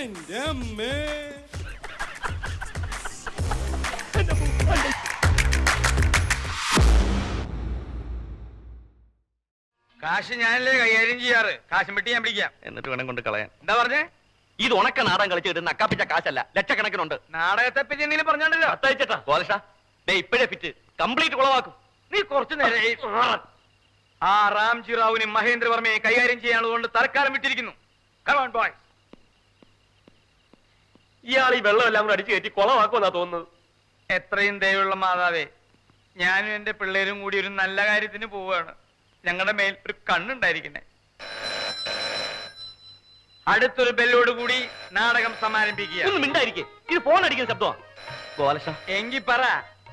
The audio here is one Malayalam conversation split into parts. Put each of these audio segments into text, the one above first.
എന്റെ അമ്മേ. കാശ് ഞാനല്ലേ കൈകാര്യം ചെയ്യാറ്. കാശും പെട്ടി ഞാൻ പിടിക്കാം. എന്നിട്ട് വേണം കൊണ്ട് കളയാൻ. എന്താ പറഞ്ഞേ? ഇത് ഉണക്ക നാടകം കളിച്ച് കിട്ടുന്ന നക്കാപ്പിച്ച കാശല്ല, ലക്ഷക്കണക്കിനുണ്ട്. നാടകത്തെ പറ്റി എന്തെങ്കിലും പറഞ്ഞോണ്ടല്ലോ. അത്തയച്ചേട്ടാ ഗോലക്ഷ ഇപ്പോഴേ ഫിറ്റ് കംപ്ലീറ്റ് കുളവാക്കും. നീ കുറച്ചു നേരം ആ റാംജി റാവുവിനും മഹേന്ദ്രവർമ്മയെ കൈകാര്യം ചെയ്യാനുള്ളതുകൊണ്ട് തൽക്കാലം വിട്ടിരിക്കുന്നു. Come on, boys. ഇയാൾ ഈ വെള്ളം എല്ലാം കൂടെ അടിച്ചു കയറ്റി കുളവാക്കുമെന്നാ തോന്നുന്നത്. എത്രയും ദയവുള്ള മാതാവേ, ഞാനും എന്റെ പിള്ളേരും കൂടി ഒരു നല്ല കാര്യത്തിന് പോവുകയാണ്. ഞങ്ങളുടെ മേൽ ഒരു കണ്ണുണ്ടായിരിക്കണേ. അടുത്തൊരു ബെല്ലോട് കൂടി നാടകം സമാരംഭിക്കുക. ഒന്നും മിണ്ടായിരിക്കേ, ഇത് ഫോൺ അടിക്കുന്ന ശബ്ദമാണ്. ഗോലക്ഷ എങ്കി പറ,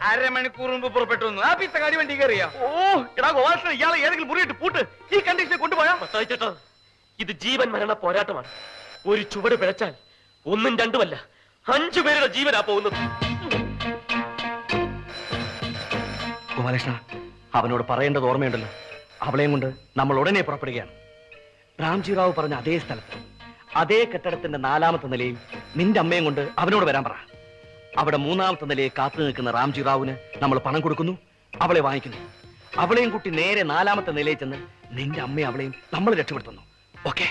അരമണിക്കൂർ മുമ്പ് പുറപ്പെട്ടു വന്നു. ആ പിത്തക്കാടി വണ്ടി കയറിയോ? ഓ എടാ ഗോലക്ഷ, ഇയാളെ ഏതെങ്കിലും മുറിയിട്ട് പൂട്ട്. ഈ കണ്ടീഷനെ കൊണ്ടുപോയാ ചേട്ടാ. ഇത് ജീവൻ മരണ പോരാട്ടമാണ്. ഒരു ചുവട് പിഴച്ചാൽ ഒന്നും രണ്ടുമല്ല 5 പേരുടെ ജീവനാ പോകുന്നത്. ഗോപാലകൃഷ്ണ, അവനോട് പറയേണ്ടത് ഓർമ്മയുണ്ടല്ലോ. അവളെയും കൊണ്ട് നമ്മൾ ഉടനെ പുറപ്പെടുകയാണ്. റാംജി റാവു പറഞ്ഞ അതേ സ്ഥലത്ത്, അതേ കെട്ടിടത്തിന്റെ 4ാമത്തെ നിലയിൽ നിന്റെ അമ്മയും കൊണ്ട് അവനോട് വരാൻ പറ. അവിടെ 3ാമത്തെ നിലയിൽ കാത്തു നിൽക്കുന്ന റാംജി റാവുവിന് നമ്മൾ പണം കൊടുക്കുന്നു, അവളെ വാങ്ങിക്കുന്നു. അവളെയും കൂട്ടി നേരെ 4ാമത്തെ നിലയിൽ ചെന്ന് നിന്റെ അമ്മയും അവളെയും നമ്മൾ രക്ഷപ്പെടുത്തുന്നു. Okay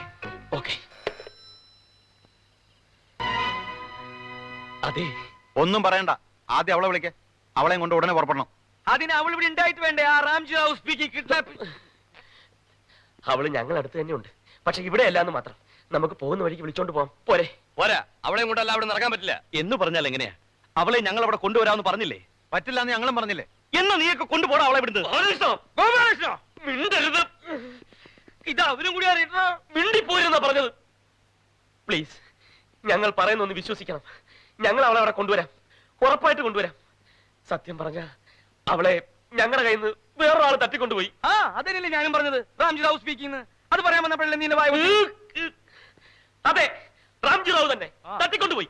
okay. അതെ, ഒന്നും പറയണ്ട. ആദ്യം അവളെ വിളിക്ക. അവളെയും കൊണ്ട് ഉടനെ പുറപ്പെടണം. അതിന് അവൾ ഇവിടെ ഉണ്ടായിട്ട് വേണ്ടേ? ആ റാംജി റാവു സ്പീക്കിംഗ് കിഡ്നാപ്പ്. അവള് ഞങ്ങൾ അടുത്ത് തന്നെയുണ്ട്. പക്ഷെ ഇവിടെ അല്ലാന്ന് മാത്രം. നമുക്ക് പോകുന്ന വഴിക്ക് വിളിച്ചോണ്ട് പോവാം. പോരെ? പോരാ, അവളെയും കൊണ്ടല്ല അവിടെ നടക്കാൻ പറ്റില്ല. എന്ന് പറഞ്ഞാൽ എങ്ങനെയാ? അവളെ ഞങ്ങൾ അവിടെ കൊണ്ടുവരാമെന്ന് പറഞ്ഞില്ലേ? പറ്റില്ല എന്ന് ഞങ്ങളും പറഞ്ഞില്ലേ? എന്നാ നീയൊക്കെ കൊണ്ടുപോടാ അവളെ ഇവിടുന്ന്. മിണ്ടരുത്. ഇത് അവരും കൂടി അറിയണോ? മിണ്ടിപ്പോയിരുന്നാ പറഞ്ഞത്. പ്ലീസ്, ഞങ്ങൾ പറയുന്നൊന്ന് വിശ്വസിക്കണം. ഞങ്ങൾ അവളെ അവിടെ കൊണ്ടുവരാം, ഉറപ്പായിട്ട് കൊണ്ടുവരാം. സത്യം പറഞ്ഞ അവളെ ഞങ്ങളുടെ കയ്യിൽ നിന്ന് വേറൊരാൾ തട്ടിക്കൊണ്ടുപോയി. ആ അതല്ലേ ഞാനും പറഞ്ഞത്, റാംജി റാവു സ്പീക്കിംഗ്. അത് പറയാൻ വന്നപ്പോഴല്ലേ നീ വായ. അതെ, റാംജി റാവു തന്നെ തട്ടിക്കൊണ്ടുപോയി.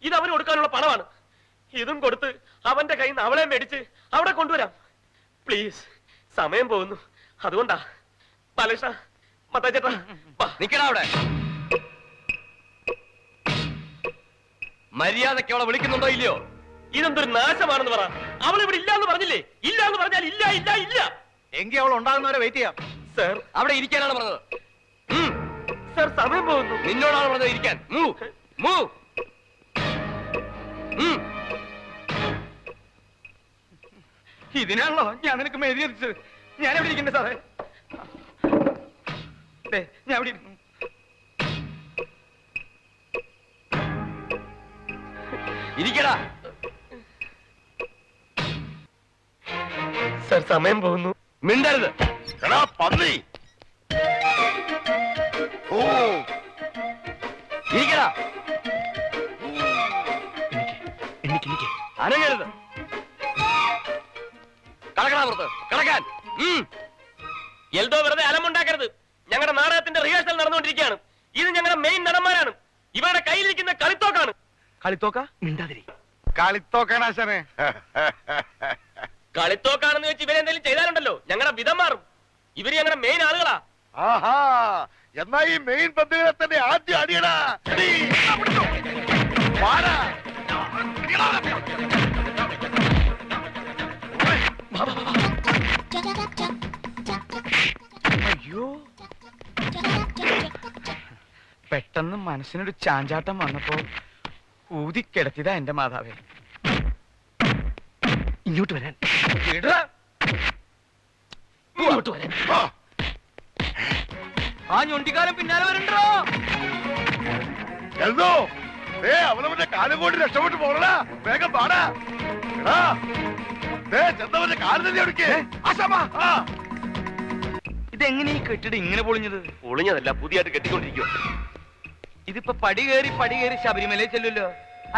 ഇത് അവന് കൊടുക്കാനുള്ള പണമാണ്. ഇതും കൊടുത്ത് അവന്റെ കയ്യിൽ നിന്ന് അവളെ മേടിച്ച് അവിടെ കൊണ്ടുവരാം. പ്ലീസ്, സമയം പോകുന്നു. അതുകൊണ്ടാ. ബാലകൃഷ്ണ, മത്താച്ചേട്ടാ, നിക്കടാ അവിടെ. മര്യാദയ്ക്ക് അവളെ വിളിക്കുന്നുണ്ടോ ഇല്ലയോ? ഇതെന്തൊരു നാശമാണെന്ന് പറ. അവൾ ഇവിടെ ഇല്ല എന്ന് പറഞ്ഞില്ലേ? ഇല്ല എന്ന് പറഞ്ഞാൽ ഇല്ല ഇല്ല ഇല്ല. എങ്കിൽ അവൾ ഉണ്ടാകുന്നവരെ വെയിറ്റ് ചെയ്യാം. സർ, അവിടെ ഇരിക്കാനാണ് പറഞ്ഞത്. സർ, സമയം പോകുന്നു. നിന്നോടാണ് പറഞ്ഞത് ഇരിക്കാൻ. ഇതിനാണല്ലോ ഞാൻ നിനക്ക് മെഴുതി എത്തിച്ചത്. ഞാൻ എവിടെ ഇരിക്കണ്ടേ സാറേ? ഞാൻ എവിടെ ഇരിക്കുന്നു? ഇരിക്കടാ. സർ, സമയം പോകുന്നു. മിണ്ടരുത്. എടാ പന്നി. ഓ ഇരിക്കടാ. അനങ്ങരുത്. കടക്കണ പുറത്ത് കിടക്കാൻ. എൽദോ വെറുതെ അലമുണ്ടാക്കരുത്. ഞങ്ങളുടെ നാടകത്തിന്റെ റിഹേഴ്സൽ നടന്നുകൊണ്ടിരിക്കുകയാണ്. ഇത് ഞങ്ങളുടെ മെയിൻ നടന്മാരാണ്. ഇവരുടെ കയ്യിലിരിക്കുന്ന കളിത്തോക്കാണ്. കളിത്തോക്ക? മിണ്ടാതിരി. കളിത്തോക്കാണാശനെ. കളിത്തോക്കാണെന്ന് വെച്ച് ഇവരെന്തെങ്കിലും ചെയ്താലുണ്ടല്ലോ ഞങ്ങളുടെ വിധം മാറും. ഇവര് ഞങ്ങളുടെ മെയിൻ ആളുകളാ. ആഹാ, എന്നാ ഈ മെയിൻ പന്തുകളെ തന്നെ ആദ്യം അടിയടാ. അയ്യോ, പെട്ടെന്ന് മനസ്സിനൊരു ചാഞ്ചാട്ടം വന്നപ്പോ ഊതിക്കിടത്തിയതാ എന്റെ മാതാവേ. ഇങ്ങോട്ട് വരാൻ. ഇങ്ങോട്ട് വരാൻ. ആ ഞൊണ്ടിക്കാലം പിന്നാലെ വരണ്ടോ? എൽദോ, അവനവന്റെ കാലം കൊണ്ട് രക്ഷപ്പെട്ടു പോകണടാ. വേഗം പാടാ. ചെന്നവന്റെ കാലം തന്നെ എടുക്കേ. ഇതെങ്ങനെ ഈ കെട്ടിടം ഇങ്ങനെ പൊളിഞ്ഞത്? പൊളിഞ്ഞതല്ല, പുതിയായിട്ട് കെട്ടിക്കൊണ്ടിരിക്കുക. ഇതിപ്പോ പടി കയറി ശബരിമലയിൽ ചെല്ലുമല്ലോ.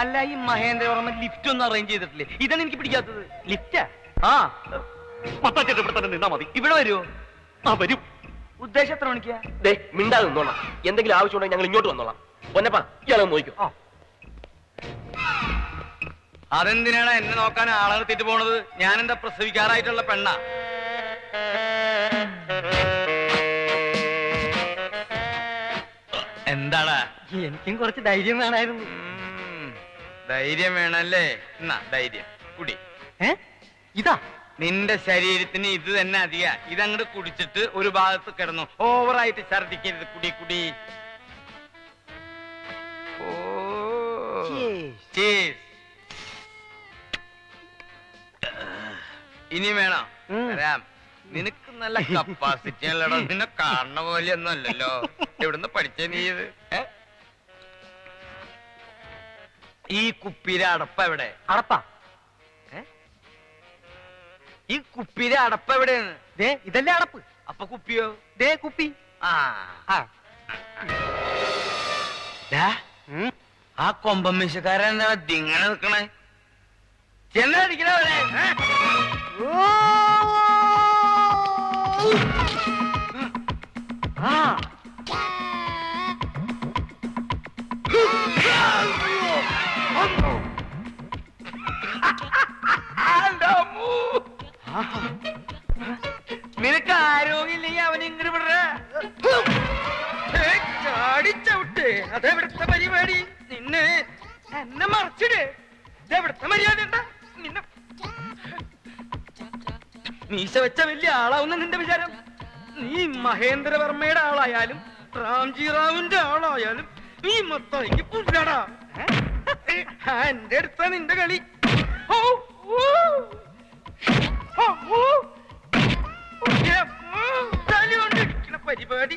അല്ല, ഈ മഹേന്ദ്രവർമ്മ ലിഫ്റ്റ് ഒന്നും അറേഞ്ച് ചെയ്തിട്ടില്ലേ? ഇതാണ് എനിക്ക് പിടിക്കാത്തത്. ലിഫ്റ്റാ? ആ, മത്താച്ചേട്ടൻ ഇവിടെ തന്നെ നിന്നാ മതി. ഇവിടെ വരുമോ? ആ, വരും. ഉദ്ദേശം എത്ര മണിക്കാ? മിണ്ടാതെ നിന്നോളാം. എന്തെങ്കിലും ആവശ്യമുണ്ടെങ്കിൽ ഞങ്ങൾ ഇങ്ങോട്ട് വന്നോളാം. പൊന്നപ്പാ, ഇയാളെ നോക്കിക്കോ. അതെന്തിനാണ് എന്നെ നോക്കാൻ ആളെ നിർത്തിട്ട് പോണത്? ഞാൻ എന്താ പ്രസവിക്കാറായിട്ടുള്ള പെണ്ണാ? എന്താടാ? എനിക്കും കുറച്ച് ധൈര്യം വേണമായിരുന്നു. ധൈര്യം വേണല്ലേ? എന്നാ ധൈര്യം കുടി. ഇതാ നിന്റെ ശരീരത്തിന് ഇത് തന്നെ അധിക. ഇതങ്ങോട്ട് കുടിച്ചിട്ട് ഒരു ഭാഗത്ത് കിടന്നു. ഓവറായിട്ട് ഛർദിക്കരുത്. കുടി കുടി. ഇനി വേണം തരാം. നിനക്ക് നല്ല കപ്പാസിറ്റി അല്ലടോ. നിന്നെ കാണുന്ന പോലെയൊന്നും അല്ലല്ലോ. എവിടുന്ന് പഠിച്ചേ നീ ഇത്? ഈ കുപ്പിയിലെ അടപ്പ എവിടെ? അടപ്പാ? ഈ കുപ്പിയിലെ അടപ്പ എവിടെയാണ്? ഇതല്ലേ അടപ്പ്. അപ്പൊ കുപ്പിയോ? കുപ്പി. ആ കൊമ്പമ്മീശക്കാരൻ എന്താ ദിങ്ങനെ നിക്കണേ? ചെന്നടിക്കണേ. നിനക്ക് ആരോഗ്യമില്ലെങ്കിൽ അവൻ ഇങ്ങോട്ട് വിട. ചാടിച്ചവിട്ട്. അതെവിടുത്തെ പരിപാടി? നിന്നെ എന്നെ മറച്ചിട്. ഇതെവിടുത്തെ മര്യാദ? നിന്നെ മീശ വെച്ച വലിയ ആളാവുന്ന നിന്റെ വിചാരം? നീ മഹേന്ദ്രവർമ്മയുടെ ആളായാലും റാംജി റാവുന്റെ ആളായാലും നീ മൊത്തം പുല്ലടാ. എന്റെ അടുത്ത നിന്റെ കളി. തലകൊണ്ടിരിക്കണ പരിപാടി.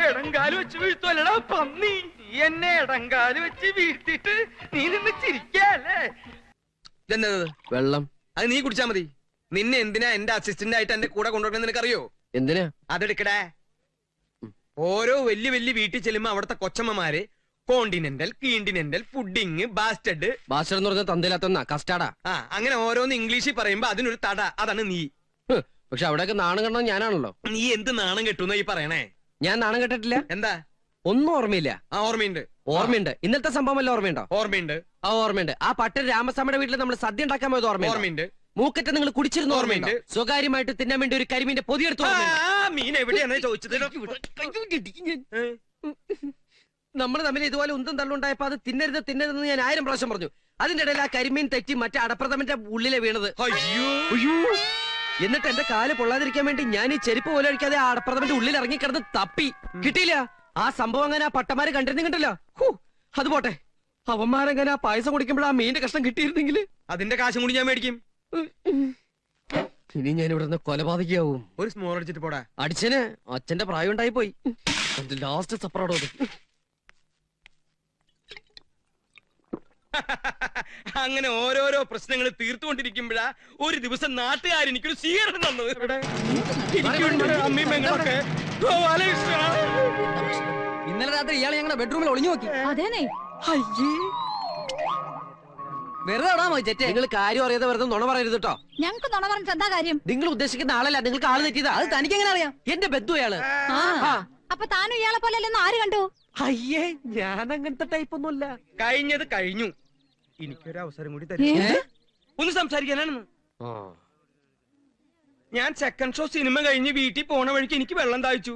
ഇടങ്കാല് വെച്ച് വീഴ്ത്തുവല്ലടാ പന്നി. നീ എന്നെ ഇടങ്കാല് വെച്ച് വീഴ്ത്തിട്ട് നീ നിന്ന് ചിരിക്കല്ലേ? ഇതെന്നത്? വെള്ളം. അത് നീ കുടിച്ചാ മതി. നിന്നെ എന്തിനാ എന്റെ അസിസ്റ്റന്റ് ആയിട്ട് എന്റെ കൂടെ കൊണ്ടുവരണം നിനക്കറിയോ? എന്തിനാ? അതെടുക്കടേ. ഓരോ വലിയ വലിയ വീട്ടിൽ ചെല്ലുമ്പോ അവിടുത്തെ കൊച്ചമ്മമാര് continental, continental, pudding, bastard. Bastard എന്ന് പറഞ്ഞ തന്തയിലാത്ത കസ്റ്റാർഡാ. അങ്ങനെ ഓരോന്ന് ഇംഗ്ലീഷിൽ പറയുമ്പോ അതിനൊരു തട. അതാണ് നീ. പക്ഷെ അവിടെയൊക്കെ നാണം കണ്ടോ ഞാനാണല്ലോ. നീ എന്ത് നാണം കെട്ടുന്ന ഈ പറയണേ? ഞാൻ നാണം കെട്ടിട്ടില്ല. എന്താ? ഒന്നും ഓർമ്മയില്ല. ഓർമ്മയുണ്ട്. ഓർമ്മയുണ്ട്. ഇന്നത്തെ സംഭവം വല്ല ഓർമ്മയുണ്ടോ? ഓർമ്മയുണ്ട്. ഓർമ്മയുണ്ട്. ആ പട്ടൻ രാമസ്വാമിയുടെ വീട്ടിൽ നമ്മൾ സദ്യ ഉണ്ടാക്കാൻ പോയത് ഓർമ്മയുണ്ട്. മൂക്കറ്റ നിങ്ങൾ കുടിച്ചിരുന്ന ഓർമ്മയുണ്ട്. സ്വകാര്യമായിട്ട് തിന്നാൻ വേണ്ടി ഒരു കരിമീന്റെ പൊതിയെടുത്തു. മീൻ എവിടെയാണ് ചോദിച്ചത്? നമ്മൾ തമ്മിൽ ഇതുപോലെ ഉന്തം തള്ളുണ്ടായപ്പോ അത് തിന്നരുതെന്ന് ഞാൻ 1000 പ്രാവശ്യം പറഞ്ഞു. അതിന്റെ ഇടയിൽ ആ കരിമീൻ തെറ്റി മറ്റേ അടപ്രഥമന്റെ ഉള്ളിലെ വീണത്. എന്നിട്ട് എന്റെ കാല് പൊള്ളാതിരിക്കാൻ വേണ്ടി ഞാൻ ഈ ചെരുപ്പ് പോലെ അടിക്കാതെ ആ അടപ്രഥമന്റെ ഉള്ളിൽ ഇറങ്ങിക്കിടന്ന് തപ്പി. കിട്ടിയില്ല. ആ സംഭവം അങ്ങനെ ആ പട്ടമാര് കണ്ടിരുന്നില്ല. അത് പോട്ടെ. അവന്മാരങ്ങനെ ആ പായസം കുടിക്കുമ്പോൾ ആ മീന്റെ കഷ്ണം കിട്ടിയിരുന്നെങ്കിൽ അതിന്റെ കാശും കൂടി ഞാൻ മേടിക്കും. ഇനി ഞാൻ ഇവിടെ നിന്ന് കൊലപാതകയാവും. ഒരു സ്മോൾ അടിച്ചിട്ട് പോടാ. അടിച്ചന് അച്ഛന്റെ പ്രായം ഉണ്ടായി പോയി. ലാസ്റ്റ് സപ്പറോടോ. അങ്ങനെ ഓരോരോ പ്രശ്നങ്ങൾ തീർത്തുകൊണ്ടിരിക്കുമ്പോഴാ ഒരു ദിവസം നാട്ടുകാർ എനിക്കൊരു സ്വീകരണം തന്നത്. ഇന്നലെ രാത്രി ഇയാളെ ഞങ്ങളുടെ ബെഡ്റൂമിൽ ഒളിഞ്ഞു നോക്കി. അതേനെ. വെറുതെ നിങ്ങൾ കാര്യം അറിയാതെ വെറുതെ നുണ പറയരുത് കേട്ടോ. ഞങ്ങൾക്ക് നുണ പറഞ്ഞിട്ട് എന്താ കാര്യം? നിങ്ങൾ ഉദ്ദേശിക്കുന്ന ആളല്ല. നിങ്ങൾക്ക് ആള് തെറ്റിയതാ. അത് തനിക്ക് എങ്ങനെ അറിയാം? എന്റെ ബന്ധു അയാള്. അപ്പൊ താനും ഇയാളെ പോലെ അല്ലെന്ന് ആര് കണ്ടു? അയ്യേ, ഞാൻ അങ്ങനത്തെ ടൈപ്പ് ഒന്നുമല്ല. കഴിഞ്ഞത് കഴിഞ്ഞു. എനിക്കൊരു അവസരം കൂടി തരും. ഒന്ന് സംസാരിക്കാനാണെന്ന്. ഞാൻ സെക്കൻഡ് ഷോ സിനിമ കഴിഞ്ഞ് വീട്ടിൽ പോണ വഴിക്ക് എനിക്ക് വെള്ളം താഴ്ച്ചു.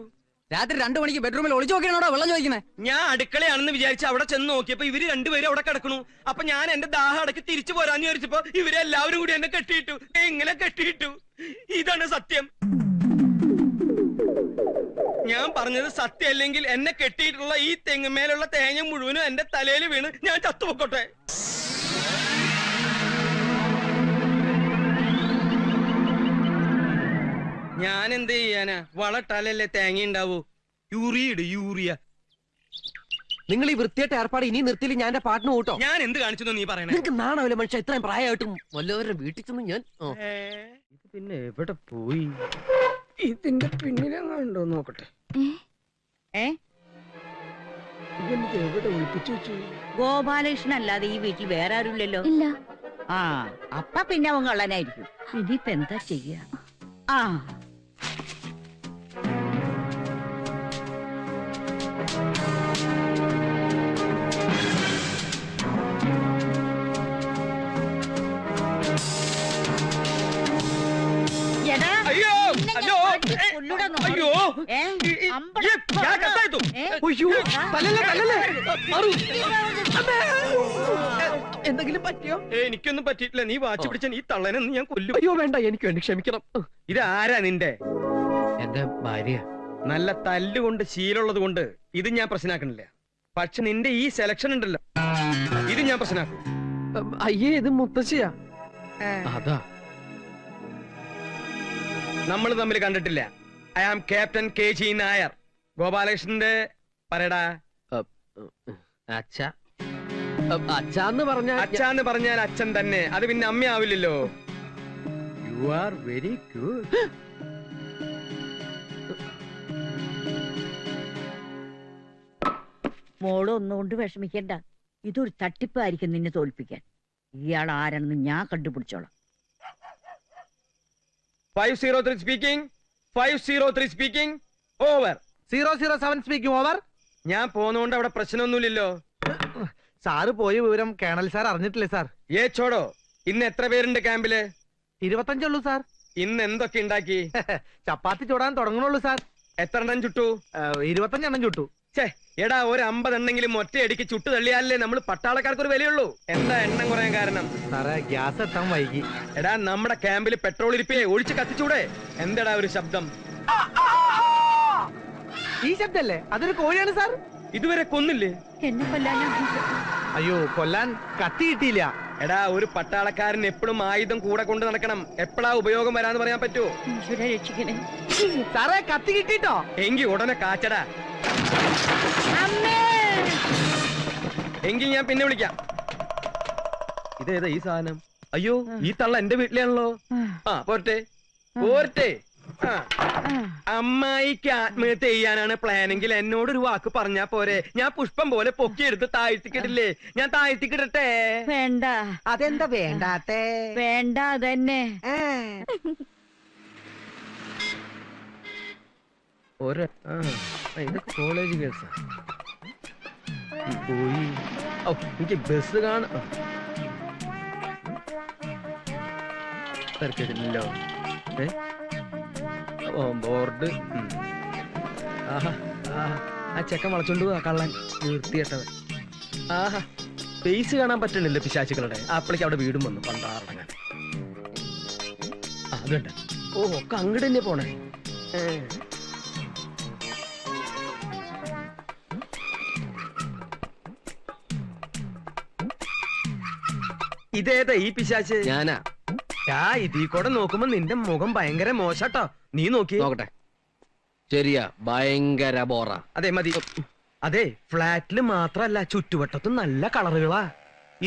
രാത്രി 2 മണിക്ക് ബെഡ്റൂമിൽ ഒളിച്ചു നോക്കിയാണോ വെള്ളം ചോദിക്കണേ? ഞാൻ അടുക്കളയാണെന്ന് വിചാരിച്ച് അവിടെ ചെന്ന് നോക്കിയപ്പോ ഇവര് 2 പേരും അവിടെ കിടക്കണു. അപ്പൊ ഞാൻ എന്റെ ദാഹം അടക്കി തിരിച്ചു പോരാന്ന് വിചാരിച്ചപ്പോ ഇവരെല്ലാവരും കൂടി എന്നെ കെട്ടിയിട്ടു. എങ്ങനെ കെട്ടിയിട്ടു? ഇതാണ് സത്യം. ഞാൻ പറഞ്ഞത് സത്യം അല്ലെങ്കിൽ എന്നെ കെട്ടിയിട്ടുള്ള ഈ തെങ്ങുമേലുള്ള തേങ്ങ മുഴുവനും എന്റെ തലയിൽ വീണ് ഞാൻ ചത്തുപൊക്കോട്ടെ. ഞാൻ എന്ത് ചെയ്യാനാ? വളട്ടാലല്ലേ തേങ്ങ ഉണ്ടാവൂ. യൂറിയ. നിങ്ങൾ ഈ വൃത്തിയായിട്ട് ഏർപ്പാട് ഇനി നിർത്തിയില്ല ഞാൻ എന്റെ പാട്ടിന് കൂട്ടോ. ഞാൻ എന്ത് കാണിച്ചു നീ പറയണേ? നിങ്ങൾക്ക് നാണാവില്ല മനുഷ്യ. ഇത്രയും പ്രായമായിട്ടും വല്ലവരുടെ വീട്ടിൽ ചെന്ന് ഞാൻ പിന്നെ എവിടെ പോയി? ഇതിന്റെ പിന്നിലെങ്ങാണ്ടോ നോക്കട്ടെ. എവിടെ ഒളിപ്പിച്ചു വെച്ചു? ഗോപാലകൃഷ്ണൻ അല്ലാതെ ഈ വീട്ടിൽ വേറെ ആരുമില്ലല്ലോ. അപ്പ പിന്നെ അവൻ കള്ളനായിരിക്കും. ഇനിയിപ്പ എന്താ ചെയ്യാ? ഏ? ഏ? എന്തെങ്കിലും പറ്റിയോ? എനിക്കൊന്നും പറ്റിയിട്ടില്ല. നീ വാച്ച് പിടിച്ച നീ തള്ളനെന്ന് ഞാൻ കൊല്ലും. അയ്യോ വേണ്ട, എനിക്ക് വേണ്ടി ക്ഷമിക്കണം. ഇത് ആരാ നിന്റെ? എന്റെ ഭാര്യ. നല്ല തല്ലുകൊണ്ട് ശീലമുള്ളത് കൊണ്ട് ഇത് ഞാൻ പ്രശ്നമാക്കണില്ല. പക്ഷെ നിന്റെ ഈ സെലക്ഷൻ ഉണ്ടല്ലോ, ഇത് ഞാൻ പ്രശ്നമാക്കും. അയ്യേ, ഇത് മുത്തശ്ശിയാ. അതാ നമ്മൾ തമ്മിൽ കണ്ടിട്ടില്ല. I am captain KG Nair. ഗോപാലകൃഷ്ണന്റെ പറയടാ. അച്ഛാന്ന് പറഞ്ഞാൽ അച്ഛൻ തന്നെ. അത് പിന്നെ അമ്മയാവില്ലല്ലോ. You are very good. മോള് ഒന്നുകൊണ്ട് വിഷമിക്കണ്ട. ഇതൊരു തട്ടിപ്പായിരിക്കും നിന്നെ തോൽപ്പിക്കാൻ. ഇയാൾ ആരാണെന്ന് ഞാൻ കണ്ടുപിടിച്ചോളാം. 503 speaking. 503 speaking. Over. 007 speaking over. ഞാൻ പോന്നോണ്ട് അവിടെ പ്രശ്നമൊന്നുമില്ലല്ലോ. സാറ് പോയ വിവരം കേണൽ സാർ അറിഞ്ഞിട്ടില്ലേ സാർ? ചോടോ, ഇന്ന് എത്ര പേരുണ്ട് ക്യാമ്പില്? 25 ഉള്ളൂ സാർ. ഇന്ന് എന്തൊക്കെ ഉണ്ടാക്കി? ചപ്പാത്തി ചൂടാൻ തുടങ്ങണുള്ളൂ സാർ. എത്ര എണ്ണം ചുട്ടു? 25 എണ്ണം ചുട്ടു. എടാ, ഒരു 50 എണ്ണെങ്കിലും ഒറ്റയടിക്ക് ചുട്ടു തള്ളിയാലേ നമ്മൾ പട്ടാളക്കാർക്ക് ഒരു വിലയുള്ളൂ. എന്താ എണ്ണം കുറയാൻ കാരണം? സാറേ, ഗ്യാസ് എത്താൻ വൈകി. എടാ, നമ്മുടെ ക്യാമ്പിൽ പെട്രോൾ ഇരിപ്പേ, ഒഴിച്ച് കത്തിച്ചൂടെ? എന്താടാ ഒരു ശബ്ദം? ഈ ശബ്ദല്ലേ? അതൊരു കോഴിയാണ് സാർ. ഇതുവരെ കൊന്നില്ലേ? എന്നെ കൊല്ലാനാ? അയ്യോ, കൊല്ലാൻ കത്തി കിട്ടിയില്ല. എടാ, ഒരു പട്ടാളക്കാരൻ എപ്പോഴും ആയുധം കൂടെ കൊണ്ട് നടക്കണം. എപ്പോഴാ ഉപയോഗം വരാന്ന് പറയാൻ പറ്റുമോ? ഈശ്വരാ രക്ഷിക്കണേ. സാറേ, കത്തി കിട്ടിട്ടോ? എങ്കി ഉടനെ കാച്ചടാ. എങ്കിൽ ഞാൻ പിന്നെ വിളിക്കാം. ഇതേതാ ഈ സാധനം? അയ്യോ, ഈ തള്ള എന്റെ വീട്ടിലാണല്ലോ. പോരട്ടെ പോരട്ടെ. അമ്മായിക്ക് ആത്മഹത്യ ചെയ്യാനാണ് പ്ലാനെങ്കിൽ എന്നോടൊരു വാക്ക് പറഞ്ഞാ പോരെ? ഞാൻ പുഷ്പം പോലെ പൊക്കിയെടുത്ത് താഴ്ത്തിക്കിടില്ലേ? ഞാൻ താഴ്ത്തിക്കിടട്ടെ? വേണ്ട. അതെന്താ വേണ്ടാത്തേ? വേണ്ട, അതന്നെ. ഇതൊക്കെ കോളേജ് കേസാ. പോയി. എനിക്ക് ബസ് കാണാ തിരക്കില്ലല്ലോ. ബോർഡ്. ആഹാ, ആ ചെക്കൻ വളച്ചോണ്ട് പോവാ കള്ളൻ. നിർത്തിയിട്ടത്. ആഹാ, ഫേസ് കാണാൻ പറ്റണില്ല പിശാചുക്കളുടെ. അപ്പളേക്ക് അവിടെ വീടും വന്നു പണ്ടാറടങ്ങാൻ. അതുണ്ട്. ഓ, ഒക്കെ അങ്ങോട്ട് തന്നെ പോണേ. ഇതേതാ ഈ പിശാച്ച്? ഞാനാ. ഇതീ കൂടെ നോക്കുമ്പോ നിന്റെ മുഖം ഭയങ്കര മോശട്ടോ. നീ നോക്കി നോക്കട്ടെ. ശരിയാ, ഭയങ്കര ബോറ. അതെ, മതി. അതെ, ഫ്ലാറ്റില് മാത്രല്ല ചുറ്റുവട്ടത്തും നല്ല കളറുകളാ.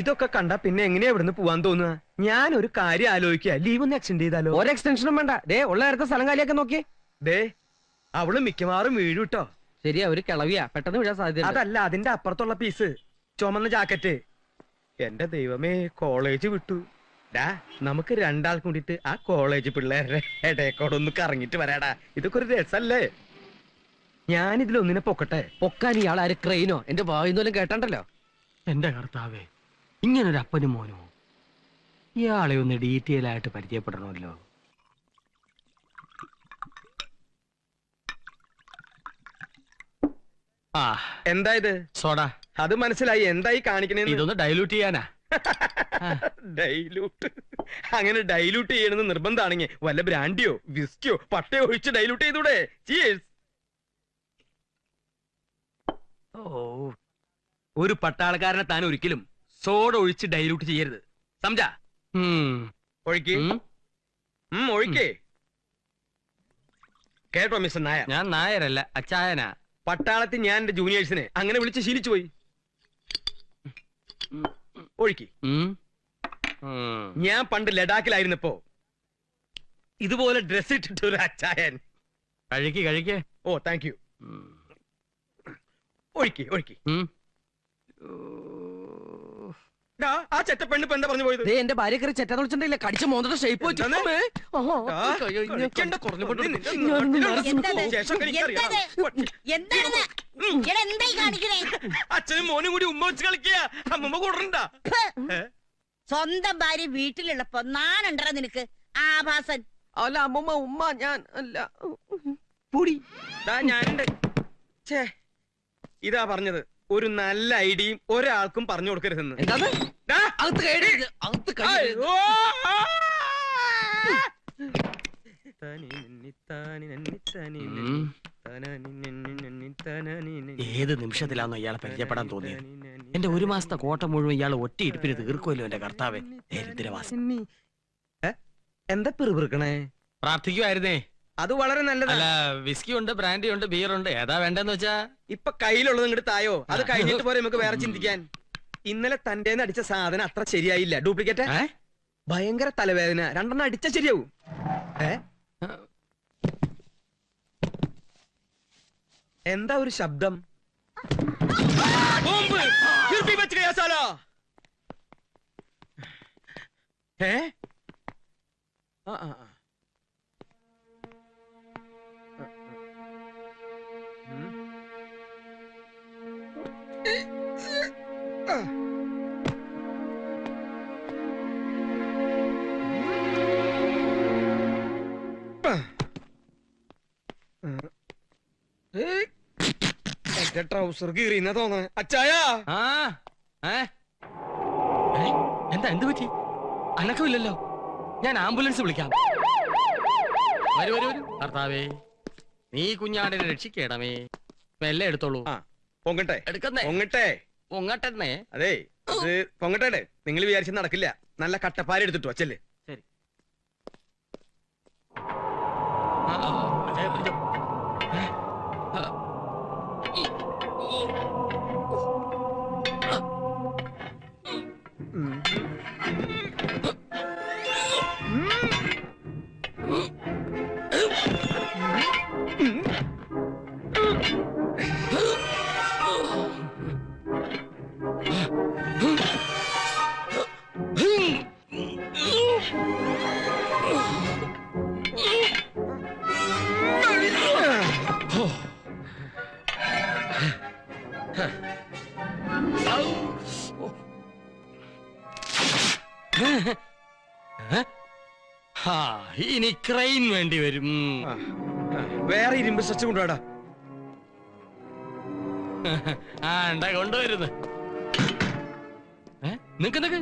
ഇതൊക്കെ കണ്ടാ പിന്നെ എങ്ങനെയാ ഇവിടുന്ന് പോവാൻ തോന്നുക? ഞാനൊരു കാര്യം ആലോചിക്കുക. ലീവ് ഒന്ന് എക്സ്റ്റെൻഡ് ചെയ്താലോ? ഒരു എക്സ്റ്റൻഷനും വേണ്ട. ഉള്ള നേരത്തെ സ്ഥലം കാലിയൊക്കെ നോക്കി. അവള് മിക്കവാറും വീഴുട്ടോ. ശരിയാ, ഒരു കിളവിയാ, പെട്ടെന്ന് വീഴാൻ സാധ്യത. അതല്ല, അതിന്റെ അപ്പുറത്തുള്ള പീസ്, ചുമന്ന ജാക്കറ്റ്. എന്റെ ദൈവമേ, കോളേജ് വിട്ടു. നമുക്ക് രണ്ടാൾ കൂടിയിട്ട് ആ കോളേജ് പിള്ളേരുടെ ഇടയക്കോടൊന്ന് കറങ്ങിട്ട് വരാടാ. ഇതൊക്കെ ഒരു രസല്ലേ? ഞാനിതിലൊന്നിനെ പൊക്കട്ടെ. പൊക്കാൻ ഇയാൾ ആര്? ക്രെയിനോ? എന്റെ വായുന്നോലും കേട്ടണ്ടല്ലോ. എന്റെ കർത്താവേ, ഇങ്ങനൊരു അപ്പനും മോനോ? ഇയാളെ ഒന്ന് ഡീറ്റെയിൽ ആയിട്ട് പരിചയപ്പെടണമല്ലോ. എന്താ ഇത്? സോഡ. അത് മനസ്സിലായി. എന്തായി കാണിക്കണേ? ഇതൊന്ന് ഡൈലൂട്ട് ചെയ്യാനാ. ഡൈലൂട്ട്? അങ്ങനെ ഡൈലൂട്ട് ചെയ്യണമെന്ന് നിർബന്ധമാണെങ്കിൽ വല്ല ബ്രാൻഡിയോ വിസ്കിയോ പട്ടയോ ഒഴിച്ച് ഡൈലൂട്ട് ചെയ്തൂടെ? ചീയേഴ്സ്. ഒരു പട്ടാളക്കാരനെ താൻ ഒരിക്കലും സോഡ ഒഴിച്ച് ഡൈലൂട്ട് ചെയ്യരുത്. സംജാ? ഒഴിക്ക്. ഒഴിക്കേ. കേട്ടോ മിസ്റ്റർ നായർ? ഞാൻ നായരല്ല, അച്ചായനാ. പട്ടാളത്തിൽ ഞാൻ എന്റെ ജൂനിയേഴ്സിനെ അങ്ങനെ വിളിച്ച് ശീലിച്ചു പോയി. ഒഴുക്കി. ഞാൻ പണ്ട് ലഡാക്കിലായിരുന്നപ്പോ ഇതുപോലെ ഡ്രസ് ഇട്ടിട്ട് ഒരു അച്ചായൻ. കഴിക്കേ. ഓ, താങ്ക് യു. ഒഴുക്കി. ആ ചെറ്റപ്പെണ്ണ് ഇപ്പൊ എന്താ പറഞ്ഞു പോയത്? എന്റെ ഭാര്യ കയറി ചെറ്റാന്ന് വിളിച്ചിട്ടില്ല. കടിച്ച മോന്തയുടെ ഷേപ്പ് വെച്ചു. അച്ഛനും മോനും കൂടി ഉമ്മ വെച്ച് കളിക്കുക. അമ്മമ്മ കൂടണ്ട. സ്വന്തം ഭാര്യ വീട്ടിലുള്ളപ്പോ നാനുണ്ടോ നിനക്ക്? ആഭാസൻ. അല്ല അമ്മമ്മ, ഉമ്മ ഞാൻ അല്ല. പൊടി. ഞാനുണ്ട്. ഛേ, ഇതാ പറഞ്ഞത്, ഒരു നല്ല ഐഡിയയും ഒരാൾക്കും പറഞ്ഞു കൊടുക്കരുതെന്ന്. എന്താണ്? ദാ, അകത്ത് കയറരുത്, അകത്ത് കയറരുത്. അയ്യോ! ഉം. ഏത് നിമിഷത്തിലാണോ ഇയാളെ പരിചയപ്പെടാൻ തോന്നിയത്? എന്റെ ഒരു മാസത്തെ കോട്ട മുഴുവൻ ഇയാൾ ഒറ്റ ഇരിപ്പിന് തീർക്കുമല്ലോ എന്റെ കർത്താവേ. ദരിദ്രവാസി. എന്താ പിറുപിറുക്കണേ? പ്രാർത്ഥിക്കുമായിരുന്നേ. അത് വളരെ നല്ലതാ. അല്ല, വിസ്കി ഉണ്ട്, ബ്രാൻഡി ഉണ്ട്, ബിയർ ഉണ്ട്, ഏതാ വേണ്ടെന്ന് വെച്ചാ? ഇപ്പൊ കയ്യിലുള്ളത് ഇങ്ങോട്ട് തായോ, അത് കഴിഞ്ഞിട്ട് പോരെ നമുക്ക് വേറെ ചിന്തിക്കാൻ. ഇന്നലെ തന്റെ അടിച്ച സാധനം അത്ര ശരിയായില്ല, ഡ്യൂപ്ലിക്കേറ്റ്. ഭയങ്കര തലവേദന, 2 അടിച്ച ശരിയാവും. എന്താ ഒരു ശബ്ദം? ബോംബ്! ഫിർ ബച്ച് ഗയാ സാലാ. ട്രൗസർ കീറിയെന്നാ തോന്നണേ. അച്ചായാ, എന്താ, എന്ത് പറ്റി? അനക്കമില്ലല്ലോ. ഞാൻ ആംബുലൻസ് വിളിക്കാം. വരൂ വരൂ വരൂ. ഭർത്താവേ, നീ കുഞ്ഞാടിനെ രക്ഷിക്കണമേ. മെല്ലെ എടുത്തോളൂ. പൊങ്ങട്ടെ എടുക്കുന്നേ. പൊങ്ങട്ടെ പൊങ്ങട്ടെന്നേ. അതെ, ഇത് പൊങ്ങട്ടെ. നിങ്ങൾ വിചാരിച്ച നടക്കില്ല. നല്ല കട്ടപ്പാര എടുത്തിട്ടു അച്ചല്ലേ. ശരി. അജയ പിടിച്ചോ. ഇനി ക്രെയിൻ വേണ്ടി വരും. വേറെ ഇരുമ്പ് സ്ട്രെച്ച് കൊണ്ടുപോടാ. കൊണ്ടുവരുന്നു. നിക്ക്,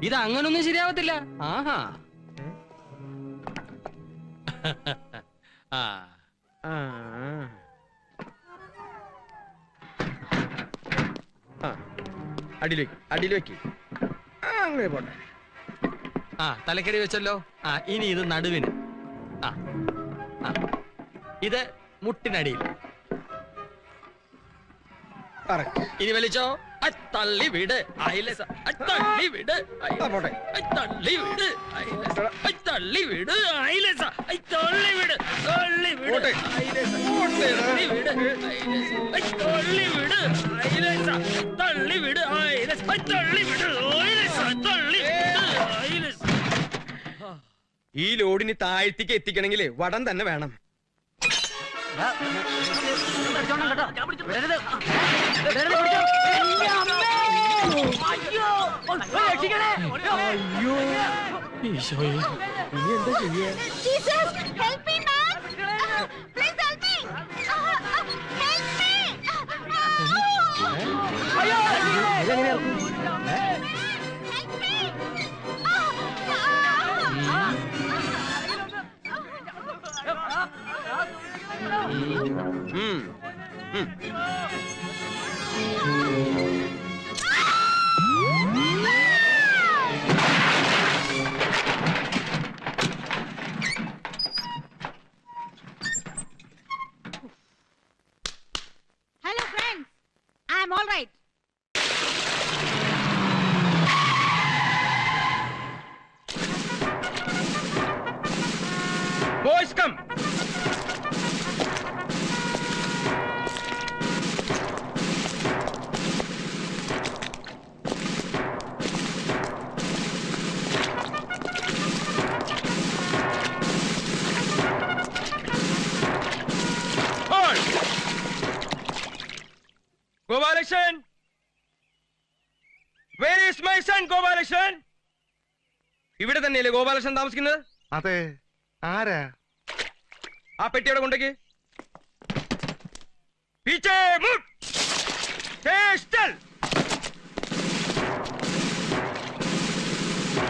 ഇത് അങ്ങനൊന്നും ശരിയാവത്തില്ല. ആഹാ. അടിയിൽ വെക്ക്. അങ്ങനെ പോട്ടെ. തലക്കടി വെച്ചല്ലോ. ഇനി ഇത് നടുവിന്. ഇത് മുട്ടിനടിയിൽ. ഇനി വലിച്ചോ. തള്ളി വിട്. തള്ളി വിട്. തള്ളി വിട്. തള്ളി വിട്. തള്ളി വിട്. തള്ളി വിട്. തള്ളി വിട്. തള്ളി വിട്. തള്ളി വിട്. തള്ളി വിട്. ഈ ലോഡിന് താഴ്ത്തിക്ക് എത്തിക്കണമെങ്കിൽ വടം തന്നെ വേണം. അയ്യോ, ഈശോയെ, ഇനി എന്താ ചെയ്യാ? Hello friends, I am all right. Boys, come. Gopalakrishnan! Where is my son, Gopalakrishnan? ഇവിടെ തന്നെയല്ലേ ഗോപാലകൃഷ്ണൻ താമസിക്കുന്നത്? അതെ. ആരാ? ആ പെട്ടിയുടെ കൊണ്ടേക്ക്. पीछे मुड़ तेज चल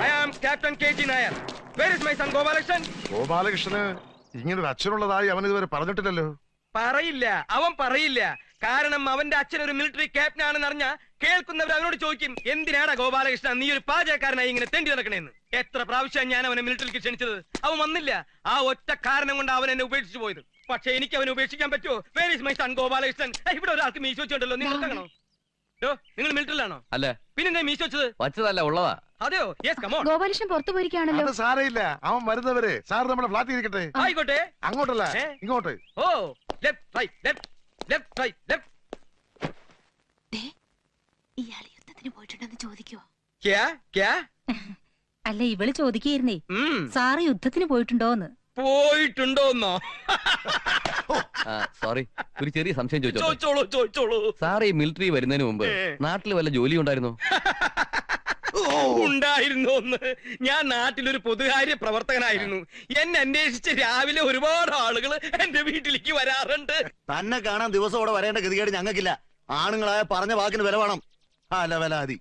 I am Captain KG Nair. Where is my son Gopalakrishnan? ഗോപാലകൃഷ്ണന് ഇങ്ങനൊരു അച്ഛനുള്ളതായി അവൻ ഇതുവരെ പറഞ്ഞിട്ടില്ലല്ലോ. പറയില്ല, അവൻ പറയില്ല. കാരണം അവന്റെ അച്ഛൻ ഒരു മിലിറ്ററി ക്യാപ്റ്റൻ ആണെന്ന് അറിഞ്ഞ കേൾക്കുന്നവർ അവനോട് ചോദിക്കും, എന്തിനാടാ ഗോപാലകൃഷ്ണൻ നീ ഒരു പാചകക്കാരനായി ഇങ്ങനെ തെണ്ടി നടക്കണേന്ന്. എത്ര പ്രാവശ്യം ഞാൻ അവനെ മിലിറ്ററിക്ക് ക്ഷണിച്ചത്, അവൻ വന്നില്ല. ആ ഒറ്റ കാരണം കൊണ്ട് അവൻ എന്നെ ഉപേക്ഷിച്ചു പോയത്. പക്ഷെ എനിക്ക് അവനെ ഉപേക്ഷിക്കാൻ പറ്റുമോ? Where is my son Gopalakrishnan? ഇവിടെ ഒരാൾക്ക് മീശ വെച്ചോണ്ടല്ലോ, നിങ്ങൾ കാണോ? നിങ്ങൾ മിലിറ്ററിലാണോ? അല്ല, പിന്നെ മീശ വെച്ചത് വച്ചതല്ല, ഉള്ളതാ. അതെയോ? Yes, come on. ഗോപാലകൃഷ്ണൻ പുറത്തു പോയിരിക്കുകയാണല്ലോ. അത് സാരയില്ല, അവൻ വരുന്നവരെ സാർ നമ്മുടെ ഫ്ലാറ്റിൽ ഇരിക്കട്ടെ. ആയിക്കോട്ടെ. അങ്ങോട്ടല്ല, ഇങ്ങോട്ട്. ഓ, left right left left right left. ഇയാൾ യുദ്ധത്തിന് പോയിട്ടുണ്ടെന്ന് ചോദിക്കോ? ക്യാ ക്യാ? അല്ല, ഇവള് ചോദിക്കുകയായിരുന്നേ, സാറ് യുദ്ധത്തിന് പോയിട്ടുണ്ടോന്ന്. പോയിട്ടുണ്ടോന്നോ? സോറി, ഒരു ചെറിയ സംശയം ചോദിച്ചോളൂ. സാർ ഈ മിലിറ്ററി വരുന്നതിന് മുമ്പ് നാട്ടിൽ വല്ല ജോലി ഉണ്ടായിരുന്നോ? ഉണ്ടായിരുന്നോന്ന്? ഞാൻ നാട്ടിലൊരു പൊതുകാര്യ പ്രവർത്തകനായിരുന്നു. എന്നെ അന്വേഷിച്ച് രാവിലെ ഒരുപാട് ആളുകൾ എന്റെ വീട്ടിലേക്ക് വരാറുണ്ട്. തന്നെ കാണാൻ ദിവസം ഇവിടെ വരേണ്ട ഗതികേട് ഞങ്ങൾക്കില്ല. ആണുങ്ങളായ പറഞ്ഞ വാക്കിന് വില വേണം. അലവലാതി.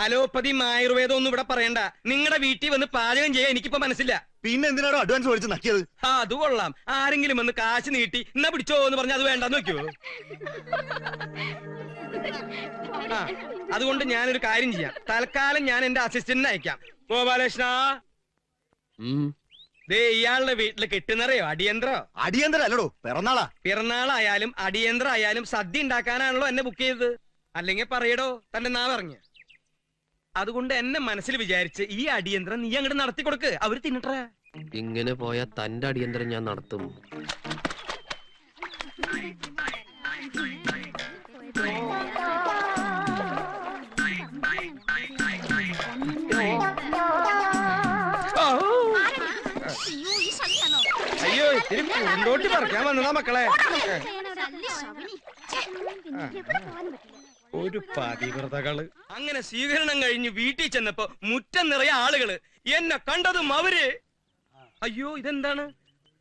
അലോപ്പതിയും ആയുർവേദം ഒന്നും ഇവിടെ പറയണ്ട. നിങ്ങളുടെ വീട്ടിൽ വന്ന് പാചകം ചെയ്യാൻ എനിക്കിപ്പോ മനസ്സില്ല. പിന്നെ എന്തിനാണോ അഡ്വാൻസ് മേടിച്ച് നക്കിയത്? അത് കൊള്ളാം. ആരെങ്കിലും വന്ന് കാശ് നീട്ടി എന്നാ പിടിച്ചോ എന്ന് പറഞ്ഞാൽ അത് വേണ്ടെന്ന് വെക്കോ? അതുകൊണ്ട് ഞാനൊരു കാര്യം ചെയ്യാം. തൽക്കാലം ഞാൻ എന്റെ അസിസ്റ്റന്റിനെ അയക്കാം. ഗോപാലകൃഷ്ണ, ഇയാളുടെ വീട്ടില് കിട്ടുന്നറിയോ അടിയന്തരോ? അടിയന്തര അല്ലടോ, പിറന്നാളാ. പിറന്നാളായാലും അടിയന്തരായാലും സദ്യ ഉണ്ടാക്കാനാണല്ലോ എന്നെ ബുക്ക് ചെയ്തത്. അല്ലെങ്കിൽ പറയടോ തന്റെ നാ പറഞ്ഞു. അതുകൊണ്ട് എന്നെ മനസ്സിൽ വിചാരിച്ച് ഈ അടിയന്തരം നീ അങ്ങോട്ട് നടത്തി കൊടുക്ക്, അവര് തിന്നിട്ടേ. ഇങ്ങനെ പോയാ തന്റെ അടിയന്തരം ഞാൻ നടത്തും. അയ്യോ, ഇത്തിരി പൂന്തോട്ടി പറിക്കാൻ വന്നതാ മക്കളെ. ഒരു പതിവ്രതകള്. അങ്ങനെ സ്വീകരണം കഴിഞ്ഞ് വീട്ടിൽ ചെന്നപ്പോ മുറ്റം നിറയെ ആളുകള്. എന്നെ കണ്ടതും അവര് അയ്യോ ഇതെന്താണ്?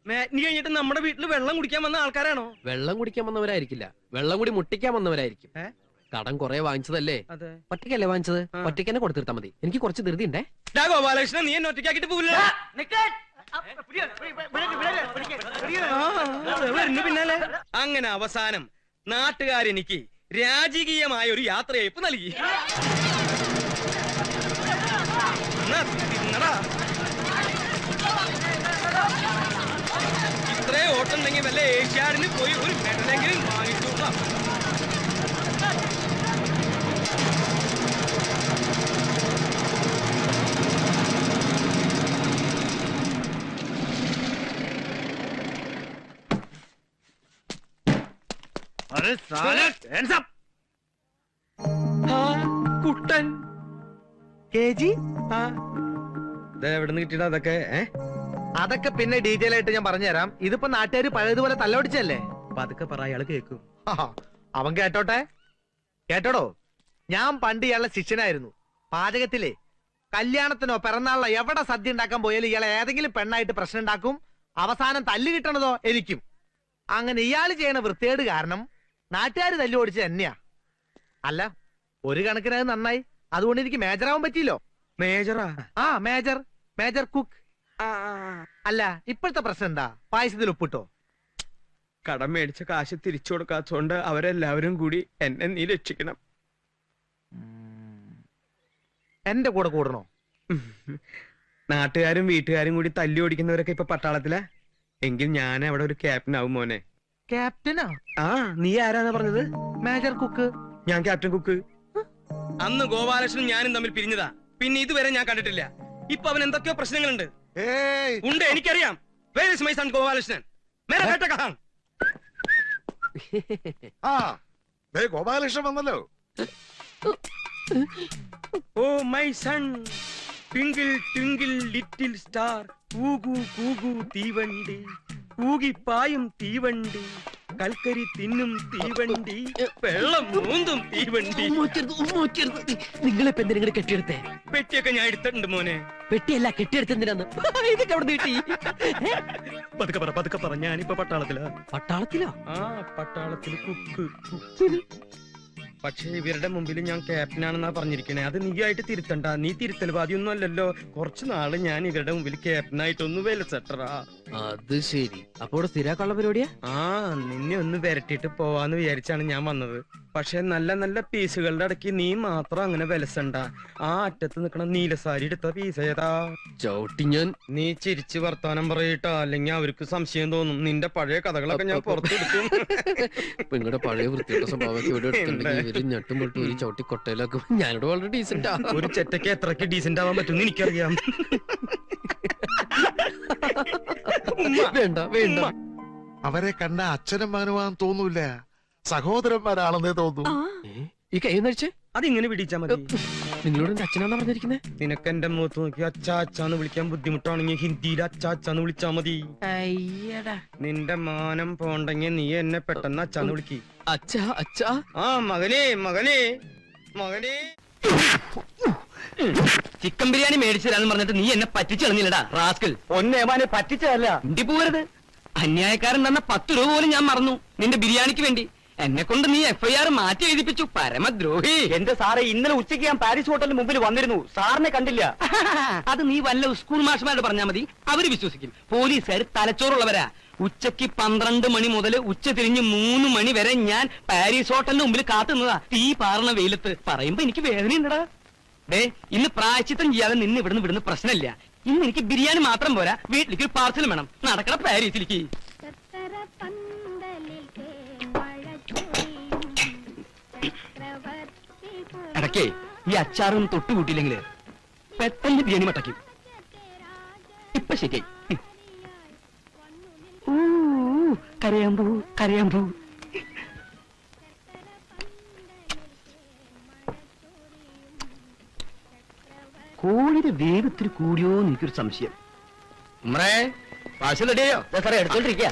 മാറ്റിനി കഴിഞ്ഞിട്ട് നമ്മുടെ വീട്ടിൽ വെള്ളം കുടിക്കാൻ വന്ന ആൾക്കാരാണോ? വെള്ളം കുടിക്കാൻ വന്നവരായിരിക്കില്ല, വെള്ളം കൂടി മുട്ടിക്കാൻ വന്നവരായിരിക്കും. കടം കുറെ വാങ്ങിച്ചതല്ലേ? ഒറ്റയ്ക്കല്ലേ വാങ്ങിച്ചത്? ഒറ്റയ്ക്ക് തന്നെ കൊടുത്തിരുത്താ മതി. എനിക്ക് കുറച്ച് ധൃതി ഉണ്ടേ. ഗോപാലകൃഷ്ണൻ, നീ എന്നെ ഒറ്റയ്ക്കാക്കിട്ട് പോവില്ല. പിന്നാലെ അങ്ങനെ അവസാനം നാട്ടുകാരെനിക്ക് രാജകീയമായ ഒരു യാത്രയയപ്പ് നൽകി. ഇത്രേ ഓട്ടുണ്ടെങ്കിൽ വല്ല ഏഷ്യാഡിന് പോയി ഒരു മെഡലെങ്കിലും വാങ്ങിച്ചോളാം. കുട്ടൻ KG? എവിടെ നിന്ന് കിട്ടിയിട്ടാ അതൊക്കെ? അതൊക്കെ പിന്നെ ഡീറ്റെയിൽ ആയിട്ട് ഞാൻ പറഞ്ഞുതരാം. ഇതിപ്പോ നാട്ടുകാർ പഴയതുപോലെ തല്ലൊടിച്ചല്ലേ. പതുക്കെ പറ, അയാള് കേൾക്കും. അവൻ കേട്ടോട്ടെ. കേട്ടോടോ, ഞാൻ പണ്ട് ഇയാളുടെ ശിഷ്യനായിരുന്നു. പാചകത്തിലെ കല്യാണത്തിനോ പിറന്നാളിനോ എവിടെ സദ്യ ഉണ്ടാക്കാൻ പോയാലും ഇയാളെ ഏതെങ്കിലും പെണ്ണായിട്ട് പ്രശ്നം ഉണ്ടാക്കും. അവസാനം തല്ല് കിട്ടണതോ എനിക്കും. അങ്ങനെ ഇയാൾ ചെയ്യണ വൃത്തികേട് കാരണം നാട്ടുകാർ തല്ലു ഓടിച്ച് തന്നെയാ. അല്ല, ഒരു കണക്കിന് അത് നന്നായി. അതുകൊണ്ട് എനിക്ക് മേജറാവാൻ പറ്റിയില്ലോ. മേജറാ? Major cook. അല്ല, ഇപ്പോഴത്തെ പ്രശ്നം എന്താ? പായസത്തിൽ ഉപ്പിട്ടോ? കടം മേടിച്ച കാശ് തിരിച്ചു കൊടുക്കാത്തോണ്ട് അവരെല്ലാവരും കൂടി എന്നെ നീ രക്ഷിക്കണം. എന്റെ കൂടെ കൂടണോ? നാട്ടുകാരും വീട്ടുകാരും കൂടി തല്ലി ഓടിക്കുന്നവരൊക്കെ ഇപ്പൊ പട്ടാളത്തിലാ. എങ്കിൽ ഞാൻ അവിടെ ഒരു ക്യാപ്റ്റൻ ആവും മോനെ. ക്യാപ്റ്റനാ? നീ ആരാന്നാ പറഞ്ഞത്? Major cook. ഞാൻ ക്യാപ്റ്റൻ കുക്ക്. അന്ന് ഗോപാലകൃഷ്ണനും ഞാനും തമ്മിൽ പിരിഞ്ഞതാ. പിന്നെ ഇതുവരെ ഞാൻ കണ്ടിട്ടില്ല. ഇപ്പൊ അവൻ എന്തൊക്കെയോ പ്രശ്നങ്ങളുണ്ട്. ഉണ്ട്, എനിക്കറിയാം. Where is my son Gopalakrishnan? മേരാ ബേട്ട കഹാം? ഗോപാലകൃഷ്ണൻ വന്നല്ലോ. Oh my son, twinkle twinkle little star, കൂകു കൂകു തീവണ്ടി, കൂകിപ്പായും തീവണ്ടി, കൽക്കരി തിന്നും തീവണ്ടി, വെള്ളം മൂന്നും തീവണ്ടി. നിങ്ങളിപ്പോ എന്തിനാ കെട്ടിയെടുത്തേ? പെട്ടിയൊക്കെ ഞാൻ എടുത്തിട്ടുണ്ട് മോനെ. പെട്ടിയല്ല കെട്ടിയെടുത്തെന്തിനാന്ന് ഇതൊക്കെ അവിടെ നീട്ടി. പതുക്കെ പറ ഞാനിപ്പോ പട്ടാളത്തിലാ. പട്ടാളത്തിലോ? ആ പട്ടാളത്തില് കുക്ക്. പക്ഷെ ഇവരുടെ മുമ്പിൽ ഞാൻ ക്യാപ്റ്റനാണെന്നാ പറഞ്ഞിരിക്കണേ. അത് നീ ആയിട്ട് തിരുത്തണ്ട. നീ തിരുത്തൽവാദിയൊന്നും അല്ലല്ലോ. കുറച്ചു നാള് ഞാൻ ഇവരുടെ മുമ്പിൽ ക്യാപ്റ്റനായിട്ടൊന്ന് വിലസെട്ടറാ. അത് ശരി. അപ്പൊ ഇവിടെ സ്ഥിരാക്കാനുള്ള പരിപാടിയാ? ആ നിന്നെ ഒന്ന് വരട്ടിട്ട് പോവാന്ന് വിചാരിച്ചാണ് ഞാൻ വന്നത്. പക്ഷെ നല്ല നല്ല പീസുകളുടെ ഇടയ്ക്ക് നീ മാത്രം അങ്ങനെ വിലസണ്ട. ആ അറ്റത്ത് നിക്കണ നീലസാരി എടുത്ത പീസ് ഏതാ? ചവിട്ടി ഞാൻ. നീ ചിരിച്ച് വർത്താനം പറയട്ടാ, അല്ലെങ്കിൽ അവർക്ക് സംശയം തോന്നും. നിന്റെ പഴയ കഥകളൊക്കെ ഞാൻ പുറത്തെടുക്കും. നിങ്ങളുടെ പഴയ വൃത്തിയുടെ സ്വഭാവമൊക്കെ ഇവിടെ എടുത്തിട്ടുണ്ടെങ്കിൽ ഇവര് ഞെട്ടും പൊട്ടും ഒരു ചവിട്ടി കൊട്ടയിലാക്കും. ഞാനിവിടെ വളരെ ഡീസന്റാ. ഒരു ചെറ്റയ്ക്ക് എത്രക്ക് ഡീസന്റ് ആവാൻ പറ്റും എനിക്കറിയാം. വേണ്ട വേണ്ട. അവരെ കണ്ട അച്ഛനും മകനുമാണെന്ന് തോന്നൂല, സഹോദരന്മാരാണെന്നേ തോന്നൂ. ഈ കൈ നഴിച്ചേ. അതിങ്ങനെ പിടിച്ചാ മതി. നിങ്ങളോട് എന്റെ അച്ഛനാന്നാ പറഞ്ഞിരിക്കുന്നേ? നിനക്ക് എന്റെ മുഖത്ത് നോക്കി അച്ചാ അച്ചാന്ന് വിളിക്കാൻ ബുദ്ധിമുട്ടാണെങ്കിൽ ഹിന്ദിയിൽ അച്ചാ അച്ചാന്ന് വിളിച്ചാ മതി. അയ്യടാ. നിന്റെ മാനം പോണ്ടെങ്കിൽ നീ എന്നെ പെട്ടെന്ന് അച്ചാന്ന് വിളിക്ക്. അച്ഛാ അച്ഛാ. ആ മകനെ മകനെ മകനെ. ചിക്കൻ ബിരിയാണി മേടിച്ചു തരാന്ന് പറഞ്ഞിട്ട് നീ എന്നെ പറ്റിച്ചു കളഞ്ഞില്ലടാ റാസ്കൽ. ഒന്നേമാനെ പറ്റിച്ചതല്ല. ഇണ്ടി പോവരുത്. അന്യായക്കാരൻ തന്ന 10 രൂപ പോലും ഞാൻ മറന്നു നിന്റെ ബിരിയാണിക്ക് വേണ്ടി. എന്നെ കൊണ്ട് നീ FIR മാറ്റി എഴുതിപ്പിച്ചു. പരമദ്രോഹി. എന്റെ സാറെ, ഇന്നലെ ഉച്ചയ്ക്ക് ഞാൻ പാരീസ് ഹോട്ടലിന് മുമ്പിൽ വന്നിരുന്നു. സാറിനെ കണ്ടില്ല. അത് നീ വല്ല സ്കൂൾ മാഷ്മാരോട് പറഞ്ഞാൽ മതി, അവര് വിശ്വസിക്കും. പോലീസുകാർ തലച്ചോറുള്ളവരാ. ഉച്ചയ്ക്ക് 12 മണി മുതൽ ഉച്ച തിരിഞ്ഞ് 3 മണി വരെ ഞാൻ പാരീസ് ഹോട്ടലിന് മുമ്പിൽ കാത്തുന്നതാ. തീ പാറണ വെയിലത്ത്. പറയുമ്പോ എനിക്ക് വേദനയുണ്ടടാ. ഡേ, ഇന്ന് പ്രായച്ചിത്തം ചെയ്യാതെ നിന്ന് ഇവിടുന്ന് പ്രശ്നമില്ല. ഇന്ന് എനിക്ക് ബിരിയാണി മാത്രം പോരാ, വീട്ടിലേക്ക് ഒരു പാർസൽ വേണം. നടക്കണ പാരീസിലേക്ക്. ഇടയ്ക്കേ ഈ അച്ചാറും തൊട്ടുകൂട്ടിയില്ലെങ്കിൽ പെട്ടെന്ന് ബിരിയാണി മട്ടയ്ക്കും. ഇപ്പൊ ശരി. കരയാമ്പൂ കരയാമ്പൂ. കോഴിയുടെ വേഗത്തിൽ കൂടിയോ എനിക്കൊരു സംശയം. ഉമ്മറേ, പാഴ്സൽ റെഡിയോ? സാറേ എടുത്തോണ്ടിരിക്കുക.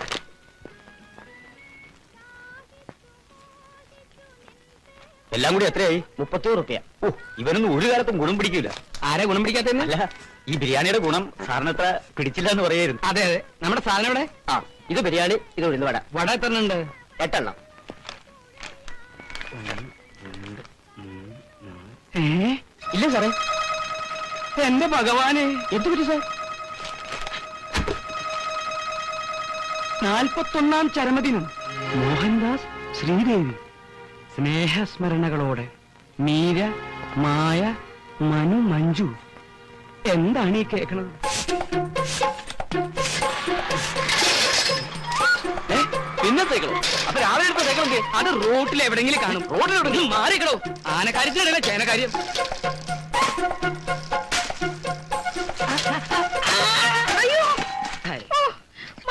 എല്ലാം കൂടി എത്രയായി? 30 റുപ്യ. ഓ, ഇവനൊന്നും ഒരു കാലത്തും ഗുണം പിടിക്കില്ല. ആരെ ഗുണം പിടിക്കാത്തല്ല, ഈ ബിരിയാണിയുടെ ഗുണം സാറിനത്ര പിടിച്ചില്ല എന്ന് പറയായിരുന്നു. അതെ അതെ. നമ്മുടെ സാധനം ഇവിടെ. ആ, ഇത് ബിരിയാണി, ഇത് ഉഴുന്ന് വട. വട എത്ര ഉണ്ട്? 8 എണ്ണം. ഇല്ല സാറേ. എന്റെ ഭഗവാനെ, എന്ത് പറ്റി സാർ? 41ാം ചരമദിനം. മോഹൻദാസ് ശ്രീദേവി. സ്നേഹസ്മരണകളോടെ മീര, മായ, മനു, മഞ്ജു. എന്താണ് ഈ കേൾക്കണത്? പിന്നെ സൈക്കിളോ? അപ്പൊ രാവിലെ എടുത്ത സൈക്കിളൊക്കെ അത് റോട്ടിൽ എവിടെങ്കിലും കാണും. റോഡിൽ എവിടെങ്കിലും മാറിക്കണോ? ആനക്കാര്യത്തിനല്ല ചേനക്കാര്യം.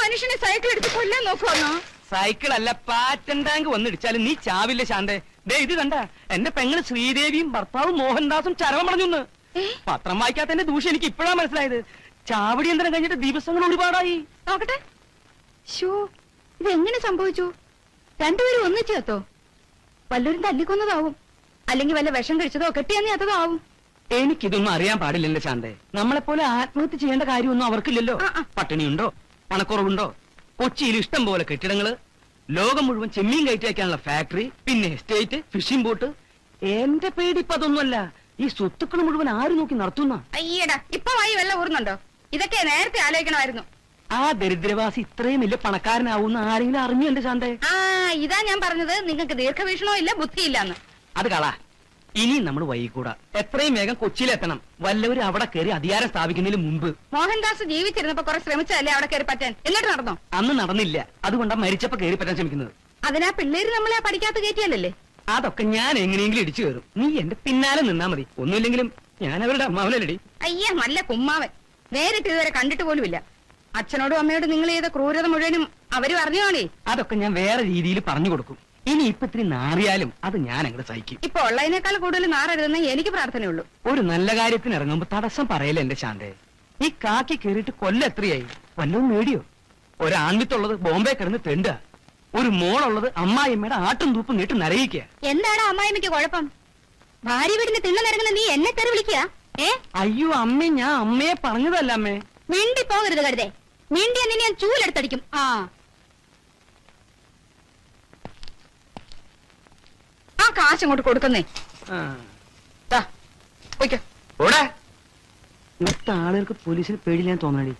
മനുഷ്യനെ സൈക്കിൾ എടുത്ത് കൊല്ലാൻ നോക്കുവാന്നോ? സൈക്കിൾ അല്ല, പാറ്റൻ ടാങ്ക് വന്നിടിച്ചാലും നീ ചാവില്ല ശാന്തേ. ദേ ഇത് കണ്ട, എന്റെ പെങ്ങള് ശ്രീദേവിയും ഭർത്താവും മോഹൻദാസും ചരമം പറഞ്ഞൊന്ന്. പത്രം വായിക്കാത്തതിന്റെ ദൂഷ്യം എനിക്ക് ഇപ്പോഴാണ് മനസ്സിലായത്. ചാവടി യന്ത്രം കഴിഞ്ഞിട്ട് ദിവസങ്ങൾ ഒരുപാടായി. നോക്കട്ടെ. ഇതെങ്ങനെ സംഭവിച്ചു? രണ്ടുപേരും ഒന്നിച്ചു കത്തോ? വല്ലവരും തല്ലിക്കൊന്നതാവും, അല്ലെങ്കിൽ വല്ല വിഷം കഴിച്ചതോ കെട്ടിയതോ ആവും. എനിക്കിതൊന്നും അറിയാൻ പാടില്ലല്ലോ ശാന്തേ. നമ്മളെപ്പോലെ ആത്മഹത്യ ചെയ്യേണ്ട കാര്യമൊന്നും അവർക്കില്ലല്ലോ. പട്ടിണിയുണ്ടോ, പണക്കുറവുണ്ടോ? കൊച്ചിയിൽ ഇഷ്ടം പോലെ കെട്ടിടങ്ങള്, ലോകം മുഴുവൻ ചെമ്മീൻ കയറ്റി വയ്ക്കാനുള്ള ഫാക്ടറി, പിന്നെ എസ്റ്റേറ്റ്, ഫിഷിംഗ് ബോട്ട്. എന്റെ പേടി ഇപ്പൊ അതൊന്നുമല്ല. ഈ സ്വത്തുക്കൾ മുഴുവൻ ആര് നോക്കി നടത്തുന്ന? അയ്യടാ, ഇപ്പൊ വായി വെള്ളം ഊറുന്നുണ്ടോ? ഇതൊക്കെ നേരത്തെ ആലോചിക്കണമായിരുന്നു. ആ ദരിദ്രവാസി ഇത്രയും വലിയ പണക്കാരനാവുന്ന ആരെങ്കിലും അറിഞ്ഞു എന്റെ ശാന്തേ? ഇതാ ഞാൻ പറഞ്ഞത്, നിങ്ങൾക്ക് ദീർഘവീക്ഷണോ ഇല്ല, ബുദ്ധിയില്ലെന്ന്. അത് കളാ. ഇനി നമ്മൾ വൈകൂടാ. എത്രയും വേഗം കൊച്ചിയിലെത്തണം. വല്ലവരും അവിടെ കയറി അധികാരം സ്ഥാപിക്കുന്നതിന് മുമ്പ്. മോഹൻദാസ് ജീവിച്ചിരുന്നപ്പോ കുറെ ശ്രമിച്ചതല്ലേ അവിടെ കയറി പറ്റാൻ? എന്നിട്ട് നടന്നോ? അന്ന് നടന്നില്ല. അതുകൊണ്ടാ മരിച്ചപ്പോ കയറി പറ്റാൻ ശ്രമിക്കുന്നത്. അതിനാ പിള്ളേര് നമ്മളെ പഠിക്കാത്ത കയറ്റിയല്ലേ? അതൊക്കെ ഞാൻ എങ്ങനെയെങ്കിലും ഇടിച്ചു കയറും. നീ എന്റെ പിന്നാലെ നിന്നാ മതി. ഒന്നുമില്ലെങ്കിലും ഞാൻ അവരുടെ അമ്മാവനല്ലടി. അയ്യ, നല്ല കുമ്മാവൻ. നേരിട്ട് ഇതുവരെ കണ്ടിട്ട് പോലുമില്ല. അച്ഛനോടും അമ്മയോടും നിങ്ങൾ ചെയ്ത ക്രൂരത മുഴുവനും അവര് അറിഞ്ഞുവാണേ. അതൊക്കെ ഞാൻ വേറെ രീതിയിൽ പറഞ്ഞു കൊടുക്കും. ഇനി ഇപ്പൊ ഇത്തിരി നാറിയാലും അത് ഞാൻ അങ്ങോട്ട് സഹിക്കും. ഇപ്പൊ ഉള്ളതിനേക്കാൾ കൂടുതൽ നാറരുതെന്ന് എനിക്ക് പ്രാർത്ഥനയുള്ളൂ. ഒരു നല്ല കാര്യത്തിന് ഇറങ്ങുമ്പോ തടസ്സം പറയല്ലേ എന്റെ ശാന്തേ. ഈ കാക്കി കയറിയിട്ട് കൊല്ലം എത്രയായി? വല്ലതും നേടിയോ? ഒരാൺവിത്തുള്ളത് ബോംബെ കിടന്ന് തെണ്ടുക. ഒരു മോളുള്ളത് അമ്മായിമ്മയുടെ ആട്ടും തൂപ്പും നീട്ട് നരയിക്കുക. എന്താണ് അമ്മായിമ്മയ്ക്ക് കുഴപ്പം? ഭാര്യ വീടിന് തിണ്ണ നിരങ്ങുന്ന നീ എന്നെ തെറി വിളിക്കുക? അയ്യോ അമ്മേ, ഞാൻ അമ്മയെ പറഞ്ഞതല്ല അമ്മേ. മിണ്ടി പോകരുത് കരുതേ. മിണ്ടി നിന്നെ ഞാൻ ചൂലെടുത്തടിക്കും. ആ കാശ് അങ്ങോട്ട് കൊടുക്കുന്നേ. ഇന്നത്തെ ആളുകൾക്ക് പോലീസിന് പേടിയില്ലാൻ തോന്നണി.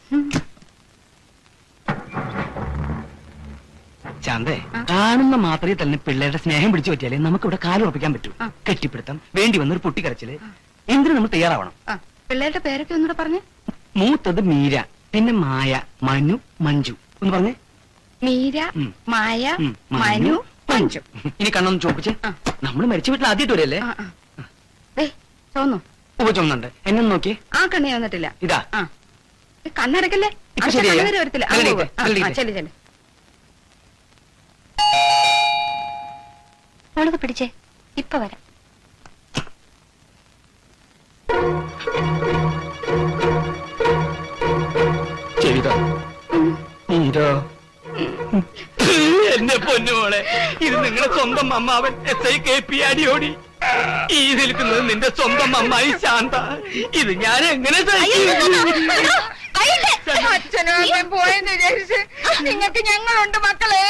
ചാന്തേ, കാണുന്ന മാത്രമേ തന്നെ പിള്ളേരുടെ സ്നേഹം പിടിച്ചു പറ്റിയാലേ നമുക്ക് ഇവിടെ കാലുറപ്പിക്കാൻ പറ്റൂ. കെട്ടിപ്പിടുത്തം, വേണ്ടി വന്നൊരു പൊട്ടിക്കരച്ചില്, എന്തിനു നമ്മൾ തയ്യാറാവണം. പിള്ളേരുടെ പേരൊക്കെ ഒന്നുകൂടെ പറഞ്ഞേ. മൂത്തത് മീര, പിന്നെ മായ, മനു, മഞ്ജു. ഒന്ന് പറഞ്ഞേ. മീര, മായ, മനു, മഞ്ജു. ഇനി കണ്ണൊന്ന് ചോപ്പിച്ച്. നമ്മൾ മരിച്ച വീട്ടിൽ ആദ്യമായിട്ട് വരല്ലേ? തോന്നു ചുമന്നുണ്ട്. എന്നെ നോക്കിയേ. ആ കണ്ണി വന്നിട്ടില്ല. ഇതാ കണ്ണടക്കല്ലേ? വരത്തില്ല. ചെല്ലു ചെല്ലു. അവളത് പിടിച്ചേ. ഇപ്പൊ വരാം. എന്റെ പൊന്നുമോളെ, ഇത് നിങ്ങളുടെ സ്വന്തം അമ്മാവൻ SI KP അടിയോടി. ഈ നിൽക്കുന്നത് നിന്റെ സ്വന്തം അമ്മായി ശാന്ത. ഇത് ഞാൻ എങ്ങനെ നിങ്ങൾക്ക് ഞങ്ങളുണ്ട് മക്കളെ.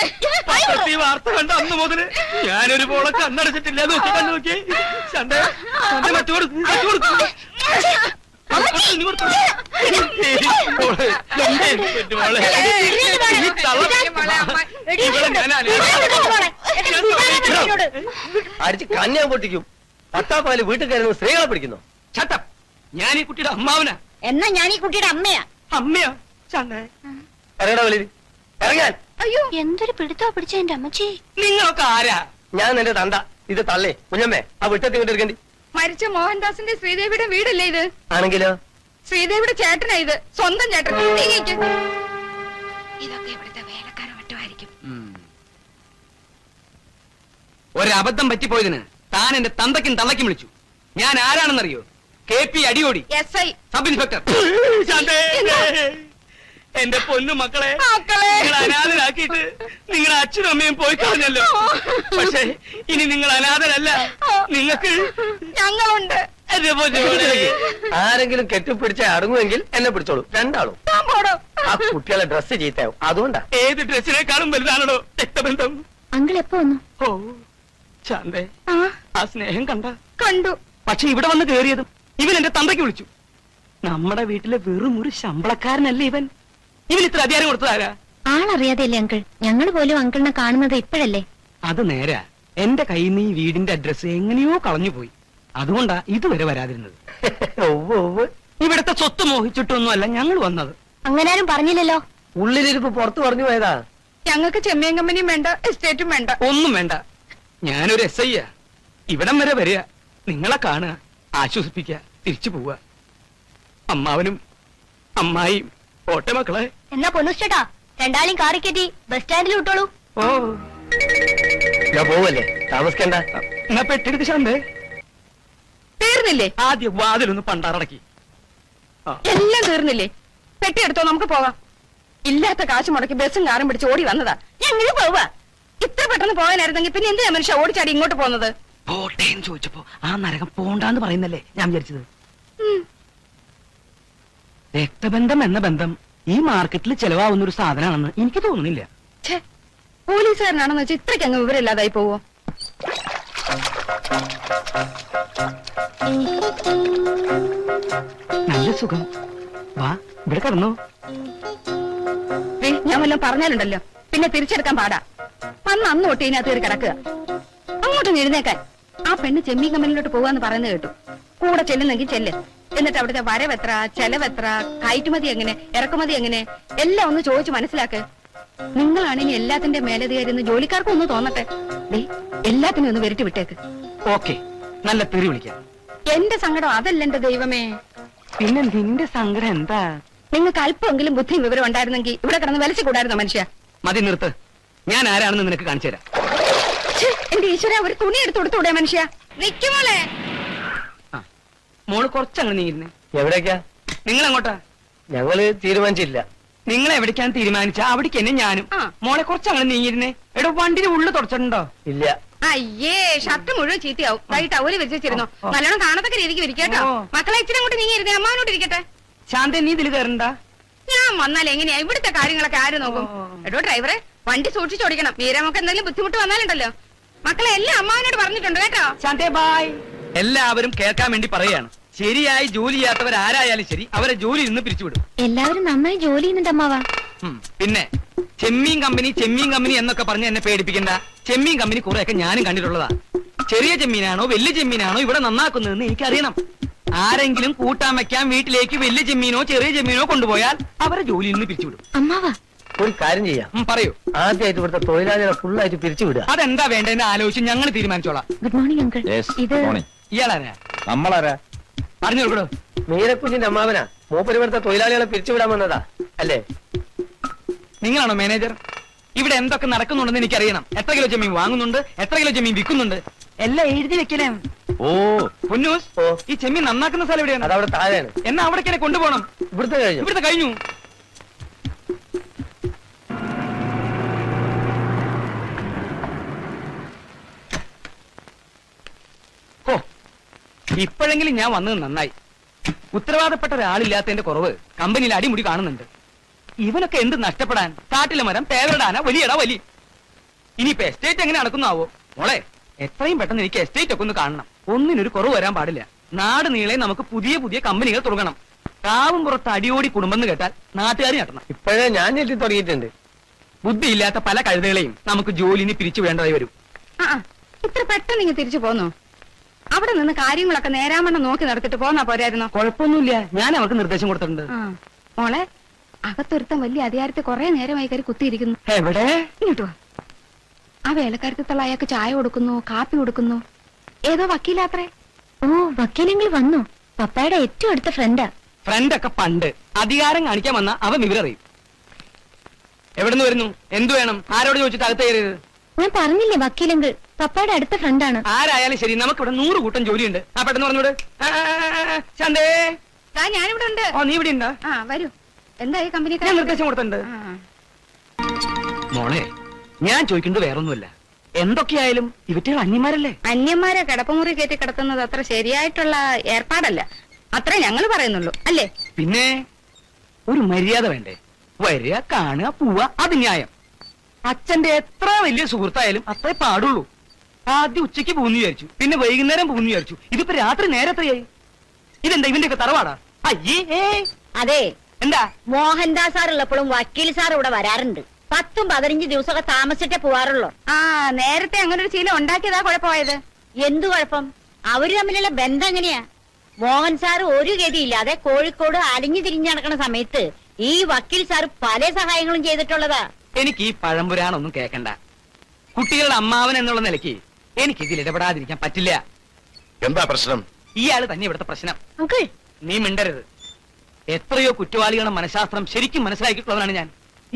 ഈ വാർത്ത കണ്ട അന്ന് മുതല് ഞാനൊരു പോളെ കണ്ണടച്ചിട്ടില്ല. നോക്കി കണ്ടു നോക്കി. ശാന്ത മറ്റു കൊടുത്തു. അടിച്ച് കന്യാൻ പൊട്ടിക്കും. പത്താപ്പാല് വീട്ടിൽ കയറുന്ന സ്ത്രീകളെ പിടിക്കുന്നു. ചട്ടം, ഞാൻ ഈ കുട്ടിയുടെ അമ്മാവനാ. എന്നാ ഞാൻ ഈ കുട്ടിയുടെ അമ്മയാ. അമ്മയാ? ചാണ്ടേ ഇറങ്ങടാ വെളിയിൽ, ഇറങ്ങാൻ. അയ്യോ, എന്തൊരു പിടുത്തോ പിടിച്ച എന്റെ അമ്മച്ചി. നിങ്ങളൊക്കെ ആരാ? ഞാൻ നിന്റെ തണ്ട. ഇത് തള്ളേ കുഞ്ഞമ്മേ. ആ വിട്ടത്തി കൊണ്ട് എടുക്കണ്ടി. മരിച്ച മോഹൻദാസിന്റെ ശ്രീദേവിയുടെ വീടല്ലേ ഇത്? ആണെങ്കിലോ? ശ്രീദേവിയുടെ ചേട്ടനാ ഇത്. സ്വന്തം ചേട്ടൻ. ഇതൊക്കെ ഇവിടുത്തെ വേലക്കാരൻ മറ്റുമായിരിക്കും. ഒരബദ്ധം പറ്റിപ്പോയതിന് താൻ എന്റെ തന്തയ്ക്കും തള്ളയ്ക്കും വിളിച്ചു. ഞാൻ ആരാണെന്നറിയോ? KP Adiyodi, SI sub inspector. എന്റെ പൊന്നു മക്കളെ, നിങ്ങൾ അനാഥരാക്കിയിട്ട് നിങ്ങളുടെ അച്ഛനും അമ്മയും പോയി കളഞ്ഞല്ലോ. പക്ഷേ ഇനി നിങ്ങൾ അനാഥരല്ല, നിങ്ങൾക്ക് ഞങ്ങളുണ്ട്. ആരെങ്കിലും കെട്ടിപ്പിടിച്ച അടങ്ങുമെങ്കിൽ എന്നെ പിടിച്ചോളൂ. രണ്ടാളും. ആ കുട്ടികളെ ഡ്രസ് ചീത്തയാവും. അതുകൊണ്ടാ. ഏത് ഡ്രസ്സിനേക്കാളും വലുതാണോ രക്തബന്ധം? അങ്കിൾ എപ്പോ വന്നു? ഓ ശാന്തേ, ആ സ്നേഹം കണ്ടു. പക്ഷെ ഇവിടെ വന്ന് കേറിയതും ഇവൻ എന്റെ തന്തയ്ക്ക് വിളിച്ചു. നമ്മുടെ വീട്ടിലെ വെറും ഒരു ശമ്പളക്കാരനല്ലേ ഇവൻ. ഇവൻ ഇത്ര അധികാരം കൊടുത്തതാരാ? ആളറിയാതെയല്ലേ അങ്കിൾ. ഞങ്ങൾ പോലും അങ്കിളിനെ കാണുന്നത് ഇപ്പോഴല്ലേ. അത് നേരാ. എന്റെ കയ്യിൽ നിന്ന് ഈ വീടിന്റെ അഡ്രസ് എങ്ങനെയോ കളഞ്ഞുപോയി. അതുകൊണ്ടാ ഇതുവരെ വരാതിരുന്നത്. ഇവിടുത്തെ സ്വത്ത് മോഹിച്ചിട്ടൊന്നുമല്ല ഞങ്ങൾ വന്നത്. അങ്ങനാരും പറഞ്ഞില്ലല്ലോ. ഉള്ളിലിരിപ്പ് പുറത്തു പറഞ്ഞു പോയതാ. ഞങ്ങൾക്ക് ചെമ്മീൻ കമ്പനിയും വേണ്ട, എസ്റ്റേറ്റും വേണ്ട. ഒന്നും വേണ്ട. ഞാനൊരു SI യാ. ഇവിടം വരെ വരിക, നിങ്ങളെ കാണുക, ആശ്വസിപ്പിക്കുക, തിരിച്ചു പോവുക. അമ്മാവനും അമ്മായിയും ഓട്ടെ മക്കളെ. എന്നാ പൊന്നുസ്റ്റേട്ടാ, രണ്ടാളും കാറിക്കറ്റി ബസ് സ്റ്റാൻഡിൽ വിട്ടോളൂ. ഓ ഞാൻ പോവല്ലേ, താമസിക്കണ്ട. എന്നാ പെട്ടെടുത്ത് ശാന്തേ. തീർന്നില്ലേ? ആദ്യം വാതിലൊന്ന് പണ്ടാറടക്കി. എല്ലാം തീർന്നില്ലേ? പെട്ടിയെടുത്തോ, നമുക്ക് പോവാം. ഇല്ലാത്ത കാശ് മുടക്കി ബസ്സും കാറും പിടിച്ച് ഓടി വന്നതാ. ഞങ്ങൾ പോവാ. ഇത്ര പെട്ടെന്ന് പോകാനായിരുന്നെങ്കിൽ പിന്നെ എന്തിനാ മനുഷ്യ ഓടിച്ചാടി ഇങ്ങോട്ട് പോകുന്നത്? പോട്ടേന്ന് ചോദിച്ചപ്പോ ആ നരകം പോണ്ടാന്ന് പറയുന്നല്ലേ ഞാൻ വിചാരിച്ചത്. രക്തബന്ധം എന്ന ബന്ധം ഈ മാർക്കറ്റിൽ ചെലവാകുന്ന ഒരു സാധനമാണെന്ന് എനിക്ക് തോന്നുന്നില്ല. പോലീസുകാരനാണെന്ന് വെച്ചാൽ ഇത്രയ്ക്ക് അങ്ങ് വിവരമില്ലാതായി പോവോ? നല്ല സുഖം. വാ, ഇവിടെ കിടന്നു. ഞാൻ വല്ലതും പറഞ്ഞാലുണ്ടല്ലോ പിന്നെ തിരിച്ചെടുക്കാൻ പാടാ. അന്ന് തൊട്ട് ഇതിനകത്ത് കയറി കിടക്കുക. അങ്ങോട്ട് എഴുന്നേക്കാൻ. ആ പെണ്ണ് ചെമ്മീൻ കമ്പനിയിലോട്ട് പോവാന്ന് പറയുന്നത് കേട്ടു. കൂടെ ചെല്ലുന്നെങ്കിൽ ചെല്ല്. എന്നിട്ട് അവിടുത്തെ വരവെത്ര, ചെലവെത്ര, കയറ്റുമതി എങ്ങനെ, ഇറക്കുമതി എങ്ങനെ, എല്ലാം ഒന്ന് ചോദിച്ചു മനസ്സിലാക്ക്. നിങ്ങളാണ് ഇനി എല്ലാത്തിന്റെ മേലധികാരി ജോലിക്കാർക്കും ഒന്ന് തോന്നട്ടെ. എല്ലാത്തിനും ഒന്ന് വെരിട്ടി വിട്ടേക്ക്. ഓക്കെ, നല്ല തെറി വിളിക്കാം. എന്റെ സങ്കടം അതല്ല എന്റെ ദൈവമേ. പിന്നെ നിന്റെ സങ്കടം എന്താ? നിങ്ങൾക്ക് അല്പമെങ്കിലും ബുദ്ധിയും വിവരം ഉണ്ടായിരുന്നെങ്കിൽ ഇവിടെ കിടന്ന് വലിച്ചു കൂടായിരുന്നോ മനുഷ്യ? മതി, നിർത്ത്. ഞാൻ ആരാണെന്ന് നിനക്ക് കാണിച്ചു തരാം. എന്റെ ഈശ്വര, ഒരു തുണി എടുത്തു കൊടുത്തൂടെ മനുഷ്യ? നിക്കുമോളെ. മോള് കുറച്ചങ്ങനെ നീങ്ങുന്നേ. എവിടേക്കാ? നിങ്ങൾ അങ്ങോട്ടാ? ഞങ്ങള് തീരുമാനിച്ചില്ല. നിങ്ങൾ എവിടേക്കാണ് തീരുമാനിച്ച അവിടേക്ക് തന്നെ ഞാനും. മോളെ കുറച്ച് അങ്ങനെ നീങ്ങിയിരുന്നേ. എടോ വണ്ടിന്റെ ഉള്ളിൽ തുടച്ചിട്ടുണ്ടോ? ഇല്ല. അയ്യേ ഷർട്ട് മുഴുവൻ ചീത്തയാവും. വൈകിട്ട് അവര് വിരിച്ചിരുന്നു. നല്ലോണം കാണത്തക്ക രീതിക്ക് വിരിക്കട്ടോ. മക്കളെ ഇച്ചിരി അങ്ങോട്ട് നീങ്ങിയിരുന്നേ, അമ്മാവനോട്ട് ഇരിക്കട്ടെ. ശാന്ത നീ ഇതിൽ കയറണ്ട. ഞാൻ വന്നാൽ എങ്ങനെയാ ഇവിടുത്തെ കാര്യങ്ങളൊക്കെ ആര് നോക്കും? എടോ ഡ്രൈവറെ, വണ്ടി സൂക്ഷിച്ചോടിക്കണം. വീരമൊക്കെ എന്തെങ്കിലും ബുദ്ധിമുട്ട് വന്നാലുണ്ടല്ലോ. മക്കളെ എല്ലാം അമ്മാവനോട് പറഞ്ഞിട്ടുണ്ട് കേട്ടോ. ശാന്തേ ബായ്. എല്ലാവരും കേൾക്കാൻ വേണ്ടി പറയാണ്, ശരിയായി ജോലി ചെയ്യാത്തവർ ആരായാലും ശരി അവരെ ജോലിയിൽ നിന്ന് പിരിച്ചുവിടും. എല്ലാവരും നന്നായി ജോലി ചെയ്യുന്നുണ്ട് അമ്മാവ. പിന്നെ ചെമ്മീൻ കമ്പനി എന്നൊക്കെ പറഞ്ഞ് എന്നെ പേടിപ്പിക്കണ്ട. ചെമ്മീൻ കമ്പനി കുറെയൊക്കെ ഞാനും കണ്ടിട്ടുള്ളതാ. ചെറിയ ചെമ്മീനാണോ വലിയ ചെമ്മീനാണോ ഇവിടെ നന്നാക്കുന്നതെന്ന് എനിക്കറിയണം. ആരെങ്കിലും കൂട്ടാൻ വെക്കാൻ വീട്ടിലേക്ക് വലിയ ചെമ്മീനോ ചെറിയ ചെമ്മീനോ കൊണ്ടുപോയാൽ അവരെ ജോലിയിൽ നിന്ന് പിരിച്ചുവിടും. അമ്മാവ ഒരു കാര്യം ചെയ്യാം. പറയൂ. ആദ്യമായിട്ട് ഇവിടുത്തെ തൊഴിലാളികളെ ഫുള്ളായിട്ട് പിരിച്ചുവിടുക. അതെന്താ വേണ്ടതെന്ന് ആലോചിച്ച് ഞങ്ങൾ തീരുമാനിച്ചോളാം. Good morning uncle. ഇത് ഇയാളാരാ? നമ്മളാരാ? പറഞ്ഞു കൊടുക്കടോ. മീരക്കുഞ്ഞിന്റെ അമ്മാവനാ. മൂപ്പര് ഇവിടുത്തെ തൊഴിലാളികളെ പിരിച്ചുവിടാൻ വന്നതാ അല്ലേ? നിങ്ങളാണോ മാനേജർ? ഇവിടെ എന്തൊക്കെ നടക്കുന്നുണ്ടെന്ന് എനിക്കറിയണം. എത്ര കിലോ ചെമ്മീൻ വാങ്ങുന്നുണ്ട്, എത്ര കിലോ ചെമ്മീൻ വിൽക്കുന്നുണ്ട്, എല്ലാം എഴുതി വെക്കലേ. ഓ പൊന്നൂസ്, ഈ ചെമ്മീൻ നന്നാക്കുന്ന സ്ഥലം എവിടെയാണ്? അതവിടെ താഴെയാണ്. എന്നാ അവിടേക്ക് കൊണ്ടുപോകണം. ഇവിടുത്തെ കഴിഞ്ഞു. ഓ, ഇപ്പോഴെങ്കിലും ഞാൻ വന്നത് നന്നായി. ഉത്തരവാദപ്പെട്ട ഒരാളില്ലാത്തതിന്റെ കുറവ് കമ്പനിയിൽ അടിമുടി കാണുന്നുണ്ട്. ഇവനൊക്കെ എന്ത് നഷ്ടപ്പെടാൻ? കാട്ടിലെ മരം തേവരടാന വലിയടാ വലി. ഇനിയിപ്പോ എസ്റ്റേറ്റ് എങ്ങനെ നടക്കുന്നാവോ? മോളെ, എത്രയും പെട്ടെന്ന് എനിക്ക് എസ്റ്റേറ്റ് ഒക്കെ ഒന്ന് കാണണം. ഒന്നിനൊരു കുറവ് വരാൻ പാടില്ല. നാട് നീളെ നമുക്ക് പുതിയ പുതിയ കമ്പനികൾ തുടങ്ങണം. കാവും പുറത്ത് അടിയോടി കുടുംബം കേട്ടാൽ നാട്ടുകാർ ഞെട്ടണം. ഇപ്പോഴേ ഞാൻ ഞെട്ടി തുടങ്ങിയിട്ടുണ്ട്. ബുദ്ധിയില്ലാത്ത പല കഴുതകളെയും നമുക്ക് ജോലിന് പിരിച്ചു വേണ്ടതായി വരും. ഇത്ര പെട്ടെന്ന് ഇങ്ങനെ തിരിച്ചു പോന്നോ? അവിടെ നിന്ന് കാര്യങ്ങളൊക്കെ നേരാമണ്ണം നോക്കി നടത്തിട്ട് പോന്നാ പോരായിരുന്നോ? കുഴപ്പമൊന്നുമില്ല, ഞാൻ അവർക്ക് നിർദ്ദേശം കൊടുത്തിട്ടുണ്ട്. മോളെ, അകത്തൊരുത്തം വലിയ അധികാരത്തിൽ കുറെ നേരമായി കയറി കുത്തിയിരിക്കുന്നു. എവിടെ? ഇങ്ങോട്ട് വാ. ആ വേലക്കാരത്തുള്ള അയാൾക്ക് ചായ കൊടുക്കുന്നു, കാപ്പി കൊടുക്കുന്നു. ഏതോ വക്കീലാത്രേ. ഓ, വക്കീലെങ്കിൽ വന്നു. പപ്പായുടെ ഏറ്റവും അടുത്ത ഫ്രണ്ടാ. ഫ്രണ്ടൊക്കെ പണ്ട്. അധികാരം കാണിക്കാൻ വന്ന അവൻ വിവരറിയും. എവിടുന്ന് വരുന്നു? എന്തു വേണം? ആരോട് ചോദിച്ചിട്ട് അകത്ത് കയറിയത്? ഞാൻ പറഞ്ഞില്ലേ വക്കീലെങ്കിൽ പപ്പായുടെ അടുത്ത ഫ്രണ്ടാണ്. ആരായാലും ശരി, നമുക്കിവിടെ 100 കൂട്ടം ജോലിയുണ്ട്. ആ പെട്ടെന്ന് പറഞ്ഞോട്. ശാന്തേ, ഞാനിവിടെ ഉണ്ട്. ഓ, നീ ഇവിടെ ഉണ്ടോ? വരൂ. എന്തായി കമ്പനി? ഞാൻ നിർദ്ദേശം കൊടുത്തിട്ടുണ്ട്. മോളെ, ഞാൻ ചോദിക്കുന്നത് വേറൊന്നുമല്ല. എന്തൊക്കെയായാലും ഇവറ്റകൾ അന്യന്മാരല്ലേ? അന്യന്മാരെ കിടപ്പുമുറി കയറ്റി കിടത്തുന്നത് അത്ര ശരിയായിട്ടുള്ള ഏർപ്പാടല്ല. അത്രേ ഞങ്ങൾ പറയുന്നുള്ളൂ, അല്ലേ? പിന്നെ ഒരു മര്യാദ വേണ്ടേ? വരിക, കാണുക, പോവുക, അത് ന്യായം. അച്ഛന്റെ എത്ര വലിയ സുഹൃത്തായാലും അത്രേ പാടുള്ളൂ. ആദ്യം ഉച്ചയ്ക്ക് പോകുന്നു വിചാരിച്ചു, പിന്നെ വൈകുന്നേരം പോകുന്നു വിചാരിച്ചു. ഇതിപ്പോ രാത്രി നേരത്തെയായി. ഇതെന്താ ഇവന്റെയൊക്കെ തറവാടാ? അയ്യേ. അതെ, എന്താ? മോഹൻദാസ് സാർ ഉള്ളപ്പോഴും വക്കീൽ സാർ ഇവിടെ വരാറുണ്ട്. 10-15 ദിവസമൊക്കെ താമസിച്ചിട്ടേ പോവാറുള്ളൂ. നേരത്തെ അങ്ങനെ ഒരു ശീലം ഉണ്ടാക്കിയതാ കുഴപ്പമായത്. എന്തു കുഴപ്പം? അവര് തമ്മിലുള്ള ബന്ധം എങ്ങനെയാ? മോഹൻ സാർ ഒരു ഗതിയില്ലാതെ കോഴിക്കോട് അലിഞ്ഞു തിരിഞ്ഞു നടക്കുന്ന സമയത്ത് ഈ വക്കീൽ സാർ പല സഹായങ്ങളും ചെയ്തിട്ടുള്ളതാ. എനിക്ക് ഈ പഴംപുരാണൊന്നും കേൾക്കണ്ട. കുട്ടികളുടെ അമ്മാവൻ എന്നുള്ള നിലയ്ക്ക് എനിക്ക് ഇതിൽ ഇടപെടാതിരിക്കാൻ പറ്റില്ല. എന്താ പ്രശ്നം? ഇയാള് തന്നെ ഇവിടുത്തെ പ്രശ്നം. അങ്കിൾ, നീ മിണ്ടരുത്. എത്രയോ കുറ്റവാളികളുടെ മനഃശാസ്ത്രം ശരിക്കും മനസ്സിലാക്കിയിട്ടുള്ളവനാണ് ഞാൻ.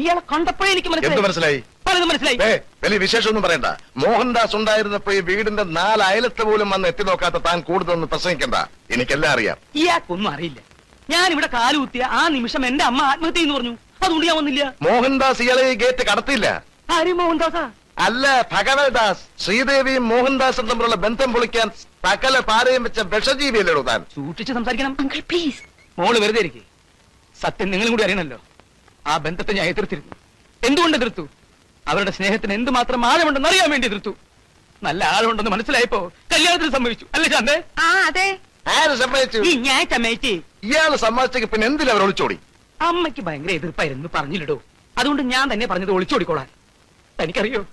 ഇയാളെ കണ്ടപ്പോഴേ എനിക്ക് മനസ്സിലായി. പലതും മനസ്സിലായി. വലിയ വിശേഷമൊന്നും പറയണ്ട. മോഹൻദാസ് ഉണ്ടായിരുന്നപ്പോ ഈ വീടിന്റെ 4 അയലത്ത് പോലും വന്ന് എത്തി നോക്കാത്ത താൻ കൂടുതലൊന്നും പ്രസംഗിക്കണ്ട. എനിക്കെല്ലാം അറിയാം. ഇയാൾക്കൊന്നും അറിയില്ല. ഞാൻ ഇവിടെ കാലുകുത്തിയ ആ നിമിഷം എന്റെ അമ്മ ആത്മഹത്യ എന്ന് പറഞ്ഞു. അതുകൊണ്ട് ഞാൻ വന്നില്ല. മോഹൻദാസ് ഇയാളെ ഈ ഗേറ്റ് കടത്തില്ല. ആര് മോഹൻദാസാ? അല്ല, ഭഗവൽദാസ്. ശ്രീദേവിയും മോഹൻദാസും തമ്മിലുള്ള ബന്ധം പൊളിക്കാൻ സകല പാരയും വെച്ച വിഷജീവിയല്ലോ താൻ. സൂക്ഷിച്ച് സംസാരിക്കണം. Uncle please. മോള് വെറുതെ ഇരിക്കെ. സത്യം നിങ്ങളും കൂടി അറിയണല്ലോ. ആ ബന്ധത്തെ ഞാൻ എതിർത്തിരുന്നു. എന്തുകൊണ്ട് എതിർത്തു? അവരുടെ സ്നേഹത്തിന് എന്തുമാത്രം ആഴമുണ്ടെന്ന് അറിയാൻ വേണ്ടി എതിർത്തു. നല്ല ആഴമുണ്ടെന്ന് മനസ്സിലായപ്പോ കല്യാണത്തിന് സമ്മതിച്ചു. അല്ലേ ശാന്തേ? അതെ. ആര് സമ്മതിച്ചു? ഞാൻ സമ്മതിച്ചു. ഇയാള് സമ്മതിച്ചെങ്കിൽ പിന്നെ എന്തിനാ അവർ ഒളിച്ചോടി? അമ്മയ്ക്ക് ഭയങ്കര എതിർപ്പായിരുന്നു, പറഞ്ഞില്ലടോ. അതുകൊണ്ട് ഞാൻ തന്നെ പറഞ്ഞത് ഒളിച്ചോടിക്കോളാൻ. തനിക്കറിയോ,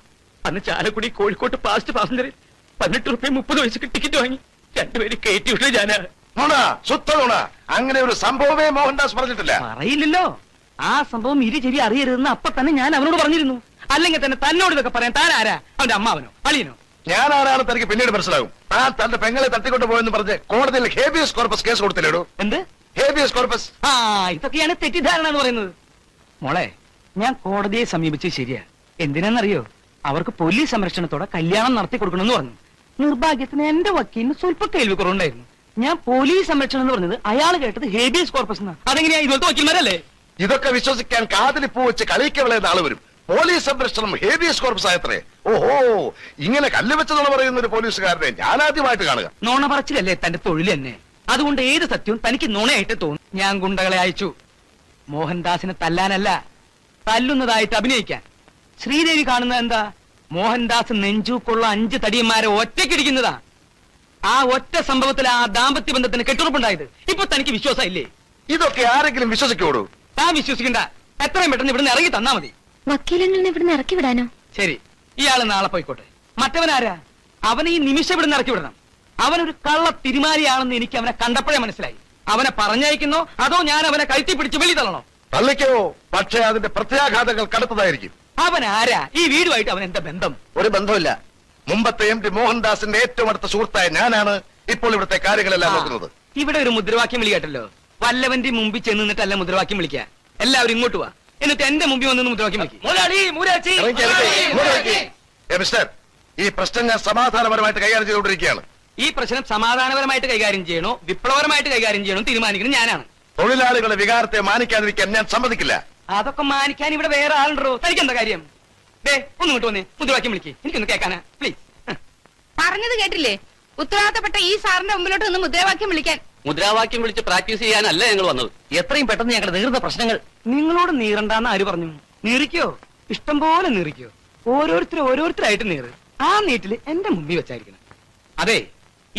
അന്ന് ചാലക്കുടി കോഴിക്കോട്ട് ഫാസ്റ്റ് പാസഞ്ചറിൽ 18 രൂപ 30 പൈസക്ക് ടിക്കറ്റ് വാങ്ങി 2 പേര് കയറ്റി വിട്ടു ഞാന്. അങ്ങനെ ഒരു സംഭവമേ മോഹൻദാസ് പറഞ്ഞിട്ടില്ല. പറയില്ലല്ലോ. ആ സംഭവം ചെവി അറിയരുതെന്ന് അപ്പൊ തന്നെ ഞാൻ അവനോട് പറഞ്ഞിരുന്നു. അല്ലെങ്കിൽ തന്നെ തന്നോട് ഇതൊക്കെ പറയാൻ താൻ ആരാ? അവന്റെ അമ്മാവനോ അളിയനോ? ഞാൻ ആരാണ് തനിക്ക് പിന്നീട് മനസ്സിലാകും. താൻ തന്റെ പെങ്ങളെ തട്ടിക്കൊണ്ട് പോയെന്ന് പറഞ്ഞ് കോടതിയിൽ ഹേബിയസ് കോർപ്പസ് കേസ് കൊടുത്തില്ലേടോ? എന്ത് ഹേബിയസ് കോർപ്പസ്? ഇതൊക്കെയാണ് തെറ്റിദ്ധാരണ എന്ന് പറയുന്നത്. മോളെ, ഞാൻ കോടതിയെ സമീപിച്ചത് ശരിയാ. എന്തിനാന്നറിയോ? അവർക്ക് പോലീസ് സംരക്ഷണത്തോടെ കല്യാണം നടത്തി കൊടുക്കണമെന്ന് പറഞ്ഞു. നിർഭാഗ്യത്തിന് എന്റെ വക്കീലിന് സ്വല്പ കേൾവി കുറവുണ്ടായിരുന്നു. ഞാൻ പോലീസ് സംരക്ഷണം എന്ന് പറഞ്ഞത് അയാൾ കേട്ടത് ഹേബിയസ് കോർപ്പസ് എന്നാ. അതെങ്ങനെയാ? ഇതുപോലത്തെ വക്കീൽമാരല്ലേ? ഇതൊക്കെ വിശ്വസിക്കാൻ കാതിലിപ്പൂ വെച്ച് കളിക്കവളയുന്ന ആള് വരും. പോലീസ് സംരക്ഷണം ഹേബിയസ് കോർപ്സ് ആയത്രേ. ഓഹോ, ഇങ്ങനെ കല്ല് വെച്ചതെന്ന് പറയുന്ന ഒരു പോലീസുകാരനെ ഞാൻ ആദ്യമായിട്ട് കാണുക. നോണ പറച്ചിലല്ലേ തന്റെ തൊഴിൽ തന്നെ. അതുകൊണ്ട് ഏത് സത്യവും തനിക്ക് നുണയായിട്ട് തോന്നും. ഞാൻ ഗുണ്ടകളെ അയച്ചു, മോഹൻദാസിനെ തല്ലാനല്ല, തല്ലുന്നതായിട്ട് അഭിനയിക്കാൻ. ശ്രീദേവി കാണുന്നത് എന്താ? മോഹൻദാസ് നെഞ്ചൂക്കുള്ള 5 തടിയന്മാരെ ഒറ്റയ്ക്കിടിക്കുന്നതാ. ആ ഒറ്റ സംഭവത്തിൽ ആ ദാമ്പത്യ ബന്ധത്തിന് കെട്ടുറപ്പുണ്ടായത്. ഇപ്പൊ തനിക്ക് വിശ്വാസം ഇല്ലേ? ഇതൊക്കെ ആരെങ്കിലും വിശ്വസിക്കോടൂ? താൻ വിശ്വസിക്കണ്ട. എത്രയും പെട്ടെന്ന് ഇവിടുന്ന് ഇറങ്ങി തന്നാ മതി. വക്കീലങ്ങളിനെ ഇവിടുന്ന് ഇറക്കി വിടാനോ? ശരി, ഇയാള് നാളെ പോയിക്കോട്ടെ. മറ്റവനാരാ? അവനെ ഈ നിമിഷം ഇവിടുന്ന് ഇറക്കി വിടണം. അവനൊരു കള്ള തിരുമാലിയാണെന്ന് എനിക്ക് അവനെ കണ്ടപ്പോഴേ മനസ്സിലായി. അവനെ പറഞ്ഞയക്കുന്നോ അതോ ഞാൻ അവനെ കഴുത്തി പിടിച്ച് വെളി തള്ളണോ? തള്ളിക്കോ, പക്ഷേ അതിന്റെ പ്രത്യാഘാതങ്ങൾ കടുത്തതായിരിക്കും. അവൻ ആരാ? ഈ വീടുമായിട്ട് അവൻ എന്താ ബന്ധം? ഒരു ബന്ധമില്ല. മുമ്പത്തെ MD മോഹൻദാസിന്റെ ഏറ്റവും അടുത്ത സുഹൃത്തായ ഞാനാണ് ഇപ്പോൾ ഇവിടുത്തെ കാര്യങ്ങളെല്ലാം നോക്കുന്നത്. ഇവിടെ ഒരു മുദ്രാവാക്യം വിളി കേട്ടല്ലോ. വല്ലവന്റെ മുമ്പിൽ ചെന്ന് നിന്നിട്ടല്ല മുദ്രാവാക്യം വിളിക്കുക. എല്ലാവരും ഇങ്ങോട്ട് വാ, എന്നിട്ട് എന്റെ മുമ്പിൽ വന്ന് മുദ്രാവാക്യം വിളിക്കും. മിസ്റ്റർ, ഈ പ്രശ്നം ഞാൻ സമാധാനപരമായിട്ട് കൈകാര്യം ചെയ്തുകൊണ്ടിരിക്കുകയാണ്. ഈ പ്രശ്നം സമാധാനപരമായിട്ട് കൈകാര്യം ചെയ്യണോ വിപ്ലവപരമായിട്ട് കൈകാര്യം ചെയ്യണോ തീരുമാനിക്കുന്നത് ഞാനാണ്. തൊഴിലാളികളുടെ വികാരത്തെ മാനിക്കാതിരിക്കാൻ ഞാൻ സമ്മതിക്കില്ല. അതൊക്കെ മാനിക്കാൻ ഇവിടെ വേറെ ആളുണ്ടോ? തനിക്ക് എന്താ കാര്യം? ഒന്ന് ഇങ്ങോട്ട് വന്നേ, മുദ്രാവാക്യം വിളിക്കേ, എനിക്കൊന്ന് കേൾക്കാനാ പ്ലീസ്. പറഞ്ഞത് കേട്ടില്ലേ? ഉത്തരവാദിത്തപ്പെട്ട ഈ സാറിന്റെ മുമ്പിലോട്ട് ഒന്ന് മുദ്രാവാക്യം വിളിക്കാൻ. മുദ്രാവാക്യം വിളിച്ച് പ്രാക്ടീസ് ചെയ്യാനല്ല ഞങ്ങൾ വന്നത്. എത്രയും പെട്ടെന്ന് ഞങ്ങളുടെ നീറുന്ന പ്രശ്നങ്ങൾ. നിങ്ങളോട് നീറണ്ടെന്ന് ആര് പറഞ്ഞു? നീറിക്കോ, ഇഷ്ടം പോലെ നീറിക്കോ. ഓരോരുത്തരായിട്ട് നീറ്. ആ നീട്ടില് എന്റെ മുമ്പിൽ വെച്ചായിരിക്കണം. അതെ,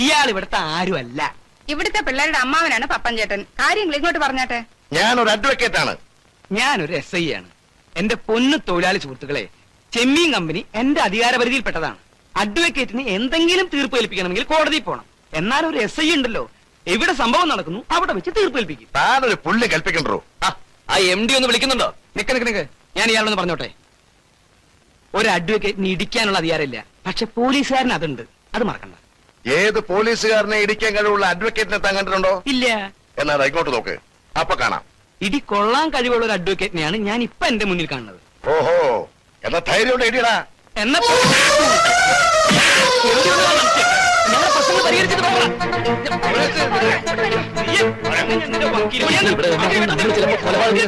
ഇയാൾ ഇവിടുത്തെ ആരുമല്ല. ഇവിടുത്തെ പിള്ളേരുടെ അമ്മാവനാണ് പപ്പൻ ചേട്ടൻ. കാര്യങ്ങൾ ഇങ്ങോട്ട് പറഞ്ഞാട്ടെ. ഞാനൊരു അഡ്വക്കേറ്റ് ആണ്. ഞാനൊരു SI ആണ്. എന്റെ പൊന്നു തൊഴിലാളി സുഹൃത്തുക്കളെ, ചെമ്മീൻ കമ്പനി എന്റെ അധികാരപരിധിയിൽപ്പെട്ടതാണ്. അഡ്വക്കേറ്റിന് എന്തെങ്കിലും തീർപ്പ് ഏൽപ്പിക്കണമെങ്കിൽ കോടതിയിൽ പോകണം. എന്നാൽ ഒരു SI ഉണ്ടല്ലോ, എവിടെ സംഭവം നടക്കുന്നു അവിടെ വെച്ച് തീർപ്പ് ഏൽപ്പിക്കും. താനൊരു പുള്ളി കൽപ്പിക്കണ്ടോ? ആ MD ഒന്ന് വിളിക്കുന്നുണ്ടോ? നിക്ക്, ഞാൻ ഇയാളൊന്ന് പറഞ്ഞോട്ടെ. ഒരു അഡ്വക്കേറ്റിന് ഇടിക്കാനുള്ള അധികാരമില്ല, പക്ഷെ പോലീസുകാരന് അതുണ്ട്. അത് മറക്കണ്ട. ഏത് പോലീസുകാരനെ ഇടിക്കാൻ കഴിവുള്ള അഡ്വക്കേറ്റിനെ താൻ കണ്ടിട്ടുണ്ടോ? ഇല്ല. എന്നാൽ ഇങ്ങോട്ട് നോക്ക്, അപ്പൊ കാണാം. ഇടി കൊള്ളാൻ കഴിവുള്ള ഒരു അഡ്വക്കേറ്റിനെയാണ് ഞാൻ ഇപ്പൊ എന്റെ മുന്നിൽ കാണുന്നത്. ഓഹോ, എന്നാ ധൈര്യം ഇടിയടാ. എന്നാ പ്രശ്നങ്ങൾ പരിഹരിച്ചിട്ട്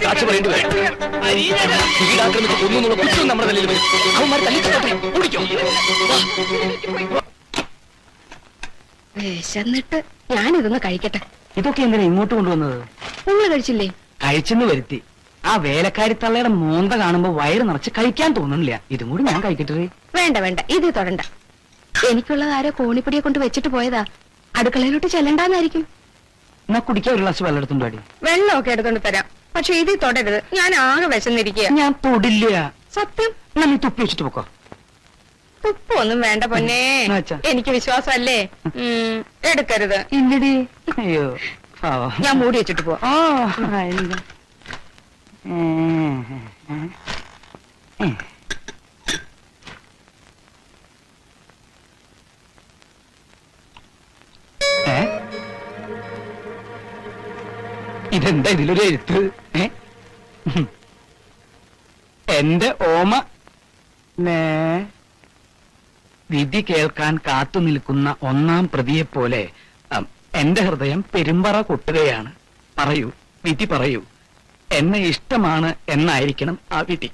സാക്ഷി പറയേണ്ടി വരും. വീടാക്രമിച്ച് കൊന്നുള്ള കുറ്റവും നമ്മുടെ തലയിൽ വരും. അവന്മാർ വിശന്നിട്ട് ഞാനിതൊന്ന് കഴിക്കട്ടെ. ഇതൊക്കെ എന്തിനാ ഇങ്ങോട്ട് കൊണ്ടുവന്നത്? നിങ്ങൾ കഴിച്ചില്ലേ? കഴിച്ചെന്ന് വരുത്തി. ആ വേലക്കാരി തള്ളയുടെ മോന്ത കാണുമ്പോ വയറ് നിറച്ച് കഴിക്കാൻ തോന്നുന്നില്ല. ഇതും കൂടി ഞാൻ കഴിക്കട്ടെ? വേണ്ട, ഇത് തൊടണ്ട. എനിക്കുള്ളത് ആരോ കോണിപ്പടിയെ കൊണ്ട് വെച്ചിട്ട് പോയതാ. അടുക്കളയിലോട്ട് ചെല്ലണ്ടാന്നായിരിക്കും. എന്നാ കുടിക്കാൻ ഒരു ഗ്ലാസ് വെള്ളം എടുത്തുണ്ടോ? വെള്ളമൊക്കെ എടുത്തോണ്ട് തരാം, പക്ഷെ ഇത് തൊടരുത്. ഞാൻ ആകെ വിശന്നിരിക്കുക. ഞാൻ തൊടില്ല. സത്യം. എന്നാ നീ തുപ്പി വെച്ചിട്ട് പോക്കോ. തുപ്പൊന്നും വേണ്ട പൊന്നേ, എനിക്ക് വിശ്വാസമല്ലേ. എടുക്കരുത്. ഇല്ലടി. അയ്യോ, ഞാൻ മൂടി വെച്ചിട്ട് പോ. ഇതെന്താ ഇതിലൊരു എഴുത്ത്? എന്റെ ഓമ വിധി കേൾക്കാൻ കാത്തു നിൽക്കുന്ന ഒന്നാം പ്രതിയെപ്പോലെ എന്റെ ഹൃദയം പെരുമ്പറ കൊട്ടുകയാണ്. പറയൂ, വിധി പറയൂ. എന്നെ ഇഷ്ടമാണ് എന്നായിരിക്കണം ആ വിധി.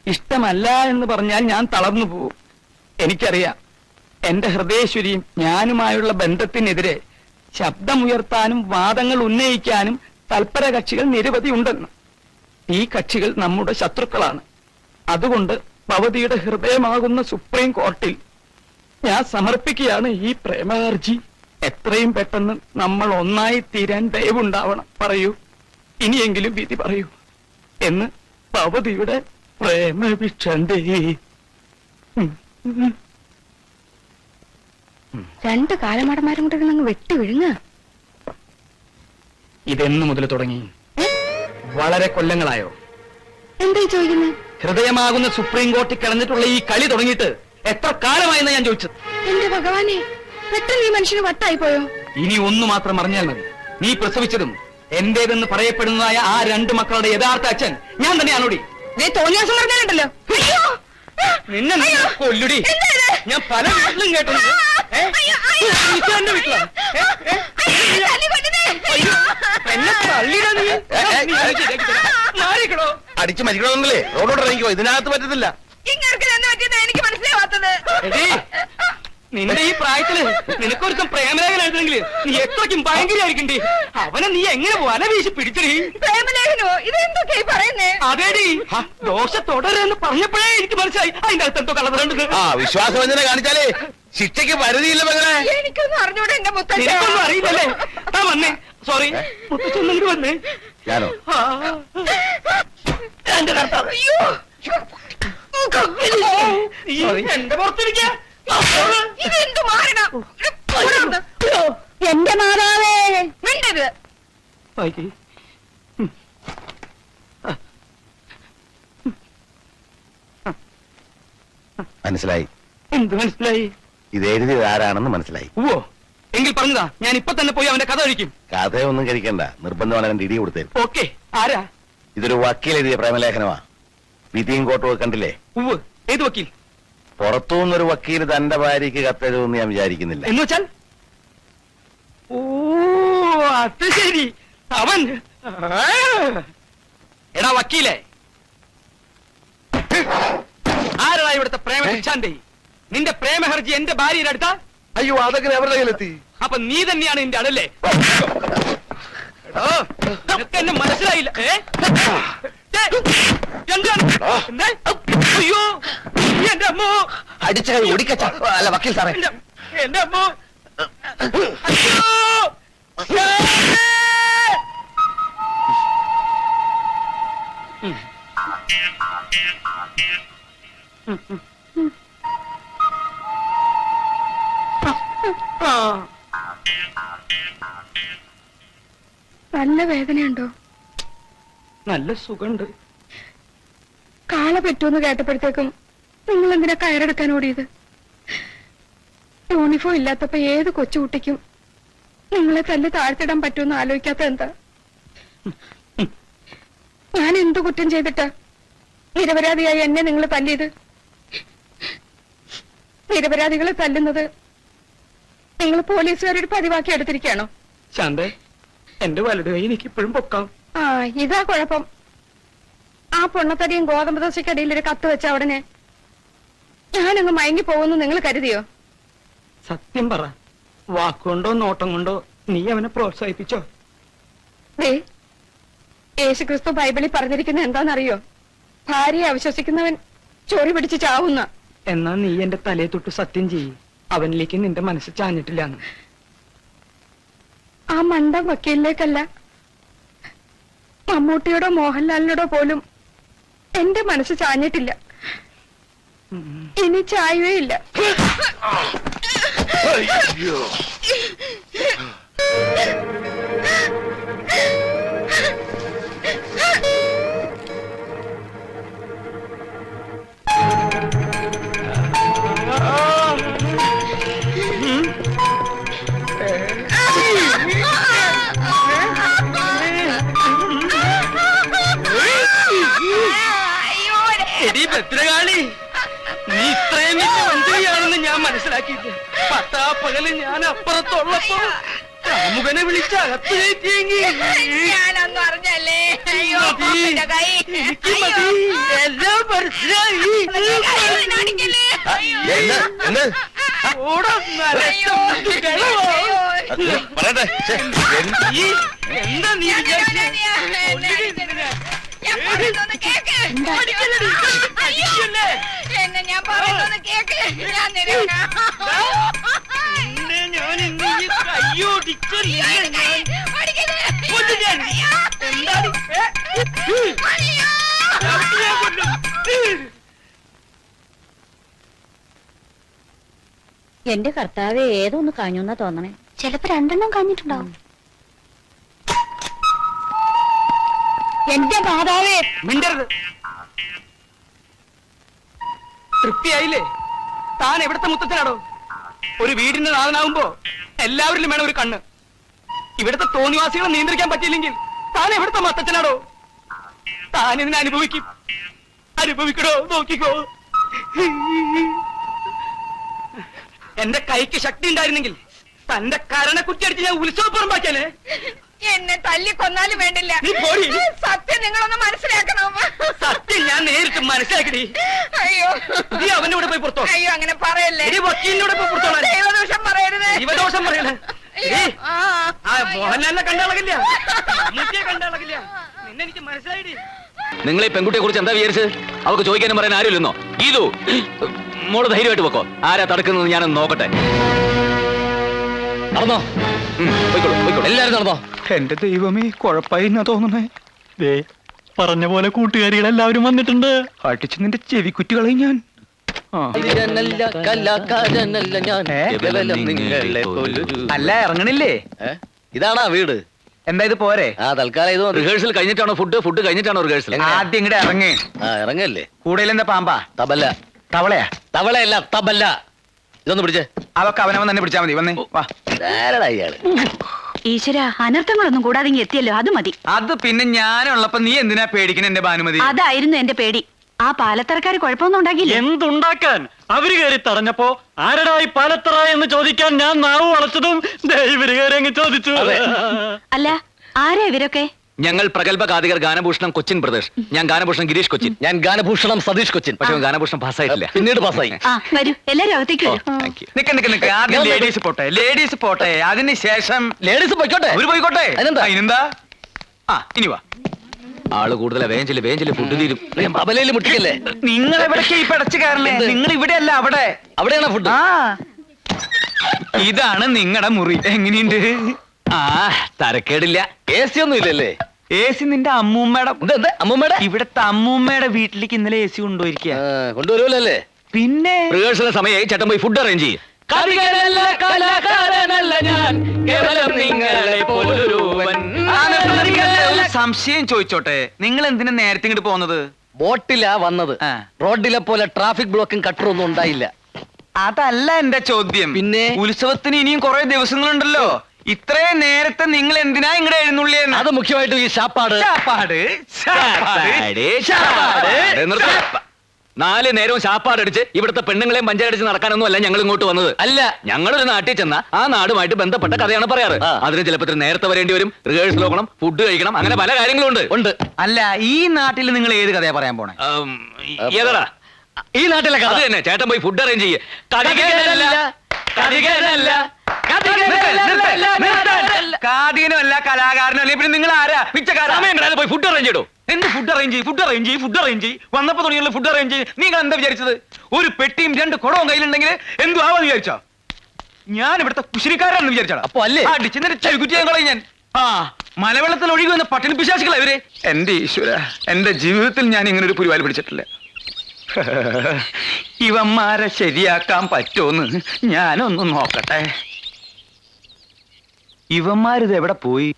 ഇഷ്ടമല്ല എന്ന് പറഞ്ഞാൽ ഞാൻ തളർന്നു പോവും. എനിക്കറിയാം, എന്റെ ഹൃദയേശ്വരിയും ഞാനുമായുള്ള ബന്ധത്തിനെതിരെ ശബ്ദമുയർത്താനും വാദങ്ങൾ ഉന്നയിക്കാനും തൽപര കക്ഷികൾ നിരവധി ഉണ്ടെന്ന്. ഈ കക്ഷികൾ നമ്മുടെ ശത്രുക്കളാണ്. അതുകൊണ്ട് ഭവതിയുടെ ഹൃദയമാകുന്ന സുപ്രീം കോർട്ടിൽ ഞാൻ സമർപ്പിക്കുകയാണ് ഈ പ്രേമഹർജി. എത്രയും പെട്ടെന്ന് നമ്മൾ ഒന്നായി തീരാൻ ദയവുണ്ടാവണം. പറയൂ, ഇനിയെങ്കിലും വിധി പറയൂ എന്ന് ഭവതിയുടെ പ്രേമഭിക്ഷണ്ടേ. 2 കാലമാടന്മാരും കൂടെ അങ്ങ് വെട്ടി വിഴുങ്ങ. ഇതെന്നു മുതൽ തുടങ്ങി? വളരെ കൊല്ലങ്ങളായോ? എന്താ ചോദിക്കുന്നത്? ഹൃദയമാകുന്ന സുപ്രീം കോർട്ടിൽ കിടന്നിട്ടുള്ള ഈ കളി തുടങ്ങിയിട്ട് എത്ര കാലമായെന്ന് ഞാൻ ചോദിച്ചത്. എന്റെ ഭഗവാനെ, പെട്ടെന്ന് ഈ മനുഷ്യന് വട്ടായി പോയോ? ഇനി ഒന്നു മാത്രം അറിഞ്ഞാൽ മതി. നീ പ്രസവിച്ചതും എന്റേതെന്ന് പറയപ്പെടുന്നതായ ആ 2 മക്കളുടെ യഥാർത്ഥ അച്ഛൻ ഞാൻ തന്നെയാണോടി. തോന്നിയാസം പറഞ്ഞാലുണ്ടല്ലോ. നിന്നെ കൊല്ലുടി. ഞാൻ പല വീട്ടിലും കേട്ടിട്ടുണ്ട്. എന്റെ വീട്ടിലാണ് എന്നെ തള്ളിയിടാ നീ. നീ അത് ശരിയാക്കി തരാം. മാറിക്കടോ. അടിച്ചു മരിക്കണമെന്നല്ലേ റോഡോട്ട് ഇറങ്ങിക്കോ, ഇതിനകത്ത് പറ്റത്തില്ല. എനിക്ക് മനസ്സിലാവാത്തത്. എടീ, നിന്റെ ഈ പ്രായത്തില് നിനക്കൊരുത്തം പ്രേമലേഖനായിരുന്നെങ്കിൽ നീ എത്രയ്ക്കും ഭയങ്കരമായിരിക്കണ്ടേ. അവനെ നീ എങ്ങനെ വല വീശി പിടിച്ചടി. പ്രേമലേഖനോ? ഇതെന്തൊക്കെയായി പറയുന്നേ? അതേടി, ദോഷ തുടരെന്ന് പറഞ്ഞപ്പോഴേ എനിക്ക് മനസ്സിലായി അതിന്റെ അകത്ത് എന്തോ കളറുണ്ട്. ആ വിശ്വാസവഞ്ചന കാണിച്ചാലേ ശിക്ഷയ്ക്ക് പരിധിയില്ല മകനെ. എനിക്കൊന്നും അറിഞ്ഞൂടെ എന്റെ മുത്തച്ഛൻ. നിനക്കൊന്നും അറിയില്ലല്ലേ? ആ വന്നേ, സോറി മുത്തച്ഛൻ വന്നേ. ഞാനോ? എന്റെ കർത്താവ്, എന്റെ പുറത്തിരിക്ക. ഇതെന്തു മാറണം? എന്റെ മാതാവേ, മിണ്ടരുത്. മനസ്സിലായി. എന്ത് മനസ്സിലായി? ഇത് എഴുതിയത് ആരാണെന്ന് മനസ്സിലായി. ഓ, എങ്കിൽ പറഞ്ഞതാ, ഞാൻ ഇപ്പൊ തന്നെ പോയി അവന്റെ കഥ കഴിക്കും. കഥയൊന്നും കഴിക്കണ്ട, നിർബന്ധമാണ് എന്റെ ഇടി കൊടുത്തത്. ഓക്കെ, ആരാ? ഇതൊരു വക്കീൽ എഴുതിയ പ്രേമലേഖനമാ. വിധിയും കോട്ടും കണ്ടില്ലേ? ഉവ്വ്, ഏത് വക്കീൽ? പുറത്തുനിന്നൊരു വക്കീൽ തന്റെ ഭാര്യയ്ക്ക് കത്തെഴുതുമെന്ന് ഞാൻ വിചാരിക്കുന്നില്ല. എന്ന് വെച്ചാൽ? ഓ, അത് ശരി, അവൻ. എടാ വക്കീലേ, ആരാ ഇവിടുത്തെ പ്രേമ ശാന്തി? നിന്റെ പ്രേമഹർജി എന്റെ ഭാര്യയുടെ അടുത്താ? അയ്യോ, അതൊക്കെ അവരുടെ കയ്യിലെത്തി. അപ്പൊ നീ തന്നെയാണ് എന്റെ ആളല്ലേ? നിനക്ക് എന്നെ മനസ്സിലായില്ല. അയ്യോ, എന്റെ അമ്മോ! അടിച്ച കൈ ഒടിക്കച്ച. അല്ല വക്കീൽ സാറേ, എന്റെ അമ്മോ! നല്ല വേദനയുണ്ടോ? നല്ല സുഖമുണ്ട്. കാള പറ്റുമെന്ന് കേട്ടപ്പോഴത്തേക്കും നിങ്ങൾ എന്തിനാ കയറെടുക്കാൻ ഓടിയത്? യൂണിഫോം ഇല്ലാത്തപ്പോ ഏത് കൊച്ചുകുട്ടിക്കും നിങ്ങളെ തല്ലി താഴ്ത്തിടാൻ പറ്റുമെന്ന് ആലോചിക്കാത്ത എന്താ? ഞാൻ എന്തു കുറ്റം ചെയ്തിട്ടാ നിരപരാധിയായി എന്നെ നിങ്ങൾ തല്ലിയത്? നിരപരാധികളെ തല്ലുന്നത് നിങ്ങൾ പോലീസുകാരുടെ പതിവാക്കി എടുത്തിരിക്കുകയാണോ? ശാന്തേ, എന്റെ വലത് കൈ എനിക്ക് ഇപ്പോഴും പൊക്കാം. ആ, ഇതാ കുഴപ്പം. ആ പൊണ്ണത്തടിയും ഗോതമ്പ് ദോശക്കടിയിൽ ഒരു കത്ത് വെച്ച ഉടനെ ഞാനങ്ങ് മയങ്ങി പോകുന്നു നിങ്ങൾ കരുതിയോ? സത്യം പറ, വാക്കുകൊണ്ടോ നോട്ടം കൊണ്ടോ നീ അവനെ പ്രോത്സാഹിപ്പിച്ചോ? യേശുക്രിസ്തു ബൈബിളിൽ പറഞ്ഞിരിക്കുന്ന എന്താണെന്നറിയോ? ഭാര്യയെ അവിശ്വസിക്കുന്നവൻ ചൊറി പിടിച്ച് ചാവുന്ന. എന്നാ നീ എന്റെ തലയെ തൊട്ട് സത്യം ചെയ്യ്, അവനിലേക്ക് നിന്റെ മനസ്സ് ചാഞ്ഞിട്ടില്ലാന്ന്. ആ മണ്ടം വക്കീലിലേക്കല്ല, മമ്മൂട്ടിയോടോ മോഹൻലാലിനോടോ പോലും എന്റെ മനസ്സ് ചാഞ്ഞിട്ടില്ല. ഇനി ചായവേ ഇല്ല. ഭദ്രകാളി, നീ ഇത്രയും വലിയ മന്ത്രിയാണെന്ന് ഞാൻ മനസ്സിലാക്കിയിട്ട് പട്ടാപ്പകല് ഞാൻ അപ്പുറത്തുള്ളപ്പോ കാമുകനെ വിളിച്ച് അകത്ത് കയറ്റിയെങ്കിൽ ഞാനൊന്നും അറിഞ്ഞല്ലേ. എനിക്ക് മതി, എല്ലാം മനസ്സിലായി. എന്താ നീ എന്റെ കർത്താവ് ഏതൊന്ന് കാഞ്ഞൂന്നാ തോന്നണേ. ചിലപ്പോ രണ്ടെണ്ണം കാഞ്ഞിട്ടുണ്ടാവും. എന്റെ മാതാവേ, മിണ്ടരുത്. തൃപ്തിയായില്ലേ? താൻ എവിടത്തെ മുത്തച്ഛനാടോ? ഒരു വീടിന്റെ നാഥനാവുമ്പോ എല്ലാവരിലും വേണം ഒരു കണ്ണ്. ഇവിടുത്തെ തോന്നിവാസികളെ നിയന്ത്രിക്കാൻ പറ്റിയില്ലെങ്കിൽ താൻ എവിടുത്തെ മുത്തച്ഛനാടോ? താൻ ഇതിനെ അനുഭവിക്കും. അനുഭവിക്കണോ? നോക്കിക്കോ. എന്റെ കൈക്ക് ശക്തി ഉണ്ടായിരുന്നെങ്കിൽ തന്റെ കരണ കുറ്റിയടിച്ച് ഞാൻ ഉത്സവപ്പുറമ്പാക്കിയാലേ. എന്നെ തല്ലിക്കൊന്നാലും വേണ്ടില്ല. നീ പോടി. സത്യം നിങ്ങളൊന്ന് മനസ്സിലാക്കണം. സത്യം ഞാൻ നേരിട്ട് മനസ്സിലാക്കി. അയ്യോ നീ അവന്റെ കൂടെ പോയി പുറത്തോ. അയ്യോ അങ്ങനെ പറയല്ലേ. നീ വക്കീലിന്റെ കൂടെ പോയി പുറത്തോളാം. ദൈവദോഷം പറയരുത്. ദൈവദോഷം പറയണേ. അയ്യോ, ആ. മോഹൻലാലിനെ കണ്ടാളകില്ല, മമ്മൂട്ടിയെ കണ്ടാളകില്ല. നിന്നെ എനിക്ക് മനസ്സിലായി. നിങ്ങൾ ഈ പെൺകുട്ടിയെ കുറിച്ച് എന്താ വിചാരിച്ചത്? അവർക്ക് ചോദിക്കാനും പറയാൻ ആരുമില്ലെന്നോ? ഇതു മോള് ധൈര്യമായിട്ട് വെക്കോ. ആരാ തടുക്കുന്നത് ഞാനൊന്ന് നോക്കട്ടെ. നടന്നോ, പോയിക്കോളൂ പോയിക്കോളൂ, എല്ലാരും നടന്നോ. എന്റെ ദൈവമേ, കുഴപ്പമായി എന്നാ തോന്നുന്നേ. ദേ പറഞ്ഞ പോലെ കൂട്ടുകാരികളെല്ലാവരും വന്നിട്ടുണ്ട്. അടിച്ച് നിന്റെ ചെവിക്കുറ്റികളെ ഞാൻ. അല്ല ഇറങ്ങണില്ലേ? ഇതാണാ വീട്? എന്താ ഇത് പോരെ? തൽക്കാലം ഇത് റിഹേഴ്സൽ കഴിഞ്ഞിട്ടാണോ ഫുഡ് കഴിഞ്ഞിട്ടാണോ റിഹേഴ്സൽ? ആദ്യം ഇങ്ങടെ ഇറങ്ങി. ഇറങ്ങല്ലേ. കൂടുതൽ എന്താ പാമ്പാ? തബല്ല. തവളയാ? തവളയല്ല, തബല്ല. ഇതൊന്ന് പിടിച്ചേ. അവക്ക് അവനവൻ തന്നെ പിടിച്ചാ മതി. വന്നേ വാ. ഇയാള് ഈശ്വര, അനർത്ഥങ്ങളൊന്നും കൂടാതെ എത്തിയല്ലോ, അത് മതി. അത് പിന്നെ ഞാനുള്ളപ്പോ നീ എന്തിനാ പേടിക്കണ എന്റെ ഭാനുമതി? അതായിരുന്നു എന്റെ പേടി. ആ പാലത്തറക്കാര് കുഴപ്പമൊന്നും ഉണ്ടാക്കില്ല. എന്തുണ്ടാക്കാൻ? അവര് കയറി തടഞ്ഞപ്പോ ആരടാ ഈ പാലത്തറ എന്ന് ചോദിക്കാൻ ഞാൻ നാവ് വളച്ചതും ഇവര് കയറി അങ്ങ് ചോദിച്ചു. അല്ല, ആരാ ഇവരൊക്കെ? ഞങ്ങൾ പ്രഗത്ഭ ഗാതികർ ഗാനഭൂഷണം കൊച്ചിൻ പ്രദേശ്. ഞാൻ ഗാനഭൂഷണം ഗിരീഷ് കൊച്ചിൻ. ഞാൻ ഗാനഭൂഷണം സതീഷ് കൊച്ചിൻ. പക്ഷെ ഗാനഭൂഷണം പാസ്സായിട്ടില്ല, പിന്നീട് പാസ്സായി. വരൂ, എല്ലാരും അകത്തേക്ക് വരൂ. നിക്ക് ആദ്യം ലേഡീസ് പോട്ടെ അതിന് ശേഷം ലേഡീസ് പോയിക്കോട്ടെ. അവര് പോയിക്കോട്ടെ. അതിനെന്താ? ഇനി വാ. ആള് കൂടുതലാ. വേഞ്ചില് ഫുഡ് തീരും. അബലയില് മുട്ടിക്കല്ലേ. നിങ്ങൾ എവിടേക്ക് ഈ പടച്ചു കയറണേ? നിങ്ങൾ ഇവിടെ അല്ല, അവിടെ. അവിടെയാണോ ഫുഡ്? ഇതാണ് നിങ്ങളുടെ മുറി. എങ്ങനെയുണ്ട്? തരക്കേടില്ല. AC ഒന്നും ഇല്ലല്ലേ? AC നിന്റെ അമ്മൂമ്മയുടെ. അമ്മൂമ്മയുടെ? ഇവിടത്തെ അമ്മൂമ്മയുടെ വീട്ടിലേക്ക് ഇന്നലെ AC കൊണ്ടുപോയിരിക്കുക. കൊണ്ടുവരുമല്ലേ? പിന്നെ റിഹേഴ്സൽ സമയമായി. ചേട്ടൻ പോയി ഫുഡ് അറേഞ്ച് ചെയ്യും. സംശയം ചോദിച്ചോട്ടെ, നിങ്ങൾ എന്തിനാ നേരത്തെ ഇങ്ങോട്ട് പോകുന്നത്? ബോട്ടിലാ വന്നത്. റോഡിലെ പോലെ ട്രാഫിക് ബ്ലോക്കും കട്ടറും ഒന്നും ഉണ്ടായില്ല. അതല്ല എന്റെ ചോദ്യം. പിന്നെ ഉത്സവത്തിന് ഇനിയും കുറെ ദിവസങ്ങളുണ്ടല്ലോ. ഇത്രയും നേരത്തെ നിങ്ങൾ എന്തിനാ ഇങ്ങടെ എഴുന്നള്ളിയെന്ന്? അത് മുഖ്യമായിട്ടും ഈ ശാപ്പാട്. 4 നേരവും ശാപ്പാടടിച്ച് ഇവിടുത്തെ പെണ്ണുങ്ങളെയും പഞ്ചായടിച്ച് നടക്കാനൊന്നും അല്ല ഞങ്ങൾ ഇങ്ങോട്ട് വന്നത്. അല്ല, ഞങ്ങളൊരു നാട്ടിൽ ചെന്ന ആ നാടുമായിട്ട് ബന്ധപ്പെട്ട കഥയാണ് പറയാറ്. അതിന് ചിലപ്പോൾ നേരത്തെ വരേണ്ടി വരും, റിഹേഴ്സൽ നോക്കണം, ഫുഡ് കഴിക്കണം, അങ്ങനെ പല കാര്യങ്ങളും ഉണ്ട്. അല്ല, ഈ നാട്ടിൽ നിങ്ങൾ ഏത് കഥയാ പറയാൻ പോണേ? ഏതാടാ ഈ നാട്ടിലെ കഥ തന്നെ. ചേട്ടൻ പോയി ഫുഡ് അറേഞ്ച് ചെയ്യേ. കാതികനുമല്ല, കലാകാരനല്ല, പിന്നെ നിങ്ങൾ ആരാ? പിച്ചക്കാരൻ പോയി ഫുഡ് അറേഞ്ച് ചെയ്തോ. എന്ത് ഫുഡ് അറേഞ്ച് ചെയ്യും? വന്നപ്പോ തുടങ്ങിയുള്ള ഫുഡ് അറേഞ്ച് ചെയ്യും. നിങ്ങൾ എന്താ വിചാരിച്ചത്? ഒരു പെട്ടിയും 2 കുടവും കയ്യിലുണ്ടെങ്കിൽ എന്തു ആവാന്ന് വിചാരിച്ചോ? ഞാൻ ഇവിടുത്തെ കുശിരിക്കാരാണെന്ന് വിചാരിച്ചാ? അപ്പൊ അല്ലേ അടിച്ചെന്നിട്ട് ചവിക്കുറ്റിയാൻ കളയും ഞാൻ. മലവെള്ളത്തിൽ ഒഴുകി വന്ന പട്ടിണി പിശാചികളാ ഇവര്. എന്റെ ഈശ്വര, എന്റെ ജീവിതത്തിൽ ഞാൻ ഇങ്ങനെ ഒരു പുരിവാലി പിടിച്ചിട്ടില്ല. ഇവന്മാരെ ശരിയാക്കാൻ പറ്റുമെന്ന് ഞാനൊന്ന് നോക്കട്ടെ. ഇവന്മാരിത് എവിടെ പോയി?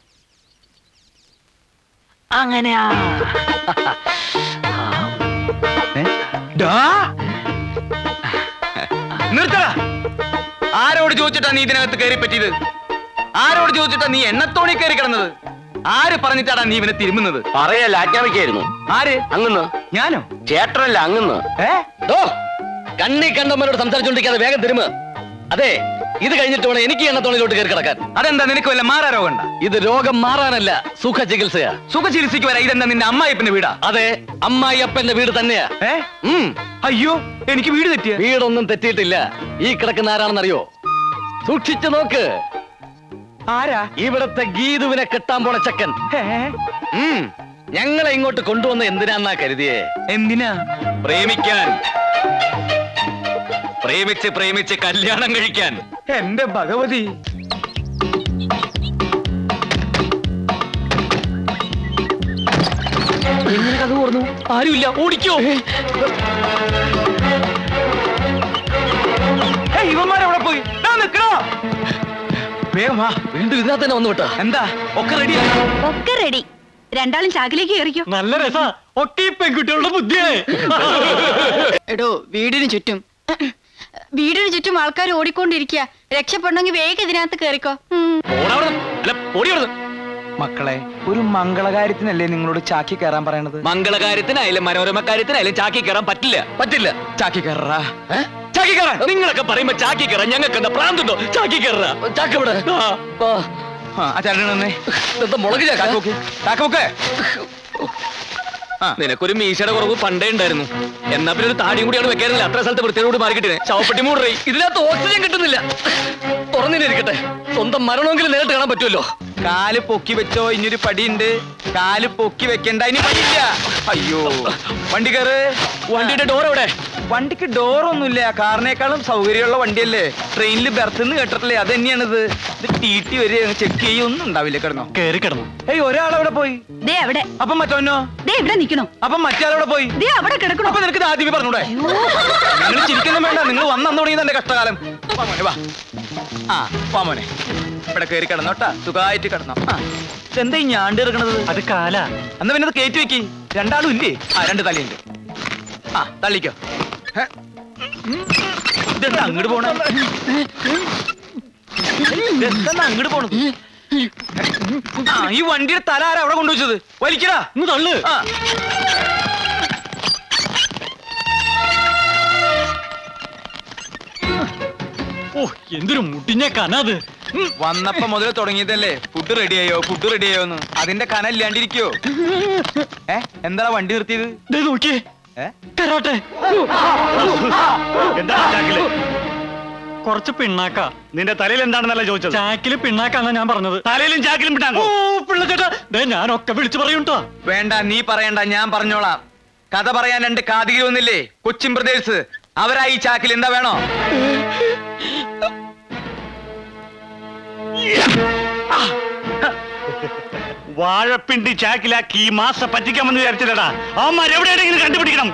അങ്ങനെയാ. നിർത്തടാ. ആരോട് ചോദിച്ചിട്ടാ നീ ഇതിനകത്ത് കയറി പറ്റിയത്? ആരോട് ചോദിച്ചിട്ടാ നീ എണ്ണത്തോണി കയറി കിടന്നത്? ആര് പറഞ്ഞിട്ടാടാ നീ ഇവനെ തിരുമുന്നത്? പറയല്ല, ആജ്ഞാപിക്കായിരുന്നു. ആര്? അങ്ങന്ന്. ഞാനോ? ചേട്ടനല്ല, അങ്ങന്ന്. കണ്ണി കണ്ടവരോട് സംസാരിച്ചോണ്ടിരിക്കാതെ വേഗം തിരുമ. അതെ, ഇത് കഴിഞ്ഞിട്ട് വേണം എനിക്ക് എണ്ണത്തോണിലോട്ട് കയറി കിടക്കാൻ. അതെന്താ, നിനക്ക് വല്ല മാറാ രോഗം? ഇത് രോഗം മാറാനല്ല, സുഖ ചികിത്സയാ. സുഖ ചികിത്സയ്ക്ക് വരാ. ഇതെന്താ നിന്റെ അമ്മായിപ്പന്റെ വീടാ? അതെ, അമ്മായിയപ്പന്റെ വീട് തന്നെയാ. അയ്യോ, എനിക്ക് വീട് തെറ്റിയ? വീടൊന്നും തെറ്റിയിട്ടില്ല. ഈ കിടക്കുന്ന ആരാണെന്നറിയോ? സൂക്ഷിച്ചു നോക്ക്. ആരാ? ഇവിടത്തെ ഗീതുവിനെ കെട്ടാൻ പോണ ചക്കൻ. ഞങ്ങളെ ഇങ്ങോട്ട് കൊണ്ടുവന്ന എന്തിനാന്നാ കരുതിയേ? എന്തിനാ? പ്രേമിക്കാൻ. പ്രേമിച്ച് കല്യാണം കഴിക്കാൻ. എന്റെ ഭഗവതി. എങ്ങനെ കഥ ഓർന്നു? ആരുമില്ല, ഓടിക്കോ. ഇവന്മാരെവിടെ പോയി? നിക്കണോ? വേഗം വാ. വീണ്ടും ഇതിനകത്ത് തന്നെ വന്നു വിട്ടോ. എന്താ ഒക്കെ റെഡി? ഒക്കെ റെഡി. രണ്ടാളും ചാക്കിലേക്ക് കയറിക്കോ. നല്ല രസാ. ഒക്കെ പെൺകുട്ടികളുടെ ബുദ്ധിയാണ്. എടോ, വീടിന് ചുറ്റും ആൾക്കാർ ഓടിക്കൊണ്ടിരിക്കുക. രക്ഷപ്പെടണമെങ്കിൽ വേഗം ഇതിനകത്ത് കയറിക്കോ. മക്കളെ, ഒരു മംഗളകാര്യത്തിനല്ലേ നിങ്ങളോട് ചാക്കി കയറാൻ പറയണത്? മംഗളകാര്യത്തിനായാലും മനോരമ കാര്യത്തിനായാലും ചാക്കി കയറാൻ പറ്റില്ല. ചാക്കി കയറാ. ചാക്കി കയറാൻ നിങ്ങളൊക്കെ പറയുമ്പോ ചാക്കി കയറാൻ ഞങ്ങൾക്ക് എന്താ പ്രാന്തുണ്ടോ? ചാക്കി കയറാ. ചാക്കി ഇവിടെ മുളക് ചാക്കോക്കെ നിനക്കൊരു മീശയുടെ കുറവ് പണ്ടേ ഉണ്ടായിരുന്നു. എന്നാ പിന്നെ ഒരു താടിയും കൂടിയാണ് വെക്കാനില്ല. അത്ര സ്ഥലത്ത് വൃത്തിയോട് മാറിക്കിട്ടേ ചവപ്പെട്ടി മൂടറി. ഇതിനകത്ത് ഓക്സിജൻ കിട്ടുന്നില്ല. തുറന്നിരിക്കട്ടെ, സ്വന്തം മരണമെങ്കിലും നേരിട്ട് കാണാൻ പറ്റുമല്ലോ. കാല് പൊക്കി വെച്ചോ, ഇനിയൊരു പടിയുണ്ട്. കാല് പൊക്കി വെക്കണ്ട, ഇനി പടിയില്ല. അയ്യോ, വണ്ടി കയറ്. വണ്ടിയുടെ ഡോർ എവിടെ? വണ്ടിക്ക് ഡോറൊന്നുമില്ല. കാറിനേക്കാളും സൗകര്യമുള്ള വണ്ടിയല്ലേ. ട്രെയിനിൽ ബെർത്ത് കേട്ടിട്ടില്ലേ, അത് തന്നെയാണിത്. ഇത് ടി വരെ ചെക്ക് ചെയ്യൊന്നും ഉണ്ടാവില്ല. കിടന്നോ? കേറി കിടന്നു. ഏയ്, ഒരാളവിടെ പോയി. ദേ അവിടെ. അപ്പം മറ്റോനോ? ദേ ഇവിടെ നിക്കണോ. അപ്പം മറ്റേ പോയി. ദേ അവിടെ കിടക്കണോ. അപ്പൊ നിനക്ക് ആദ്യമേ പറഞ്ഞൂടെ? നിങ്ങൾ ചിരിക്കൊന്നും വേണ്ട. നിങ്ങൾ വന്നു തുടങ്ങിയത് എന്റെ കഷ്ടകാലം. വാ മോനെ, വാ. ആ, വാ മോനെ, ഇവിടെ കയറി കിടന്നോട്ടാ. സുഖമായിട്ട് കിടന്നോ. എന്താ ഈ ഞാണ്ട് ഇറങ്ങണത്? അത് കാല. എന്നാ പിന്നെ അത് കയറ്റി വെക്കി. രണ്ടാളും ഇല്ലേ? ആ, രണ്ട് തലയുണ്ട്. ആ, തള്ളിക്കോ. ഇതെന്താ അങ്ങോട്ട് പോണ? ഇതെന്താ അങ്ങോട്ട് പോണത്? ആ, ഈ വണ്ടിയുടെ തല ആരാ അവിടെ കൊണ്ടുവച്ചത്? വലിക്കടാ. തള്ളു. ആ, ഓ, എന്തൊരു മുടിഞ്ഞ കനത്. വന്നപ്പോ മുതൽ തുടങ്ങിയതല്ലേ ഫുഡ് റെഡിയായോ എന്ന്. അതിന്റെ കന ഇല്ലാണ്ടിരിക്കോ? എന്താ വണ്ടി നിർത്തിയത്? നോക്കിയേ, കരാട്ടെ. കുറച്ച് പിണ്ണാക്ക. നിന്റെ തലയിൽ എന്താണെന്നല്ല ചോദിച്ചത്. ചാക്കില് പിണ്ണാക്കാന്നാ ഞാൻ പറഞ്ഞത്. തലയിലും ചാക്കിലും ഓ പിള്ളച്ചേട്ടാ, ഞാനൊക്കെ വിളിച്ചു പറയൂട്ടോ. വേണ്ട, നീ പറയണ്ട, ഞാൻ പറഞ്ഞോളാം. കഥ പറയാൻ രണ്ട് കാതികി വന്നില്ലേ, കൊച്ചിൻ ബ്രദേഴ്സ്. അവരായി ചാക്കിൽ എന്താ വേണോ? വാഴപ്പിണ്ടി ചാക്കിലാക്കി ഈ മാസം പറ്റിക്കാമെന്ന് വിചാരിച്ചില്ലടാ. അവന്മാർ എവിടെയെങ്കിലും കണ്ടുപിടിക്കണം.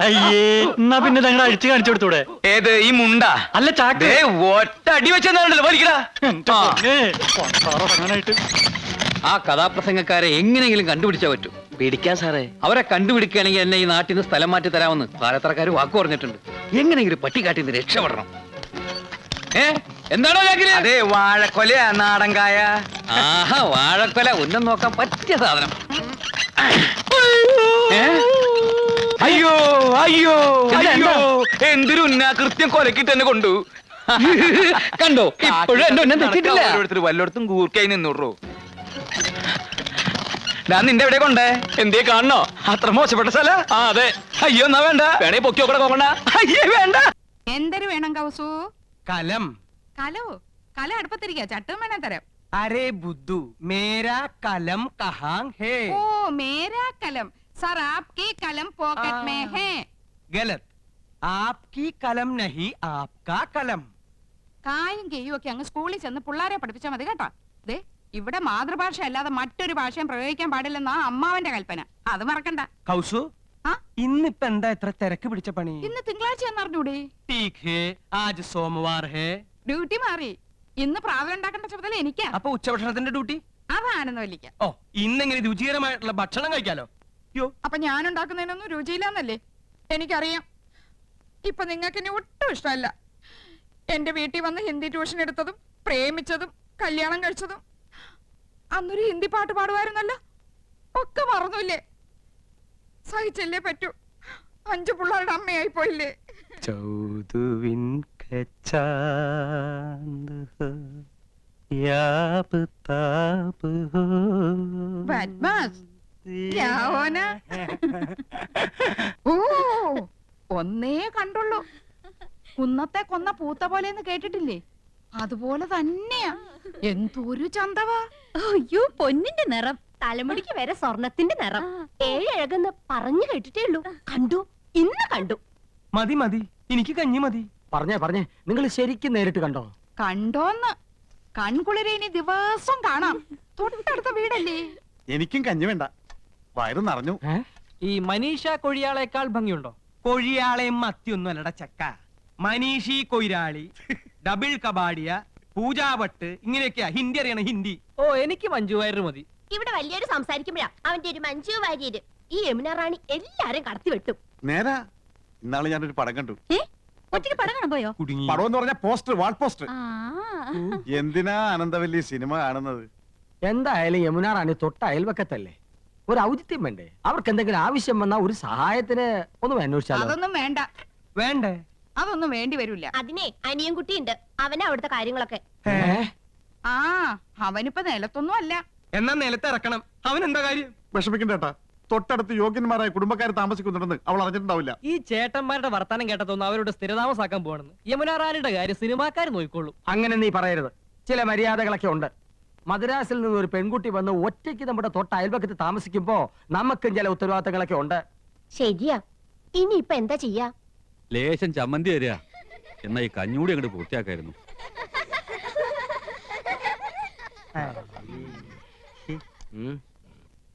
അയ്യേ, എന്നാ പിന്നെ ഞങ്ങൾ അഴിച്ചു കാണിച്ചു കൊടുത്തൂടെ? ഏത്, ഈ മുണ്ട? അല്ല, ചാക്ക്. ഒറ്റ അടി വെച്ചെന്നാണല്ലോ. വലിക്കടാ. ആ കഥാപ്രസംഗക്കാരെ എങ്ങനെയെങ്കിലും കണ്ടുപിടിച്ചാ പറ്റും. പേടിക്കാൻ സാറേ, അവരെ കണ്ടുപിടിക്കുകയാണെങ്കിൽ എന്നെ ഈ നാട്ടിൽ നിന്ന് സ്ഥലം മാറ്റി തരാമെന്ന് പാലത്തറക്കാർ വാക്കു പറഞ്ഞിട്ടുണ്ട്. എങ്ങനെയെങ്കിലും പട്ടിക്കാട്ടിൽ നിന്ന് രക്ഷപ്പെടണം. എന്താണോ ചാക്കില്? അതെ, വാഴക്കൊല, നാടൻകായ. ആഹാ, വാഴക്കൊല. ഉന്നം നോക്കാൻ പറ്റിയ സാധനം. അയ്യോ അയ്യോ അയ്യോ, എന്തൊരു ഉന്നാകൃത്യം കൊലക്കിട്ട് തന്നെ കൊണ്ടു. കണ്ടോ, ഇപ്പോഴും എന്റെ ഉന്നം തെറ്റിട്ടില്ല. ഓരോരുത്തർ വല്ലോടത്തും കൂർക്കായി നിന്നൂറോ. ഞാൻ നിന്റെ എവിടെ കൊണ്ടേ? എന്തേ കാണണോ? അത്ര മോശപ്പെട്ട സ്ഥല? ആ, അതെ. അയ്യോ, എന്നാ വേണ്ട. വേണേ പൊക്കി നോക്കണ നോക്കണ്ട. അയ്യേ, വേണ്ട. എന്തൊരു വേണം കൗസു? കലം. കലോ? കല അടുപ്പത്തിരിക്കാ, ചട്ടും വേണേ തരാം. അരേ ബുദ്ധു, മേരാ കലം കഹാങ് ഹേ? ഓ, മേരാ കലം. സർ, ആപ്കി കലം പോക്കറ്റ് മേ ഹേ. ഗലത്. ആപ്കി കലം നഹി, ആപ്കാ കലം. കായും കെയ്യും ഒക്കെ അങ്ങ് സ്കൂളിൽ ചെന്ന് പിള്ളാരെ പഠിപ്പിച്ചാൽ മതി കേട്ടോ. ദേ, ഇവിടെ മാതൃഭാഷ അല്ലാതെ മറ്റൊരു ഭാഷയും പ്രയോഗിക്കാൻ പാടില്ലെന്നാ അമ്മാവന്റെ കൽപ്പന. അത് മറക്കണ്ട. കൗസു, ഇന്നിപ്പോ എന്താ ഇത്ര തിരക്ക് പിടിച്ച പണി? ഇന്ന് തിങ്കളാഴ്ച എന്നറിഞ്ഞൂടെ? ആജ് സോമവാർ ഹേ. ഡ്യൂട്ടി മാറി. ഇന്ന് പ്രാതൽ ഉണ്ടാക്കേണ്ട ചുമതല എനിക്കാ. അപ്പൊ ഉച്ചഭക്ഷണത്തിന്റെ ഡ്യൂട്ടി? അതാണെന്ന് വലിക്ക. ഓ, ഇന്നെങ്ങനെ രുചികരമായിട്ടുള്ള ഭക്ഷണം കഴിക്കാലോ. അപ്പൊ ഞാൻ ഉണ്ടാക്കുന്നതിനൊന്നും രുചിയില്ലാന്നല്ലേ എനിക്കറിയാം. ഇപ്പൊ നിങ്ങൾക്ക് ഇനി ഒട്ടും ഇഷ്ടമല്ല. എന്റെ വീട്ടിൽ വന്ന് ഹിന്ദി ട്യൂഷൻ എടുത്തതും പ്രേമിച്ചതും കല്യാണം കഴിച്ചതും അന്നൊരു ഹിന്ദി പാട്ട് പാടുമായിരുന്നല്ലോ, ഒക്കെ മറന്നില്ലേ? സഹിച്ചല്ലേ പറ്റൂ. 5 പിള്ളേരുടെ അമ്മയായി പോയില്ലേ? ചൗദുവിൻ ഓ, ഒന്നേ കണ്ടുള്ളൂ. കുന്നത്തെ കൊന്ന പൂത്ത പോലെന്ന് കേട്ടിട്ടില്ലേ? അതുപോലെ തന്നെയാ. എന്തൊരു ചന്തവാ. അയ്യോ, പൊന്നിന്റെ നിറം, തലമുടിക്ക് വരെ സ്വർണത്തിന്റെ നിറം. 7 അഴകെന്ന് പറഞ്ഞു കേട്ടിട്ടേ ഉള്ളൂ. കണ്ടു, ഇന്ന് കണ്ടു. മതി മതി, എനിക്ക് കഞ്ഞി മതി. പറഞ്ഞേ, നിങ്ങൾ ശരിക്കും നേരിട്ട് കണ്ടോ? കണ്ടോന്ന്? കൺകുളിരെ ഇനി ദിവസം കാണാം. തൊട്ടടുത്ത വീടല്ലേ. എനിക്കും കഞ്ഞി വേണ്ട, വയറ് നിറഞ്ഞു. ഈ മനീഷ കൊഴിയാളേക്കാൾ ഭംഗിയുണ്ടോ? കൊഴിയാളെയും മത്തിയൊന്നും അല്ലട ചക്ക. മനീഷി കൊയിരാളി, ഡബിൾ കബാഡിയ, പൂജാവട്ട്, ഇങ്ങനെയൊക്കെയാ ഹിന്ദി അറിയണം. ഹിന്ദി. ഓ, എനിക്ക് മഞ്ജു വാര്യർ മതി. ഇവിടെ വലിയൊരു സംസാരിക്കുമ്പോഴാ അവന്റെ ഒരു മഞ്ജു വാര്യര്. ഈ യമുന റാണി എല്ലാരും കടത്തി വെട്ടും. നേരാ, ഇന്നാള് ഞാനൊരു പടം കണ്ടു. ഒറ്റയ്ക്ക് പടം കാണാൻ പോയോ? പടം എന്ന് പറഞ്ഞ പോസ്റ്റർ, വാൾ പോസ്റ്റർ. എന്തിനാ ആനന്ദവല്ലി സിനിമ കാണുന്നത്? എന്തായാലും യമുന റാണി തൊട്ട അയൽവക്കത്തല്ലേ, ഒരു ഔചിത്യം വേണ്ടേ? അവർക്ക് എന്തെങ്കിലും ആവശ്യം വന്നാ ഒരു സഹായത്തിന് ഒന്ന് അന്വേഷിച്ചാലോ? അതൊന്നും വേണ്ട. വേണ്ടേ? അതൊന്നും വേണ്ടി വരൂല. അതിനെ അനിയൻ കുട്ടിയുണ്ട്, അവനാ അവിടുത്തെ കാര്യങ്ങളൊക്കെ. ആ അവനിപ്പോ നിലത്തൊന്നും അല്ല. എന്നാ നിലത്ത് ഇറക്കണം. അവൻ എന്താ കാര്യം? വിഷമിക്കണ്ടേട്ടാ, തൊട്ടടുത്ത് യോഗ്യന്മാരായ കുടുംബക്കാർ താമസിക്കുന്നുണ്ടെന്ന് അവൾ അറിഞ്ഞിട്ടുണ്ടാവില്ല. ഈ ചേട്ടന്മാരുടെ വർത്താനം കേട്ടതൊന്നും അവരോട് സ്ഥിരതാമസാക്കാൻ പോകണമെന്ന്. യമുന റാണിയുടെ കാര്യം സിനിമാക്കാർ നോക്കിക്കോളൂ. അങ്ങനെ നീ പറയരുത്. ചില മര്യാദകളൊക്കെ ഉണ്ട്. മദ്രാസിൽ നിന്ന് ഒരു പെൺകുട്ടി വന്ന് ഒറ്റയ്ക്ക് നമ്മുടെ തൊട്ട അയൽപക്കത്ത് താമസിക്കുമ്പോ നമുക്കും ചില ഉത്തരവാദിത്തങ്ങളൊക്കെ ഉണ്ട്. ശരിയാ, ഇനിയിപ്പൊ എന്താ ചെയ്യാ? ലേശം ചമ്മന്തി തരിക, എന്നാ ഈ കഞ്ഞൂടി അങ്ങോട്ട് പൂർത്തിയാക്കായിരുന്നു.